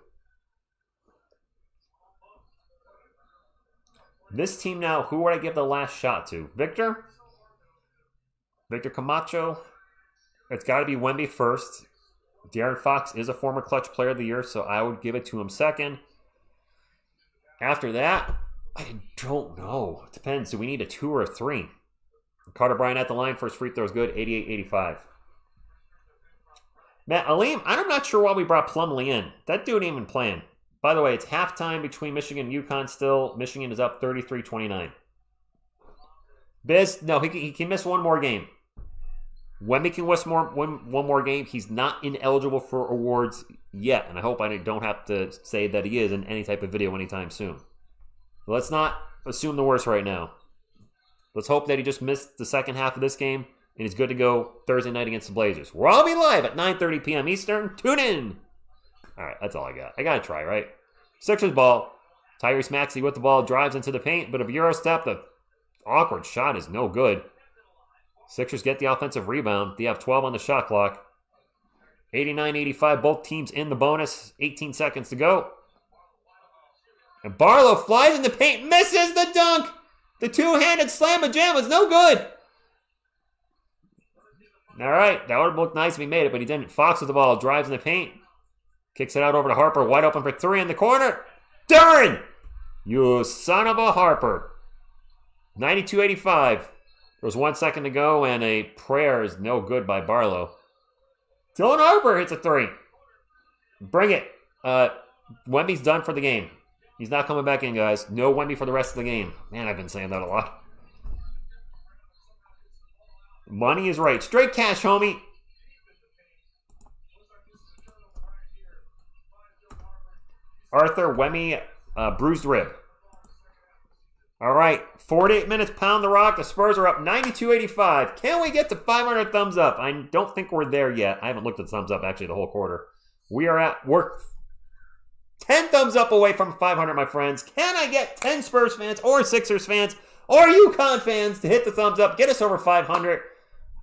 This team now, who would I give the last shot to? Victor? Victor Camacho? It's got to be Wemby first. De'Aaron Fox is a former clutch player of the year, so I would give it to him second. After that, I don't know. It depends. Do we need a 2 or a 3? Carter Bryant at the line. First free throw is good. 88-85. Matt Aleem, I'm not sure why we brought Plumlee in. That dude ain't even playing. By the way, it's halftime between Michigan and UConn still. Michigan is up 33-29. Biz, no, he can miss one more game. Wemby can miss one more game. He's not ineligible for awards yet, and I hope I don't have to say that he is in any type of video anytime soon. Let's not assume the worst right now. Let's hope that he just missed the second half of this game and he's good to go Thursday night against the Blazers. We'll all be live at 9:30 p.m. Eastern. Tune in. All right, that's all I got. I got to try, right? Sixers ball. Tyrese Maxey with the ball, drives into the paint, but a Euro step, the awkward shot is no good. Sixers get the offensive rebound. They have 12 on the shot clock. 89-85, both teams in the bonus. 18 seconds to go. And Barlow flies in the paint, misses the dunk. The two-handed slam-a-jam was no good. All right, that would have looked nice if he made it, but he didn't. Fox with the ball, drives in the paint. Kicks it out over to Harper, wide open for 3 in the corner. Duren! You son of a Harper. 92-85. There was 1 second to go, and a prayer is no good by Barlow. Dylan Harper hits a 3. Bring it. Wemby's done for the game. He's not coming back in, guys. No Wemby for the rest of the game. Man, I've been saying that a lot. Money is right. Straight cash, homie. Arthur Wemby, bruised rib. All right, 48 minutes, pound the rock. The Spurs are up 92-85. Can we get to 500 thumbs up? I don't think we're there yet. I haven't looked at the thumbs up, actually, the whole quarter. We're 10 thumbs up away from 500, my friends. Can I get 10 Spurs fans or Sixers fans or UConn fans to hit the thumbs up? Get us over 500.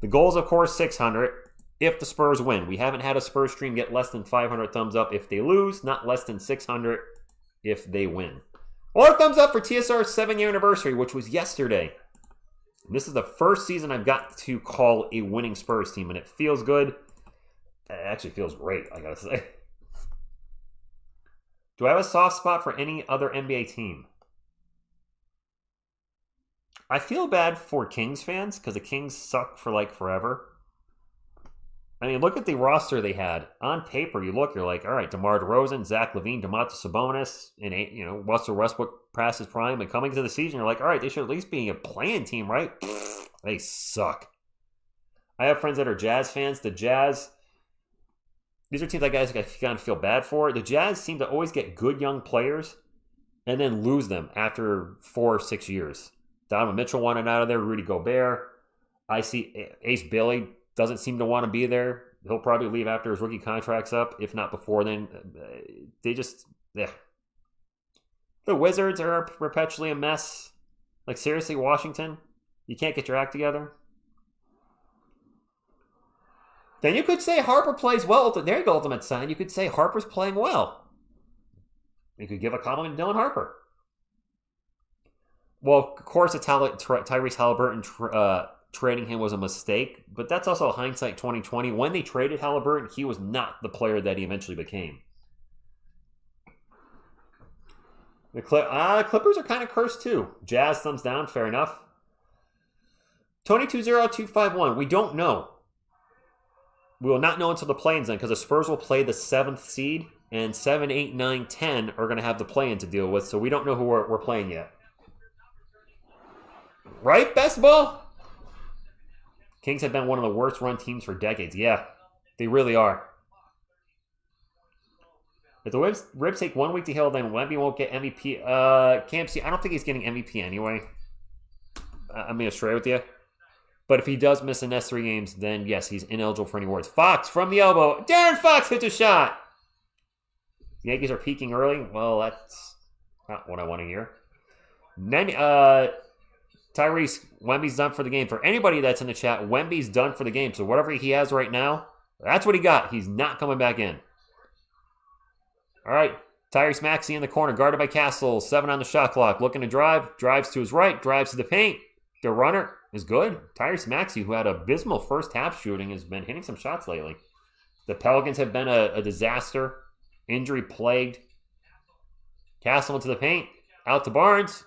The goal is, of course, 600 if the Spurs win. We haven't had a Spurs stream get less than 500 thumbs up if they lose, not less than 600 if they win. Or thumbs up for TSR's 7-year anniversary, which was yesterday. This is the first season I've got to call a winning Spurs team, and it feels good. It actually feels great, I gotta say. Do I have a soft spot for any other NBA team? I feel bad for Kings fans because the Kings suck for like forever. I mean, look at the roster they had. On paper, you're like, all right, DeMar DeRozan, Zach LaVine, Domantas Sabonis, and Russell Westbrook past his prime. And coming to the season, you're like, all right, they should at least be a playing team, right? They suck. I have friends that are Jazz fans. The Jazz, these are teams that guys I kind of feel bad for. The Jazz seem to always get good young players and then lose them after 4 or 6 years. Donovan Mitchell wanted out of there. Rudy Gobert. I see Ace Bailey doesn't seem to want to be there. He'll probably leave after his rookie contract's up, if not before then. They just, yeah. The Wizards are perpetually a mess. Like, seriously, Washington? You can't get your act together? Then you could say Harper plays well. There you go, Ultimate Sign. You could say Harper's playing well. You could give a compliment to Dylan Harper. Well, of course, Tyrese Halliburton trading him was a mistake, but that's also hindsight 2020. When they traded Halliburton, he was not the player that he eventually became. The Clippers are kind of cursed too. Jazz, thumbs down, fair enough. Tony20251, we don't know. We will not know until the play-in's done because the Spurs will play the 7th seed, and 7, 8, 9, 10 are going to have the play-in to deal with, so we don't know who we're playing yet. Right, best ball? Kings have been one of the worst run teams for decades. Yeah, they really are. If the Ribs take 1 week to heal, then Wemby won't get MVP. KMC, I don't think he's getting MVP anyway. I'm going to stray with you. But if he does miss the next 3 games, then yes, he's ineligible for any awards. Fox from the elbow. Darren Fox hits a shot. Yankees are peaking early. Well, that's not what I want to hear. Then, Tyrese, Wemby's done for the game. For anybody that's in the chat, Wemby's done for the game. So whatever he has right now, that's what he got. He's not coming back in. All right. Tyrese Maxey in the corner, guarded by Castle. 7 on the shot clock. Looking to drive. Drives to his right. Drives to the paint. The runner is good. Tyrese Maxey, who had abysmal first half shooting, has been hitting some shots lately. The Pelicans have been a disaster. Injury plagued. Castle into the paint. Out to Barnes.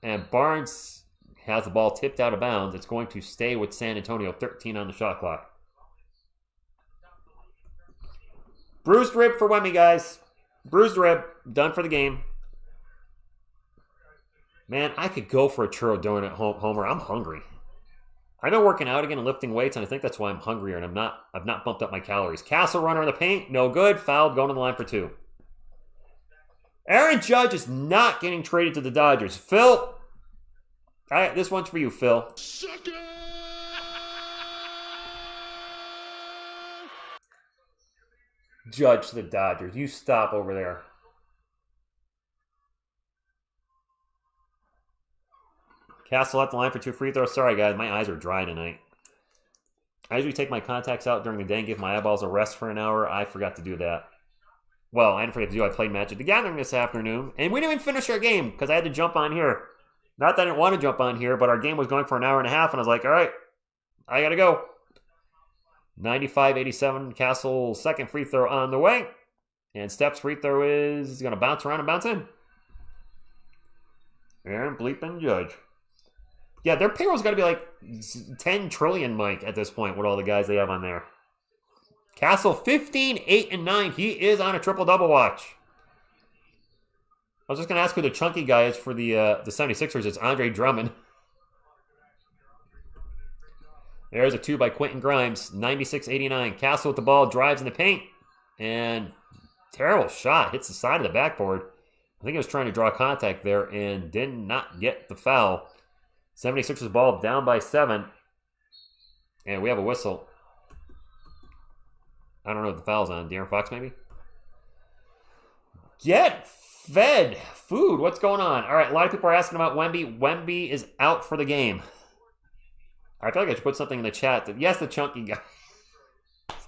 And Barnes has the ball tipped out of bounds. It's going to stay with San Antonio. 13 on the shot clock. Bruised rib for Wemby, guys. Bruised rib. Done for the game. Man, I could go for a churro donut, Homer. I'm hungry. I've been working out again and lifting weights, and I think that's why I'm hungrier, and I've not bumped up my calories. Castle runner in the paint. No good. Fouled. Going to the line for 2. Aaron Judge is not getting traded to the Dodgers. Phil, this one's for you, Phil. Suck it! Judge to the Dodgers. You stop over there. Castle at the line for 2 free throws. Sorry, guys. My eyes are dry tonight. I usually take my contacts out during the day and give my eyeballs a rest for an hour. I forgot to do that. Well, I didn't forget to do. I played Magic the Gathering this afternoon, and we didn't even finish our game because I had to jump on here. Not that I didn't want to jump on here, but our game was going for an hour and a half, and I was like, all right, I got to go. 95-87, Castle, second free throw on the way. And Steph's free throw is going to bounce around and bounce in. Aaron bleeping Judge. Yeah, their payroll's got to be like 10 trillion, Mike, at this point with all the guys they have on there. Castle, 15, 8, and 9. He is on a triple-double watch. I was just going to ask who the chunky guy is for the 76ers. It's Andre Drummond. There's a 2 by Quentin Grimes, 96-89. Castle with the ball, drives in the paint, and terrible shot. Hits the side of the backboard. I think he was trying to draw contact there and did not get the foul. 76ers ball down by 7. And we have a whistle. I don't know what the foul's on. De'Aaron Fox, maybe? Get fed. Food. What's going on? All right, a lot of people are asking about Wemby. Wemby is out for the game. I feel like I should put something in the chat. That, yes, the chunky guy.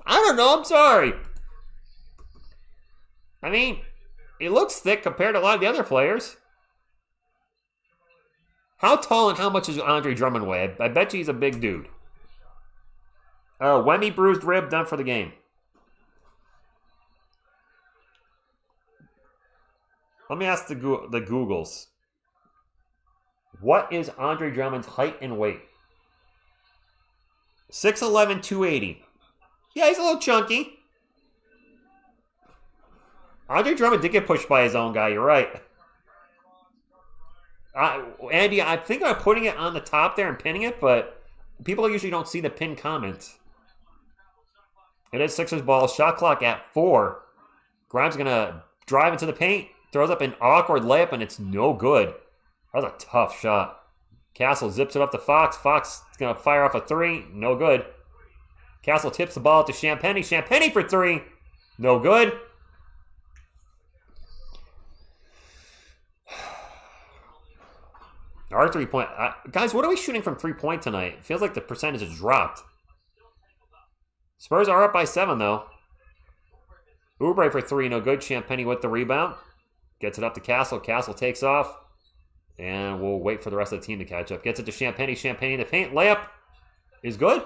I don't know. I'm sorry. I mean, he looks thick compared to a lot of the other players. How tall and how much does Andre Drummond weigh? I bet you he's a big dude. Wemby bruised rib, done for the game. Let me ask the Googles. What is Andre Drummond's height and weight? 6'11", 280. Yeah, he's a little chunky. Andre Drummond did get pushed by his own guy, you're right. Andy, I think I'm putting it on the top there and pinning it, but people usually don't see the pinned comments. It is Sixers ball. Shot clock at 4. Grimes going to drive into the paint. Throws up an awkward layup, and it's no good. That was a tough shot. Castle zips it up to Fox. Fox is going to fire off a 3. No good. Castle tips the ball to Champagny. Champagny for 3. No good. Our 3-point. Guys, what are we shooting from 3-point tonight? It feels like the percentage has dropped. Spurs are up by 7, though. Oubre for 3. No good. Champagny with the rebound. Gets it up to Castle. Castle takes off. And we'll wait for the rest of the team to catch up. Gets it to Champagny. Champagny in the paint. Layup is good.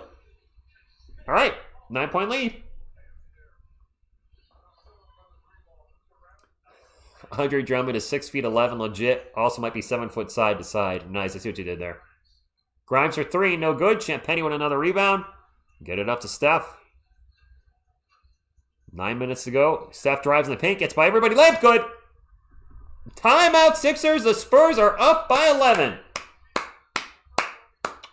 All right. 9-point lead. Andre Drummond is 6'11", legit. Also might be 7 foot side to side. Nice. I see what you did there. Grimes for 3. No good. Champagny with another rebound. Get it up to Steph. 9 minutes to go. Steph drives in the paint. Gets by everybody. Layup good. Timeout, Sixers. The Spurs are up by 11.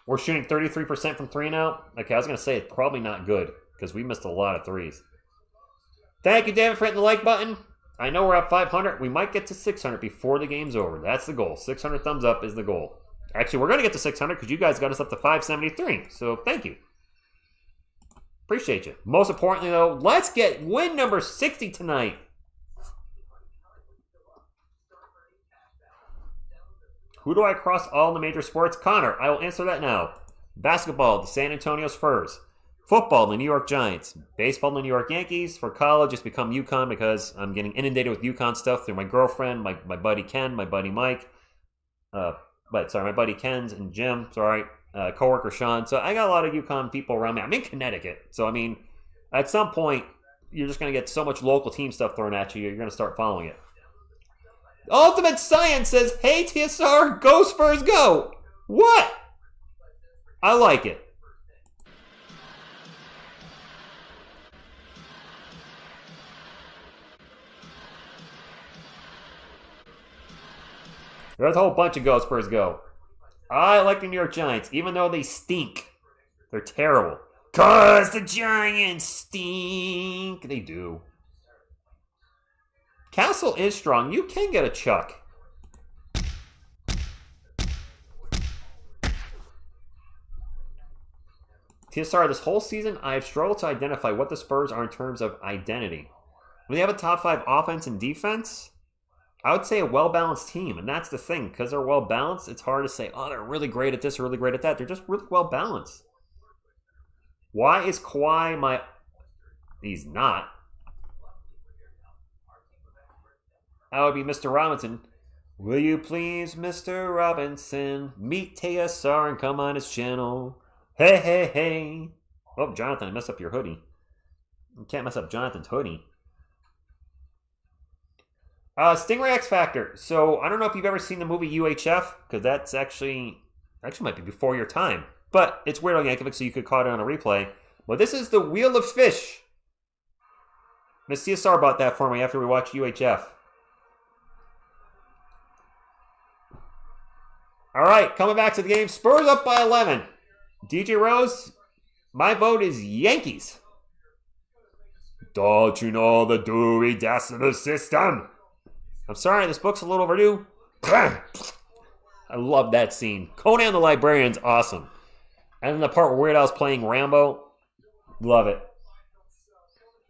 We're shooting 33% from 3 now. Okay, I was going to say it's probably not good because we missed a lot of threes. Thank you, David, for hitting the like button. I know we're at 500. We might get to 600 before the game's over. That's the goal. 600 thumbs up is the goal. Actually, we're going to get to 600 because you guys got us up to 573. So thank you. Appreciate you. Most importantly, though, let's get win number 60 tonight. Who do I cross all the major sports? Connor, I will answer that now. Basketball, the San Antonio Spurs. Football, the New York Giants. Baseball, the New York Yankees. For college, it's become UConn because I'm getting inundated with UConn stuff through my girlfriend, my buddy Ken, my buddy Mike. My buddy Ken's and Jim. Coworker Sean. So I got a lot of UConn people around me. I'm in Connecticut. So, I mean, at some point, you're just going to get so much local team stuff thrown at you, you're going to start following it. Ultimate Science says, hey, TSR, go Spurs, go. What? I like it. There's a whole bunch of go Spurs, go. I like the New York Giants, even though they stink. They're terrible. 'Cause the Giants stink. They do. Castle is strong. You can get a Chuck. TSR, this whole season, I have struggled to identify what the Spurs are in terms of identity. When they have a top 5 offense and defense, I would say a well-balanced team. And that's the thing. Because they're well-balanced, it's hard to say, oh, they're really great at this or really great at that. They're just really well-balanced. Why is Kawhi my... He's not. That would be Mr. Robinson. Will you please, Mr. Robinson, meet TSR and come on his channel? Hey, hey, hey. Oh, Jonathan, I messed up your hoodie. You can't mess up Jonathan's hoodie. Stingray X Factor. So, I don't know if you've ever seen the movie UHF, because that's actually might be before your time. But it's Weird Al Yankovic, so you could call it on a replay. But this is the Wheel of Fish. Miss TSR bought that for me after we watched UHF. All right, coming back to the game. Spurs up by 11. DJ Rose, my vote is Yankees. Don't you know the Dewey Decimal System? I'm sorry, this book's a little overdue. I love that scene. Conan the Librarian's awesome. And then the part where Weird Al's playing Rambo. Love it.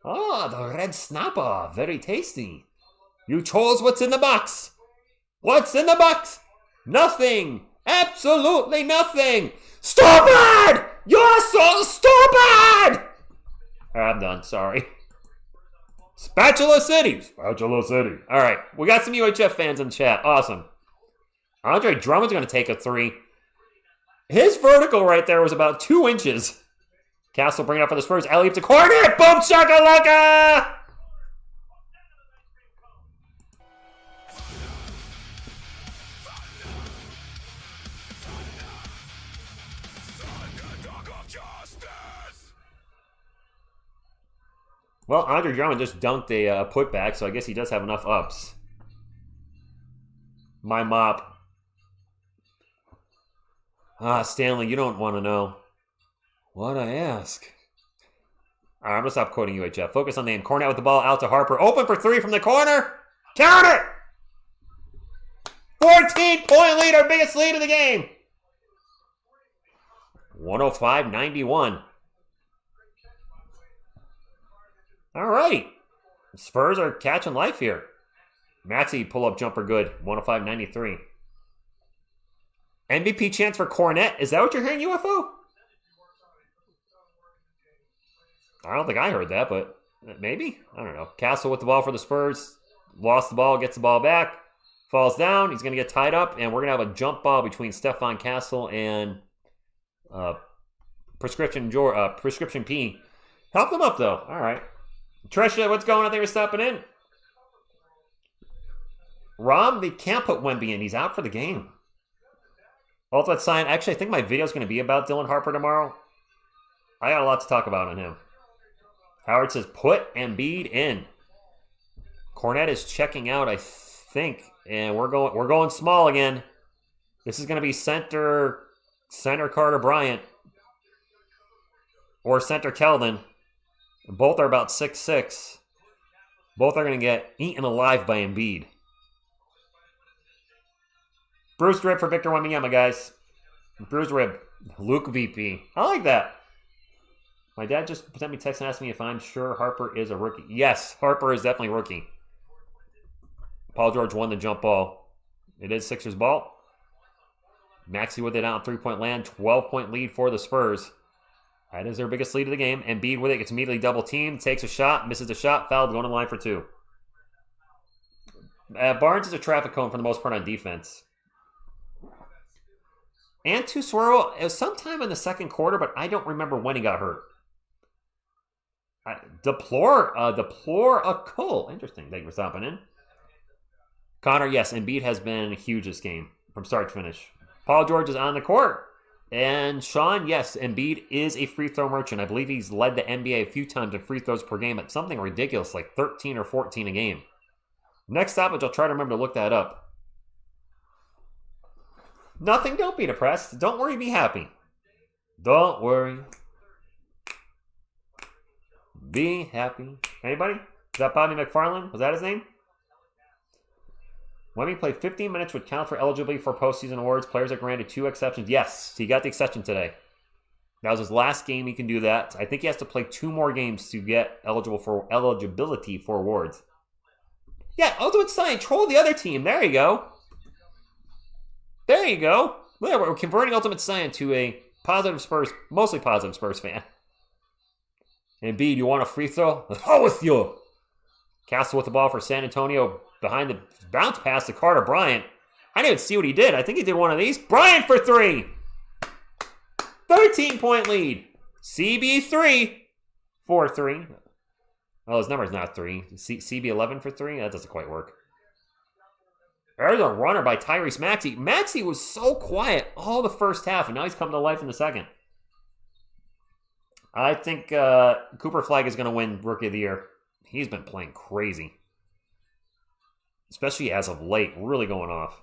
Oh, the red snapper. Very tasty. You chose what's in the box. What's in the box? Nothing. Absolutely nothing. Stupid! You're so stupid! I'm done. Sorry. Spatula City. Spatula City. All right. We got some UHF fans in chat. Awesome. Andre Drummond's going to take a 3. His vertical right there was about 2 inches. Castle bringing up for the Spurs. Alley-oop to Cornet. Boom shakalaka! Well, Andre Drummond just dunked a putback, so I guess he does have enough ups. My mop. Stanley, you don't want to know. What I ask? All right, I'm going to stop quoting UHF. Focus on the aim. Cornet with the ball out to Harper. Open for 3 from the corner. Count it! 14-point lead, our biggest lead of the game. 105-91. All right. Spurs are catching life here. Maxey pull-up jumper good. 105-93. MVP chance for Cornet. Is that what you're hearing, UFO? I don't think I heard that, but maybe. I don't know. Castle with the ball for the Spurs. Lost the ball, gets the ball back. Falls down. He's going to get tied up, and we're going to have a jump ball between Stephon Castle and Prescription P. Help them up, though. All right. Trisha, what's going on there? Stopping in. Rom, they can't put Wemby in. He's out for the game. Ultimate sign. Actually, I think my video is going to be about Dylan Harper tomorrow. I got a lot to talk about on him. Howard says, put Embiid in. Cornet is checking out, I think. And we're going small again. This is going to be center Carter Bryant. Or center Keldon. Both are about 6'6". Both are going to get eaten alive by Embiid. Bruised rib for Victor Wembanyama, guys. Bruised rib. Luke VP. I like that. My dad just sent me a text and asked me if I'm sure Harper is a rookie. Yes, Harper is definitely a rookie. Paul George won the jump ball. It is Sixers ball. Maxey with it out on three-point land. 12-point lead for the Spurs. That is their biggest lead of the game. Embiid with it, gets immediately double-teamed, takes a shot, misses the shot, fouled, going to the line for two. Barnes is a traffic cone for the most part on defense. And Tesoro, it was sometime in the second quarter, but I don't remember when he got hurt. Deplorable. Interesting. Thank you for stopping in. Connor, yes, Embiid has been huge this game from start to finish. Paul George is on the court. And Sean, yes, Embiid is a free throw merchant. I believe he's led the NBA a few times in free throws per game at something ridiculous, like 13 or 14 a game. Next stoppage, I'll try to remember to look that up. Nothing, don't be depressed. Don't worry, be happy. Don't worry. Be happy. Anybody? Is that Bobby McFarland? Was that his name? Wemby played 15 minutes would count for eligibility for postseason awards. Players are granted 2 exceptions. Yes, he got the exception today. That was his last game he can do that. I think he has to play 2 more games to get eligibility for awards. Yeah, Ultimate Science, troll the other team. There you go. There you go. We're converting Ultimate Science to a positive Spurs, mostly positive Spurs fan. Embiid, you want a free throw? Oh, with you. Castle with the ball for San Antonio behind the bounce pass to Carter Bryant. I didn't even see what he did. I think he did one of these. Bryant for 3. 13-point lead. CB3 for 3. Oh, his number's not 3. CB11 for 3? That doesn't quite work. There's a runner by Tyrese Maxey. Maxey was so quiet all the first half, and now he's coming to life in the second. I think Cooper Flagg is going to win Rookie of the Year. He's been playing crazy. Especially as of late, really going off.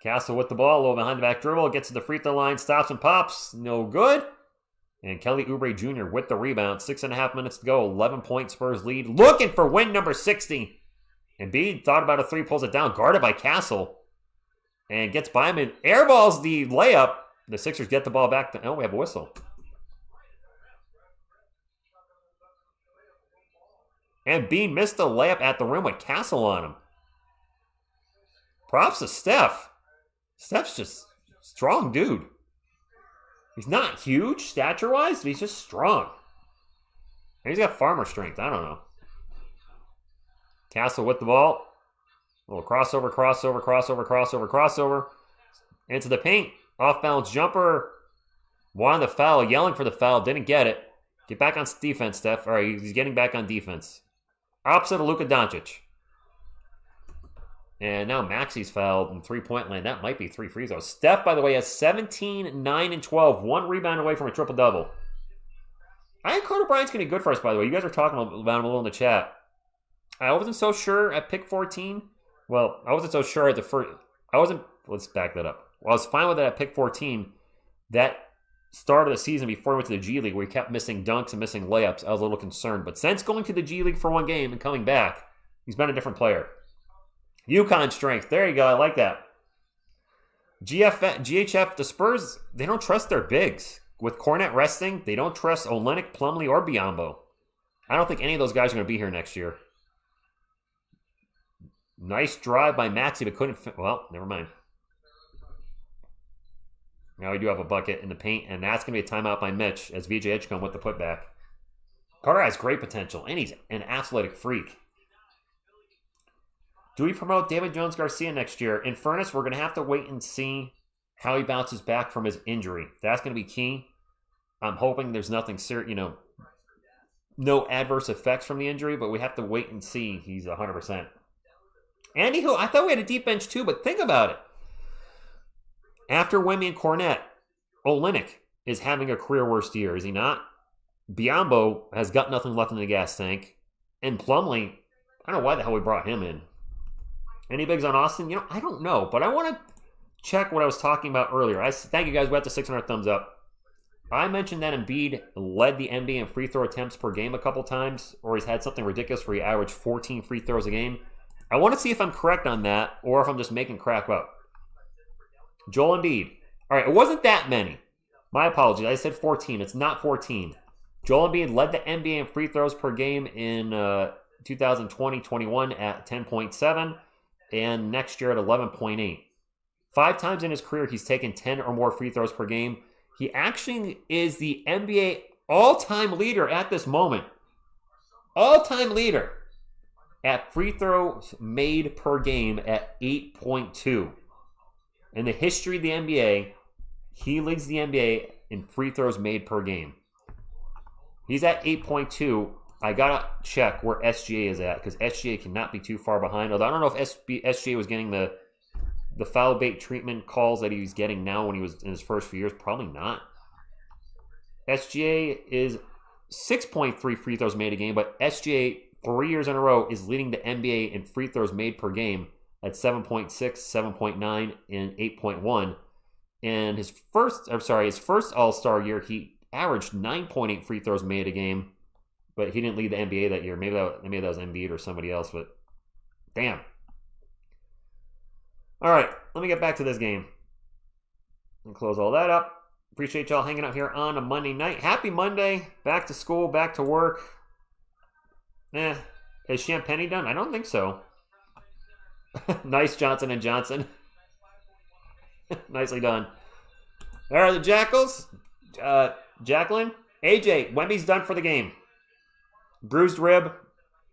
Castle with the ball, a little behind the back dribble, gets to the free throw line, stops and pops, no good. And Kelly Oubre Jr. with the rebound, 6.5 minutes to go, 11-point Spurs lead, looking for win number 60. Embiid thought about a 3, pulls it down, guarded by Castle, and gets by him and airballs the layup. The Sixers get the ball back. Oh, we have a whistle. And Embiid missed the layup at the rim with Castle on him. Props to Steph. Steph's just strong dude. He's not huge stature-wise, but he's just strong. And he's got farmer strength. I don't know. Castle with the ball. A little crossover. Into the paint. Off-balance jumper. Wanted the foul. Yelling for the foul. Didn't get it. Get back on defense, Steph. All right, he's getting back on defense. Opposite of Luka Doncic. And now Maxey's fouled in three-point land. That might be 3 free throws. Steph, by the way, has 17, 9, and 12. 1 rebound away from a triple-double. I think Carter Bryant's going to be good for us, by the way. You guys are talking about him a little in the chat. I wasn't so sure at pick 14. Well, I wasn't so sure at the first. Let's back that up. Well, I was fine with it at pick 14. That start of the season before he went to the G League, where he kept missing dunks and missing layups, I was a little concerned. But since going to the G League for 1 game and coming back, he's been a different player. UConn strength. There you go. I like that. GHF, the Spurs, they don't trust their bigs. With Cornette resting, they don't trust Olynyk, Plumlee, or Biyombo. I don't think any of those guys are going to be here next year. Nice drive by Maxey, but couldn't fit. Well, never mind. Now we do have a bucket in the paint, and that's going to be a timeout by Mitch as VJ Edgecombe with the putback. Carter has great potential, and he's an athletic freak. Do we promote David Jones-Garcia next year? In fairness, we're going to have to wait and see how he bounces back from his injury. That's going to be key. I'm hoping there's nothing serious, no adverse effects from the injury, but we have to wait and see he's 100%. Andy Hill, I thought we had a deep bench too, but think about it. After Wemby and Cornette, Olynyk is having a career worst year, is he not? Biyombo has got nothing left in the gas tank. And Plumlee, I don't know why the hell we brought him in. Any bigs on Austin? I don't know, but I want to check what I was talking about earlier. Thank you guys. We have the 600 thumbs up. I mentioned that Embiid led the NBA in free throw attempts per game a couple times, or he's had something ridiculous where he averaged 14 free throws a game. I want to see if I'm correct on that, or if I'm just making crap up. Joel Embiid. All right, it wasn't that many. My apologies. I said 14. It's not 14. Joel Embiid led the NBA in free throws per game in 2020-21 at 10.7, and next year at 11.8. 5 times in his career, he's taken 10 or more free throws per game. He actually is the NBA all-time leader at this moment. All-time leader at free throws made per game at 8.2. In the history of the NBA, he leads the NBA in free throws made per game. He's at 8.2. I gotta check where SGA is at, because SGA cannot be too far behind. Although I don't know if SGA was getting the foul bait treatment calls that he's getting now when he was in his first few years. Probably not. SGA is 6.3 free throws made a game, but SGA 3 years in a row is leading the NBA in free throws made per game at 7.6, 7.9, and 8.1. And his first All-Star year, he averaged 9.8 free throws made a game, but he didn't lead the NBA that year. Maybe that was Embiid or somebody else, but damn. All right, let me get back to this game and close all that up. Appreciate y'all hanging out here on a Monday night. Happy Monday. Back to school, back to work. Is Champagne done? I don't think so. Nice, Johnson & Johnson. Nicely done. There are the Jackals. Jacqueline. AJ, Wemby's done for the game. Bruised rib.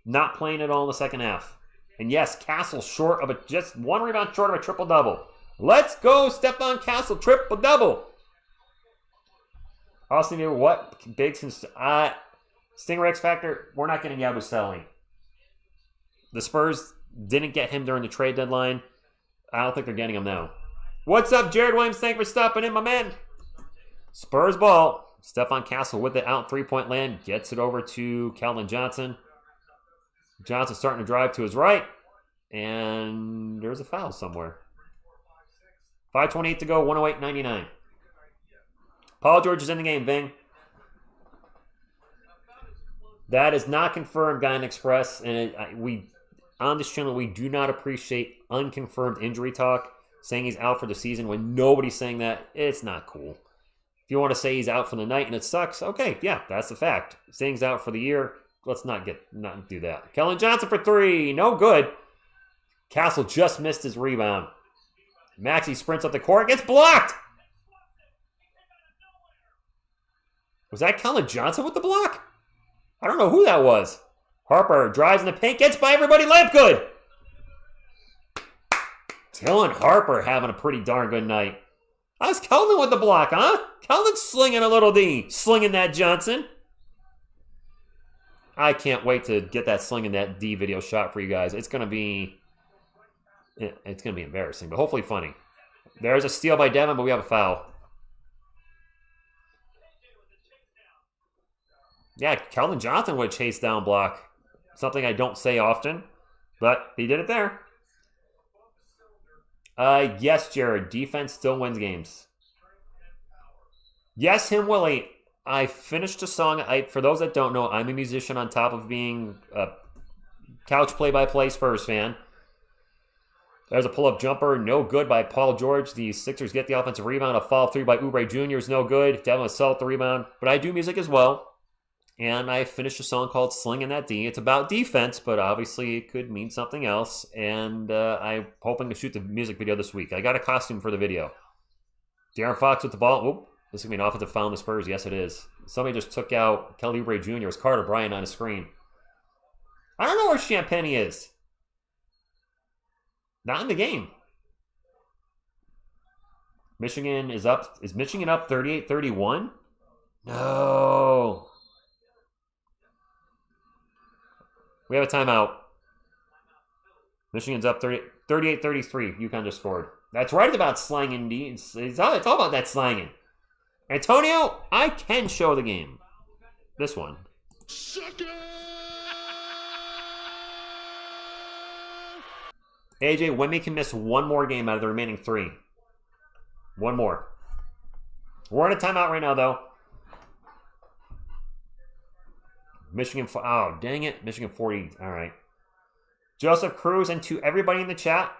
Not playing at all in the second half. And yes, Castle short of just 1 rebound short of a triple-double. Let's go, Stephon Castle, triple-double. Austin, what? Big since... Stinger X Factor, we're not getting Yabusele. The Spurs didn't get him during the trade deadline. I don't think they're getting him now. What's up, Jared Williams? Thank you for stopping in, my man. Spurs ball. Stephon Castle with it out 3-point land. Gets it over to Keldon Johnson. Johnson starting to drive to his right. And there's a foul somewhere. 5:28 to go, 108-99. Paul George is in the game, Ving. That is not confirmed, Guyan Express. And we on this channel, we do not appreciate unconfirmed injury talk. Saying he's out for the season when nobody's saying that, it's not cool. If you want to say he's out for the night and it sucks, okay, yeah, that's the fact. Saying he's out for the year, let's not do that. Keldon Johnson for 3, no good. Castle just missed his rebound. Maxey sprints up the court, gets blocked. Was that Keldon Johnson with the block? I don't know who that was. Harper drives in the paint, gets by everybody, layup good. Dylan Harper having a pretty darn good night. How's Keldon with the block, huh? Keldon slinging a little D. Slinging that Johnson. I can't wait to get that slinging that D video shot for you guys. It's gonna be embarrassing, but hopefully funny. There's a steal by Devin, but we have a foul. Yeah, Keldon Johnson would chase down block. Something I don't say often, but he did it there. Yes, Jared. Defense still wins games. Yes, him Willie. I finished a song. For those that don't know, I'm a musician on top of being a couch play-by-play Spurs fan. There's a pull-up jumper. No good by Paul George. The Sixers get the offensive rebound. A fall 3 by Oubre Jr. is no good. Devin Vassell the rebound. But I do music as well. And I finished a song called Slinging That D. It's about defense, but obviously it could mean something else. And I'm hoping to shoot the music video this week. I got a costume for the video. De'Aaron Fox with the ball. Oop, this is going to be an offensive foul on the Spurs. Yes, it is. Somebody just took out Kelly Oubre Jr. It was Carter Bryant on the screen. I don't know where Champagne is. Not in the game. Michigan is up. Is Michigan up 38-31? No. We have a timeout. Michigan's up 38-33. UConn just scored. That's right about slanging. It's all about that slanging. Antonio, I can show the game. This one. AJ, Wemby can miss one more game out of the remaining 3. One more. We're on a timeout right now, though. Michigan, oh, dang it. Michigan 40. All right. Joseph Cruz, and to everybody in the chat,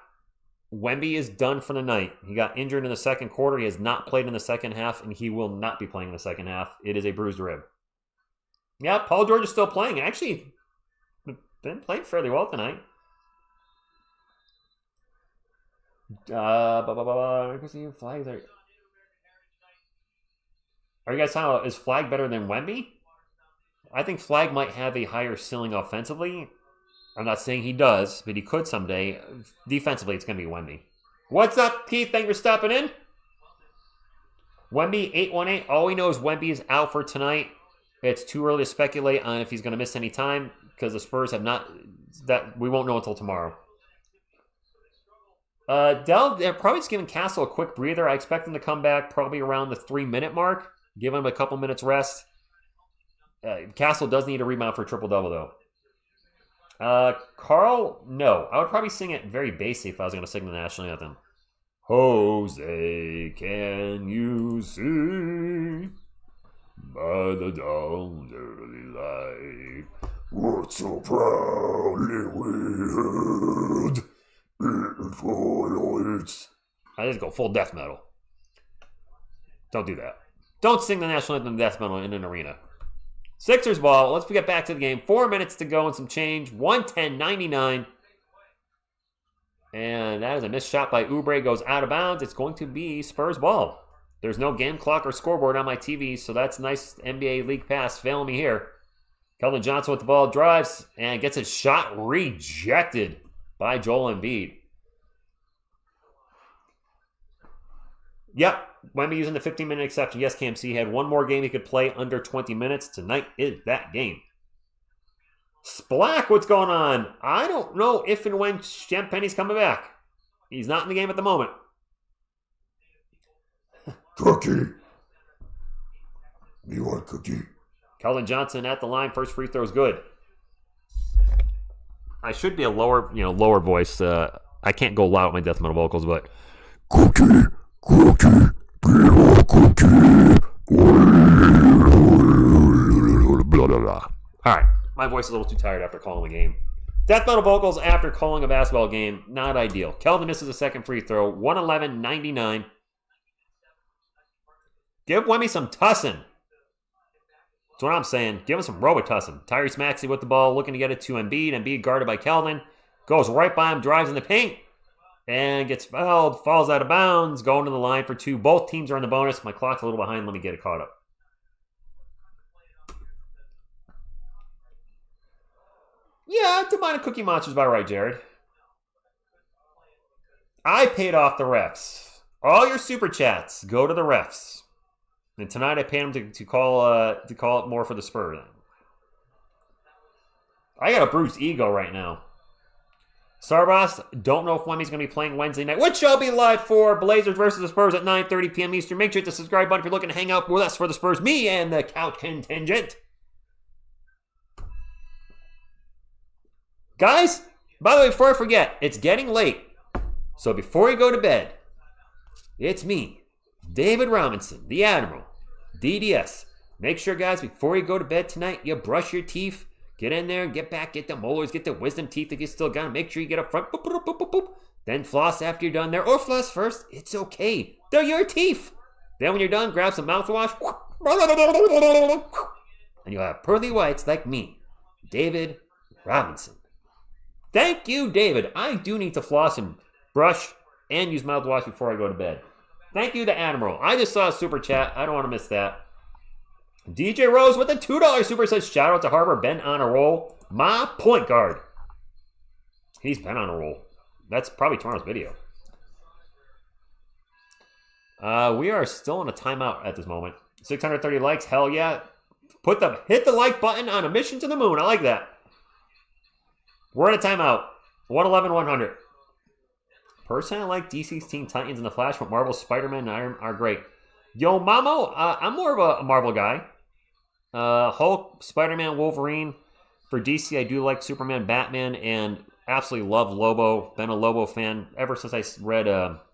Wemby is done for the night. He got injured in the second quarter. He has not played in the second half, and he will not be playing in the second half. It is a bruised rib. Yeah, Paul George is still playing. Actually, been playing fairly well tonight. Flags are you guys talking about, is Flag better than Wemby? I think Flag might have a higher ceiling offensively. I'm not saying he does, but he could someday. Defensively, it's going to be Wemby. What's up, Keith? Thank you for stopping in. Wemby, 818. All we know is Wemby is out for tonight. It's too early to speculate on if he's going to miss any time because the Spurs have not. That we won't know until tomorrow. Dell, they're probably just giving Castle a quick breather. I expect him to come back probably around the 3-minute mark. Give him a couple minutes rest. Castle does need a rebound for a triple-double, though. Carl, no. I would probably sing it very bassy if I was going to sing the national anthem. Jose, can you see by the dawn's early light what so proudly we had before lights? I just go full death metal. Don't do that. Don't sing the national anthem death metal in an arena. Sixers ball. Let's get back to the game. 4 minutes to go and some change. 110-99. And that is a missed shot by Oubre. Goes out of bounds. It's going to be Spurs ball. There's no game clock or scoreboard on my TV, so that's nice NBA league pass failing me here. Keldon Johnson with the ball, drives, and gets his shot rejected by Joel Embiid. Yep, Wemby using the 15-minute exception. Yes, KMC had one more game he could play under 20 minutes. Tonight is that game. Splack, what's going on? I don't know if and when Champagne's coming back. He's not in the game at the moment. Cookie. Me want cookie. Keldon Johnson at the line. First free throw is good. I should be a lower voice. I can't go loud with my death metal vocals, but cookie, cookie, me want cookie. Blah, blah, blah. All right. My voice is a little too tired after calling the game. Death metal vocals after calling a basketball game, not ideal. Keldon misses a second free throw. 111-99. Give Wemby some tussin'. That's what I'm saying. Give him some Robitussin. Tyrese Maxey with the ball, looking to get it to Embiid. Embiid guarded by Keldon. Goes right by him, drives in the paint, and gets fouled. Falls out of bounds. Going to the line for two. Both teams are in the bonus. My clock's a little behind. Let me get it caught up. Yeah, Demonic Cookie Monster's about right, Jared. I paid off the refs. All your super chats go to the refs. And tonight I paid them to call it more for the Spurs. I got a bruised ego right now. Starboss, don't know if Wemby's going to be playing Wednesday night, which shall be live for Blazers versus the Spurs at 9:30 p.m. Eastern. Make sure to hit the subscribe button if you're looking to hang out with us for the Spurs, me and the couch contingent. Guys, by the way, before I forget, it's getting late. So before you go to bed, it's me, David Robinson, the Admiral, DDS. Make sure, guys, before you go to bed tonight, you brush your teeth. Get in there, get back, get the molars, get the wisdom teeth if you still got them. Make sure you get up front. Boop, boop, boop, boop, boop. Then floss after you're done there. Or floss first. It's okay. They're your teeth. Then when you're done, grab some mouthwash. And you'll have pearly whites like me, David Robinson. Thank you, David. I do need to floss and brush and use mouthwash before I go to bed. Thank you to Admiral. I just saw a super chat. I don't want to miss that. DJ Rose with a $2 super says, shout out to Harbor. Been on a roll. My point guard. He's been on a roll. That's probably tomorrow's video. We are still in a timeout at this moment. 630 likes. Hell yeah. Hit the like button on a mission to the moon. I like that. We're in a timeout. 111-100. Personally, I like DC's Teen Titans and the Flash, but Marvel's Spider-Man and Iron are great. Yo, Mamo, I'm more of a Marvel guy. Hulk, Spider-Man, Wolverine. For DC, I do like Superman, Batman, and absolutely love Lobo. Been a Lobo fan ever since I read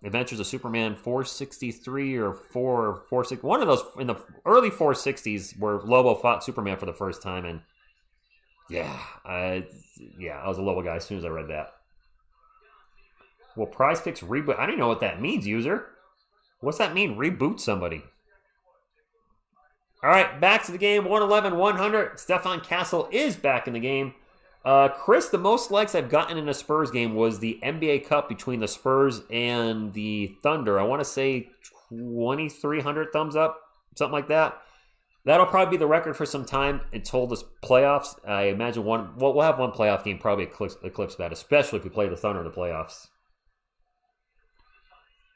Adventures of Superman 463 or 460. One of those in the early 460s where Lobo fought Superman for the first time, and I was a Lobo guy as soon as I read that. Well, Prize Picks reboot. I don't know what that means, user. What's that mean, reboot somebody? All right, back to the game. 111-100. Stefan Castle is back in the game. Chris, the most likes I've gotten in a Spurs game was the NBA Cup between the Spurs and the Thunder. I want to say 2,300 thumbs up, something like that. That'll probably be the record for some time until this playoffs. I imagine we'll have one playoff game probably eclipse that, especially if we play the Thunder in the playoffs.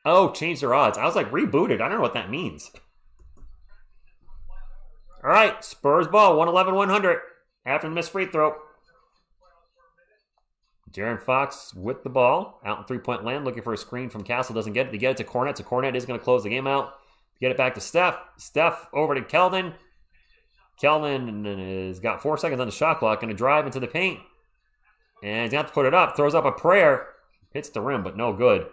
Oh, change their odds. I was like, rebooted. I don't know what that means. All right, Spurs ball, 111-100 after the missed free throw. De'Aaron Fox with the ball, out in three-point land, looking for a screen from Castle. Doesn't get it. They get it to Cornet. So Cornet is going to close the game out. Get it back to Steph. Steph over to Keldon. Keldon has got 4 seconds on the shot clock. Going to drive into the paint. And he's going to have to put it up. Throws up a prayer. Hits the rim, but no good.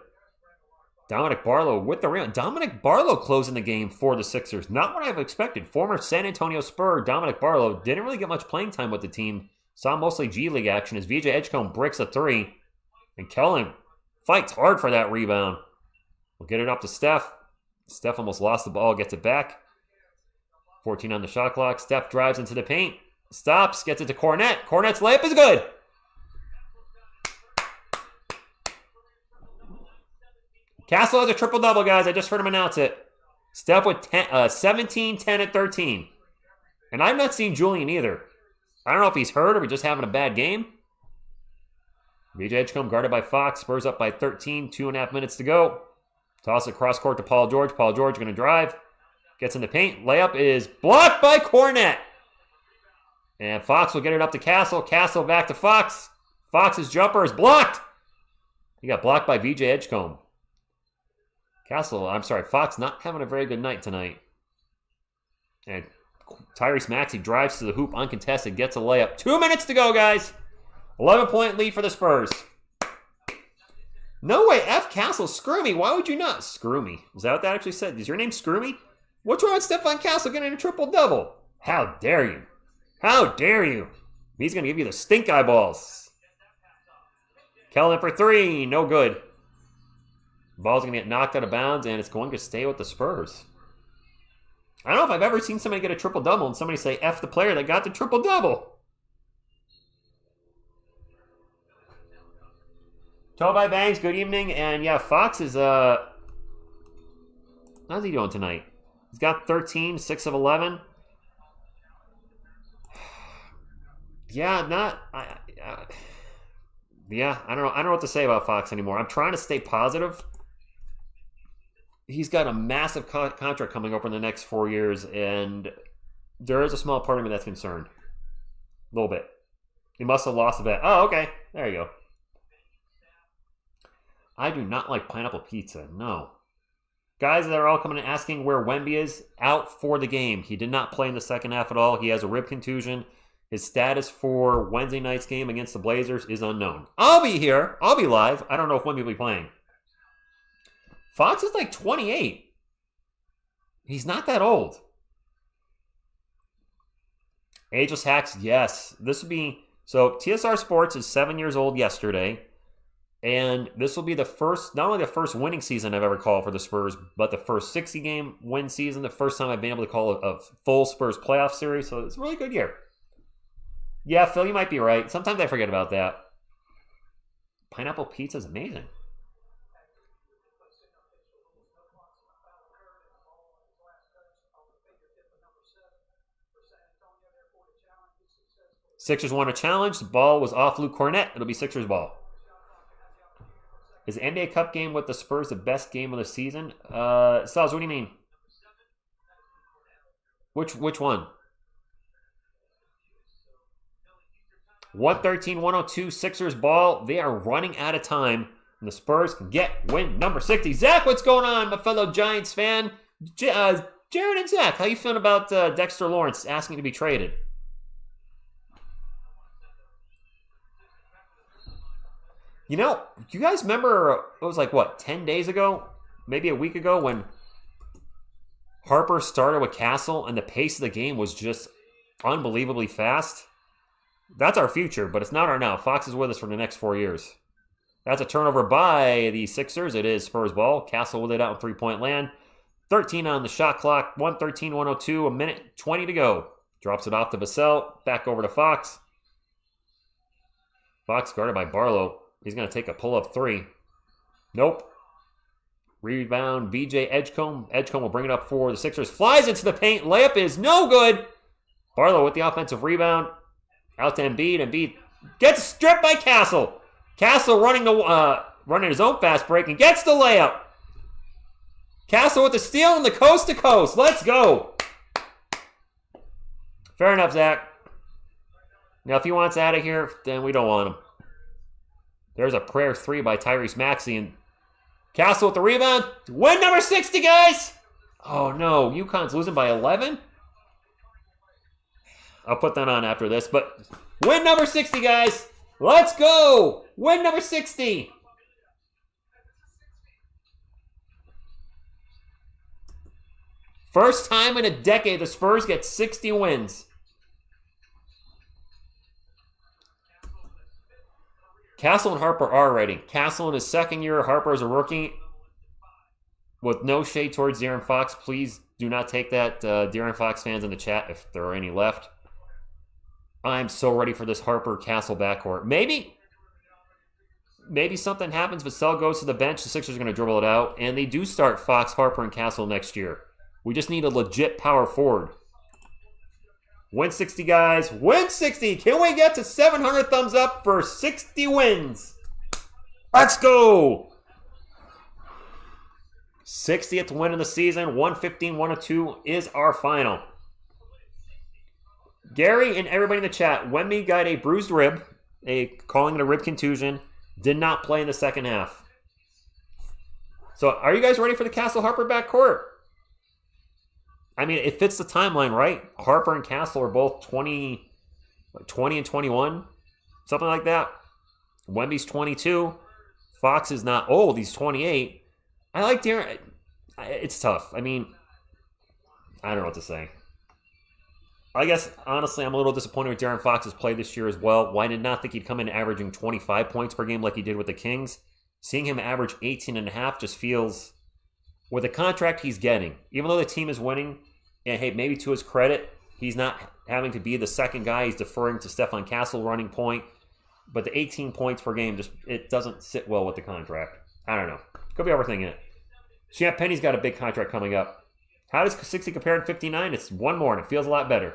Dominic Barlow with the rim. Dominic Barlow closing the game for the Sixers. Not what I've expected. Former San Antonio Spur Dominic Barlow didn't really get much playing time with the team. Saw mostly G League action as VJ Edgecombe bricks a three. And Keldon fights hard for that rebound. We'll get it up to Steph. Steph almost lost the ball, gets it back. 14 on the shot clock. Steph drives into the paint. Stops, gets it to Cornet. Cornet's layup is good. Castle has a triple-double, guys. I just heard him announce it. Steph with 17, 10, and 13. And I've not seen Julian either. I don't know if he's hurt or he's just having a bad game. VJ Edgecombe guarded by Fox. Spurs up by 13. 2.5 minutes to go. Toss it cross court to Paul George. Paul George going to drive. Gets in the paint. Layup is blocked by Cornet. And Fox will get it up to Castle. Castle back to Fox. Fox's jumper is blocked. He got blocked by VJ Edgecombe. Fox not having a very good night tonight. And Tyrese Maxey drives to the hoop uncontested, gets a layup. 2 minutes to go, guys. 11-point lead for the Spurs. No way, F Castle, screw me. Why would you not? Screw me. Is that what that actually said? Is your name Screw me? What's wrong with Stephon Castle getting a triple-double? How dare you? How dare you? He's going to give you the stink eyeballs. Keldon for three. No good. Ball's going to get knocked out of bounds, and it's going to stay with the Spurs. I don't know if I've ever seen somebody get a triple-double and somebody say F the player that got the triple-double. Toby Bangs, good evening. And yeah, Fox is, how's he doing tonight? He's got 13, 6 of 11. Yeah, I don't know what to say about Fox anymore. I'm trying to stay positive. He's got a massive contract coming up in the next 4 years, and there is a small part of me that's concerned. A little bit. He must have lost a bet. Oh, okay. There you go. I do not like pineapple pizza. No. Guys that are all coming and asking where Wemby is, out for the game. He did not play in the second half at all. He has a rib contusion. His status for Wednesday night's game against the Blazers is unknown. I'll be here. I'll be live. I don't know if Wemby will be playing. Fox is like 28. He's not that old. Ageless Hacks, yes. This would be... So, TSR Sports is 7 years old yesterday. And this will be the first, not only the first winning season I've ever called for the Spurs, but the first 60-game win season, the first time I've been able to call a full Spurs playoff series. So, it's a really good year. Yeah, Phil, you might be right. Sometimes I forget about that. Pineapple pizza is amazing. Sixers won a challenge. The ball was off Luke Cornet. It'll be Sixers ball. Is the NBA Cup game with the Spurs the best game of the season? Sals, what do you mean? Which one? 113-102 Sixers ball. They are running out of time. And the Spurs can get win number 60. Zach, what's going on, my fellow Giants fan? Jared and Zach, how you feeling about Dexter Lawrence asking to be traded? You know, you guys remember, it was like, 10 days ago? Maybe a week ago when Harper started with Castle and the pace of the game was just unbelievably fast? That's our future, but it's not our now. Fox is with us for the next 4 years. That's a turnover by the Sixers. It is Spurs ball. Castle with it out in three-point land. 13 on the shot clock. 113-102. A minute 20 to go. Drops it off to Vassell. Back over to Fox. Fox guarded by Barlow. He's going to take a pull-up three. Nope. Rebound, VJ Edgecombe. Edgecombe will bring it up for the Sixers. Flies into the paint. Layup is no good. Barlow with the offensive rebound. Out to Embiid. Embiid gets stripped by Castle. Castle running his own fast break and gets the layup. Castle with the steal on the coast to coast. Let's go. Fair enough, Zach. Now, if he wants out of here, then we don't want him. There's a prayer three by Tyrese Maxey. And Castle with the rebound. Win number 60, guys. Oh, no. UConn's losing by 11? I'll put that on after this. But win number 60, guys. Let's go. Win number 60. First time in a decade the Spurs get 60 wins. Castle and Harper are ready. Castle in his second year. Harper is a rookie. With no shade towards De'Aaron Fox, please do not take that, De'Aaron Fox fans in the chat, if there are any left. I'm so ready for this Harper-Castle backcourt. Maybe something happens. Vassell goes to the bench. The Sixers are going to dribble it out. And they do start Fox, Harper, and Castle next year. We just need a legit power forward. Win 60, guys. Win 60. Can we get to 700 thumbs up for 60 wins? Let's go. 60th win of the season. 115-102 is our final. Gary and everybody in the chat, Wemby got a bruised rib, calling it a rib contusion, did not play in the second half. So are you guys ready for the Castle-Harper backcourt? I mean, it fits the timeline, right? Harper and Castle are both 20 and 21, something like that. Wemby's 22. Fox is not old. He's 28. I like De'Aaron. It's tough. I mean, I don't know what to say. I guess, honestly, I'm a little disappointed with De'Aaron Fox's play this year as well. Well, I did not think he'd come in averaging 25 points per game like he did with the Kings. Seeing him average 18.5 just feels, with the contract he's getting, even though the team is winning, and hey, maybe to his credit, he's not having to be the second guy. He's deferring to Stephon Castle running point. But the 18 points per game, it doesn't sit well with the contract. I don't know. Could be overthinking it. Champ Penny's got a big contract coming up. How does 60 compare to 59? It's one more, and it feels a lot better.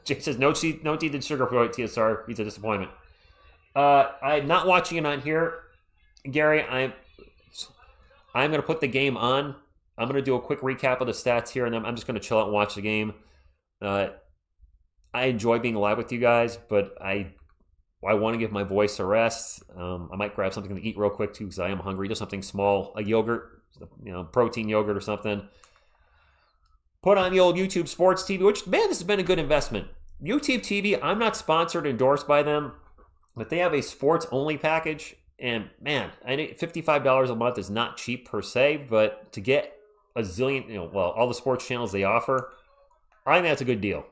Jay says, no tea did sugarcoat TSR. He's a disappointment. I'm not watching it on here. Gary, I'm going to put the game on. I'm going to do a quick recap of the stats here, and then I'm just going to chill out and watch the game. I enjoy being live with you guys, but I want to give my voice a rest. I might grab something to eat real quick, too, because I am hungry. Just something small, a yogurt, protein yogurt or something. Put on the old YouTube Sports TV, which, man, this has been a good investment. YouTube TV, I'm not sponsored, endorsed by them, but they have a sports-only package. And, man, I think $55 a month is not cheap per se, but to get a zillion, all the sports channels they offer, I think that's a good deal.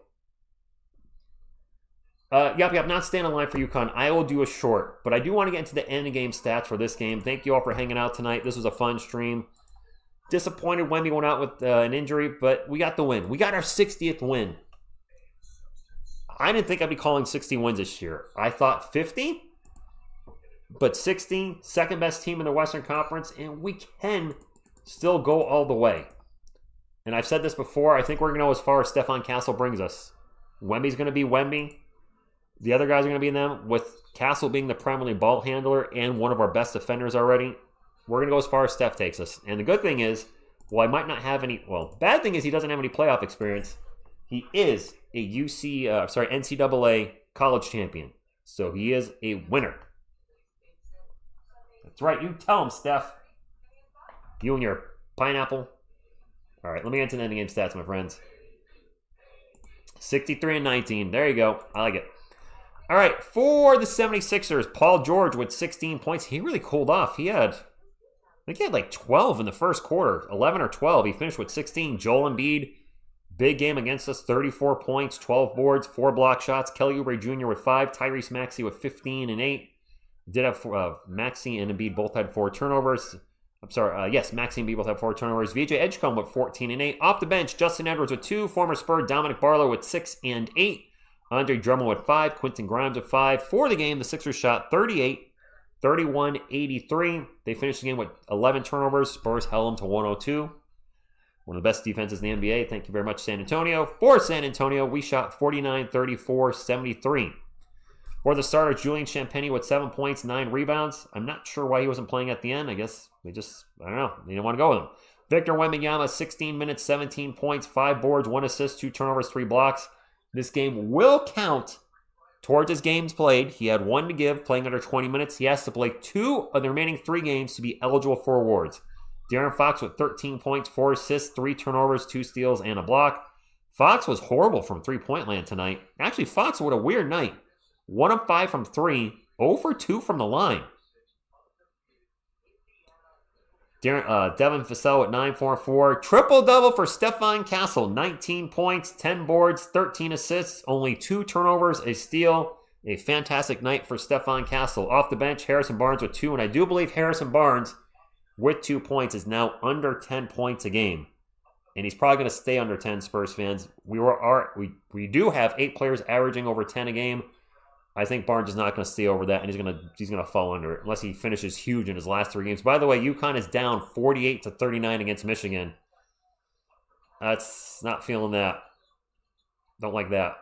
Yep, not staying on line for UConn. I will do a short, but I do want to get into the end-of-game stats for this game. Thank you all for hanging out tonight. This was a fun stream. Disappointed Wemby went out with an injury, but we got the win. We got our 60th win. I didn't think I'd be calling 60 wins this year. I thought 50, but 60, second best team in the Western Conference, and we can still go all the way. And I've said this before, I think we're going to go as far as Stephon Castle brings us. Wemby's going to be Wemby. The other guys are going to be in them, with Castle being the primary ball handler and one of our best defenders already. We're going to go as far as Steph takes us. And the good thing is, I might not have any, bad thing is he doesn't have any playoff experience. He is a NCAA college champion. So he is a winner. That's right. You tell him, Steph. You and your pineapple. All right, let me get into the ending game stats, my friends. 63-19. There you go. I like it. All right, for the 76ers, Paul George with 16 points. He really cooled off. He had like 12 in the first quarter, 11 or 12. He finished with 16. Joel Embiid, big game against us, 34 points, 12 boards, 4 block shots. Kelly Oubre Jr. with 5. Tyrese Maxey with 15 and 8. Did have Maxey and Embiid both had 4 turnovers. Maxey and Embiid both had 4 turnovers. VJ Edgecombe with 14 and 8. Off the bench, Justin Edwards with 2. Former Spur Dominic Barlow with 6 and 8. Andre Drummond with 5. Quentin Grimes with 5. For the game, the Sixers shot 38, 31, 83. They finished the game with 11 turnovers. Spurs held them to 102. One of the best defenses in the NBA. Thank you very much, San Antonio. For San Antonio, we shot 49, 34, 73. For the starter, Julian Champagnie with 7 points, 9 rebounds. I'm not sure why he wasn't playing at the end. I guess I don't know. They didn't want to go with him. Victor Wembanyama, 16 minutes, 17 points, 5 boards, 1 assist, 2 turnovers, 3 blocks. This game will count towards his games played. He had 1 to give, playing under 20 minutes. He has to play 2 of the remaining 3 games to be eligible for awards. De'Aaron Fox with 13 points, 4 assists, 3 turnovers, 2 steals, and a block. Fox was horrible from three-point land tonight. Actually, Fox had a weird night. 1 of 5 from 3, 0 for 2 from the line. Devin Vassell with 9, 4, 4. Triple-double for Stephon Castle. 19 points, 10 boards, 13 assists, only 2 turnovers, a steal. A fantastic night for Stephon Castle. Off the bench, Harrison Barnes with 2, and I do believe Harrison Barnes with 2 points is now under 10 points a game. And he's probably going to stay under 10, Spurs fans. We do have 8 players averaging over 10 a game. I think Barnes is not going to stay over that, and he's going to fall under it unless he finishes huge in his last 3 games. By the way, UConn is down 48-39 against Michigan. That's not feeling that. Don't like that.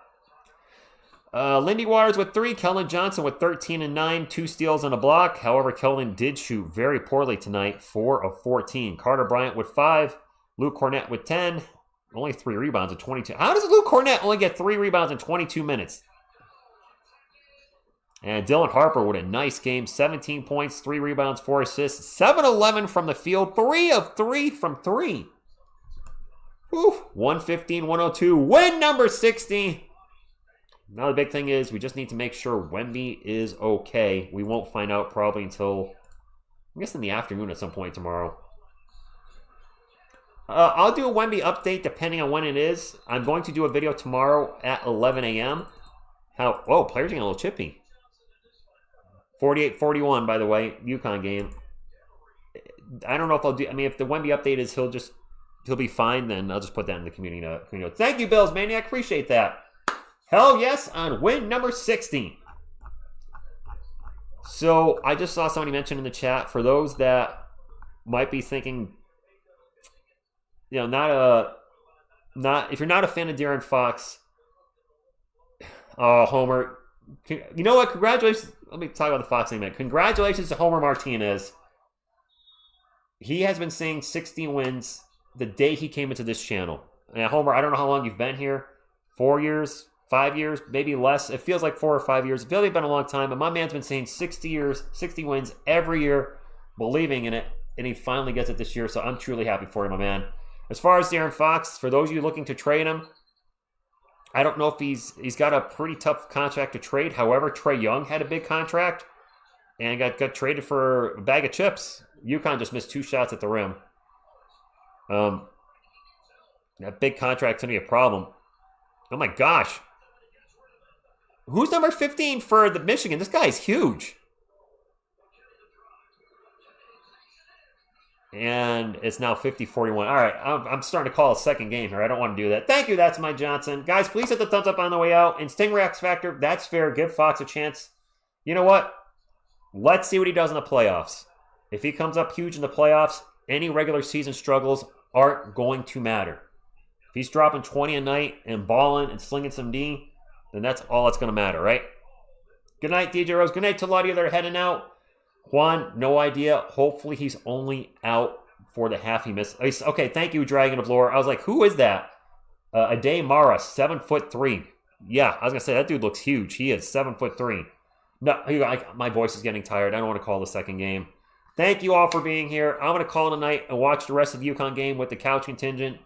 Lindy Waters with 3, Keldon Johnson with 13 and 9, 2 steals and a block. However, Keldon did shoot very poorly tonight, 4 of 14. Carter Bryant with 5, Luke Cornett with 10, only 3 rebounds in 22. How does Luke Cornett only get 3 rebounds in 22 minutes? And Dylan Harper with a nice game. 17 points, 3 rebounds, 4 assists. 7-11 from the field. 3 of 3 from 3. Whew. 115-102. Win number 60. Now the big thing is we just need to make sure Wemby is okay. We won't find out probably until, I guess, in the afternoon at some point tomorrow. I'll do a Wemby update depending on when it is. I'm going to do a video tomorrow at 11 a.m. Players are getting a little chippy. 48-41, by the way, UConn game. I don't know if I'll do. I mean, if the Wemby update is he'll be fine, then I'll just put that in the community note. Thank you, Bills Maniac. Appreciate that. Hell yes on win number 60. So I just saw somebody mention in the chat, for those that might be thinking, if you're not a fan of De'Aaron Fox, Homer. You know what? Congratulations. Let me talk about the Fox thing a minute. Congratulations to Homer Martinez. He has been saying 60 wins the day he came into this channel. And Homer, I don't know how long you've been here. 4 years, 5 years, maybe less. It feels like 4 or 5 years. It feels like it's been a long time. But my man's been saying 60 years, 60 wins every year, believing in it. And he finally gets it this year. So I'm truly happy for him, my man. As far as De'Aaron Fox, for those of you looking to trade him, I don't know if he's got a pretty tough contract to trade. However, Trae Young had a big contract and got traded for a bag of chips. UConn just missed 2 shots at the rim. That big contract's going to be a problem. Oh my gosh. Who's number 15 for the Michigan? This guy's huge. And it's now 50-41. All right, I'm starting to call a second game here. I don't want to do that. Thank you, that's my Johnson. Guys, please hit the thumbs up on the way out. And Stingray X Factor, that's fair. Give Fox a chance. You know what? Let's see what he does in the playoffs. If he comes up huge in the playoffs, any regular season struggles aren't going to matter. If he's dropping 20 a night and balling and slinging some D, then that's all that's going to matter, right? Good night, DJ Rose. Good night to a lot of you that are heading out. Juan, no idea. Hopefully he's only out for the half he missed. Okay, thank you, Dragon of Lore. I was like, who is that? Ade Mara, 7'3". Yeah, I was going to say, that dude looks huge. He is 7'3". No, my voice is getting tired. I don't want to call the second game. Thank you all for being here. I'm going to call it a night and watch the rest of the UConn game with the couch contingent.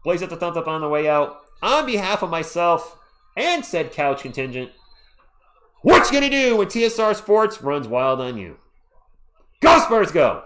Please hit the thumbs up on the way out. On behalf of myself and said couch contingent, what you going to do when TSR Sports runs wild on you? Go Spurs, go!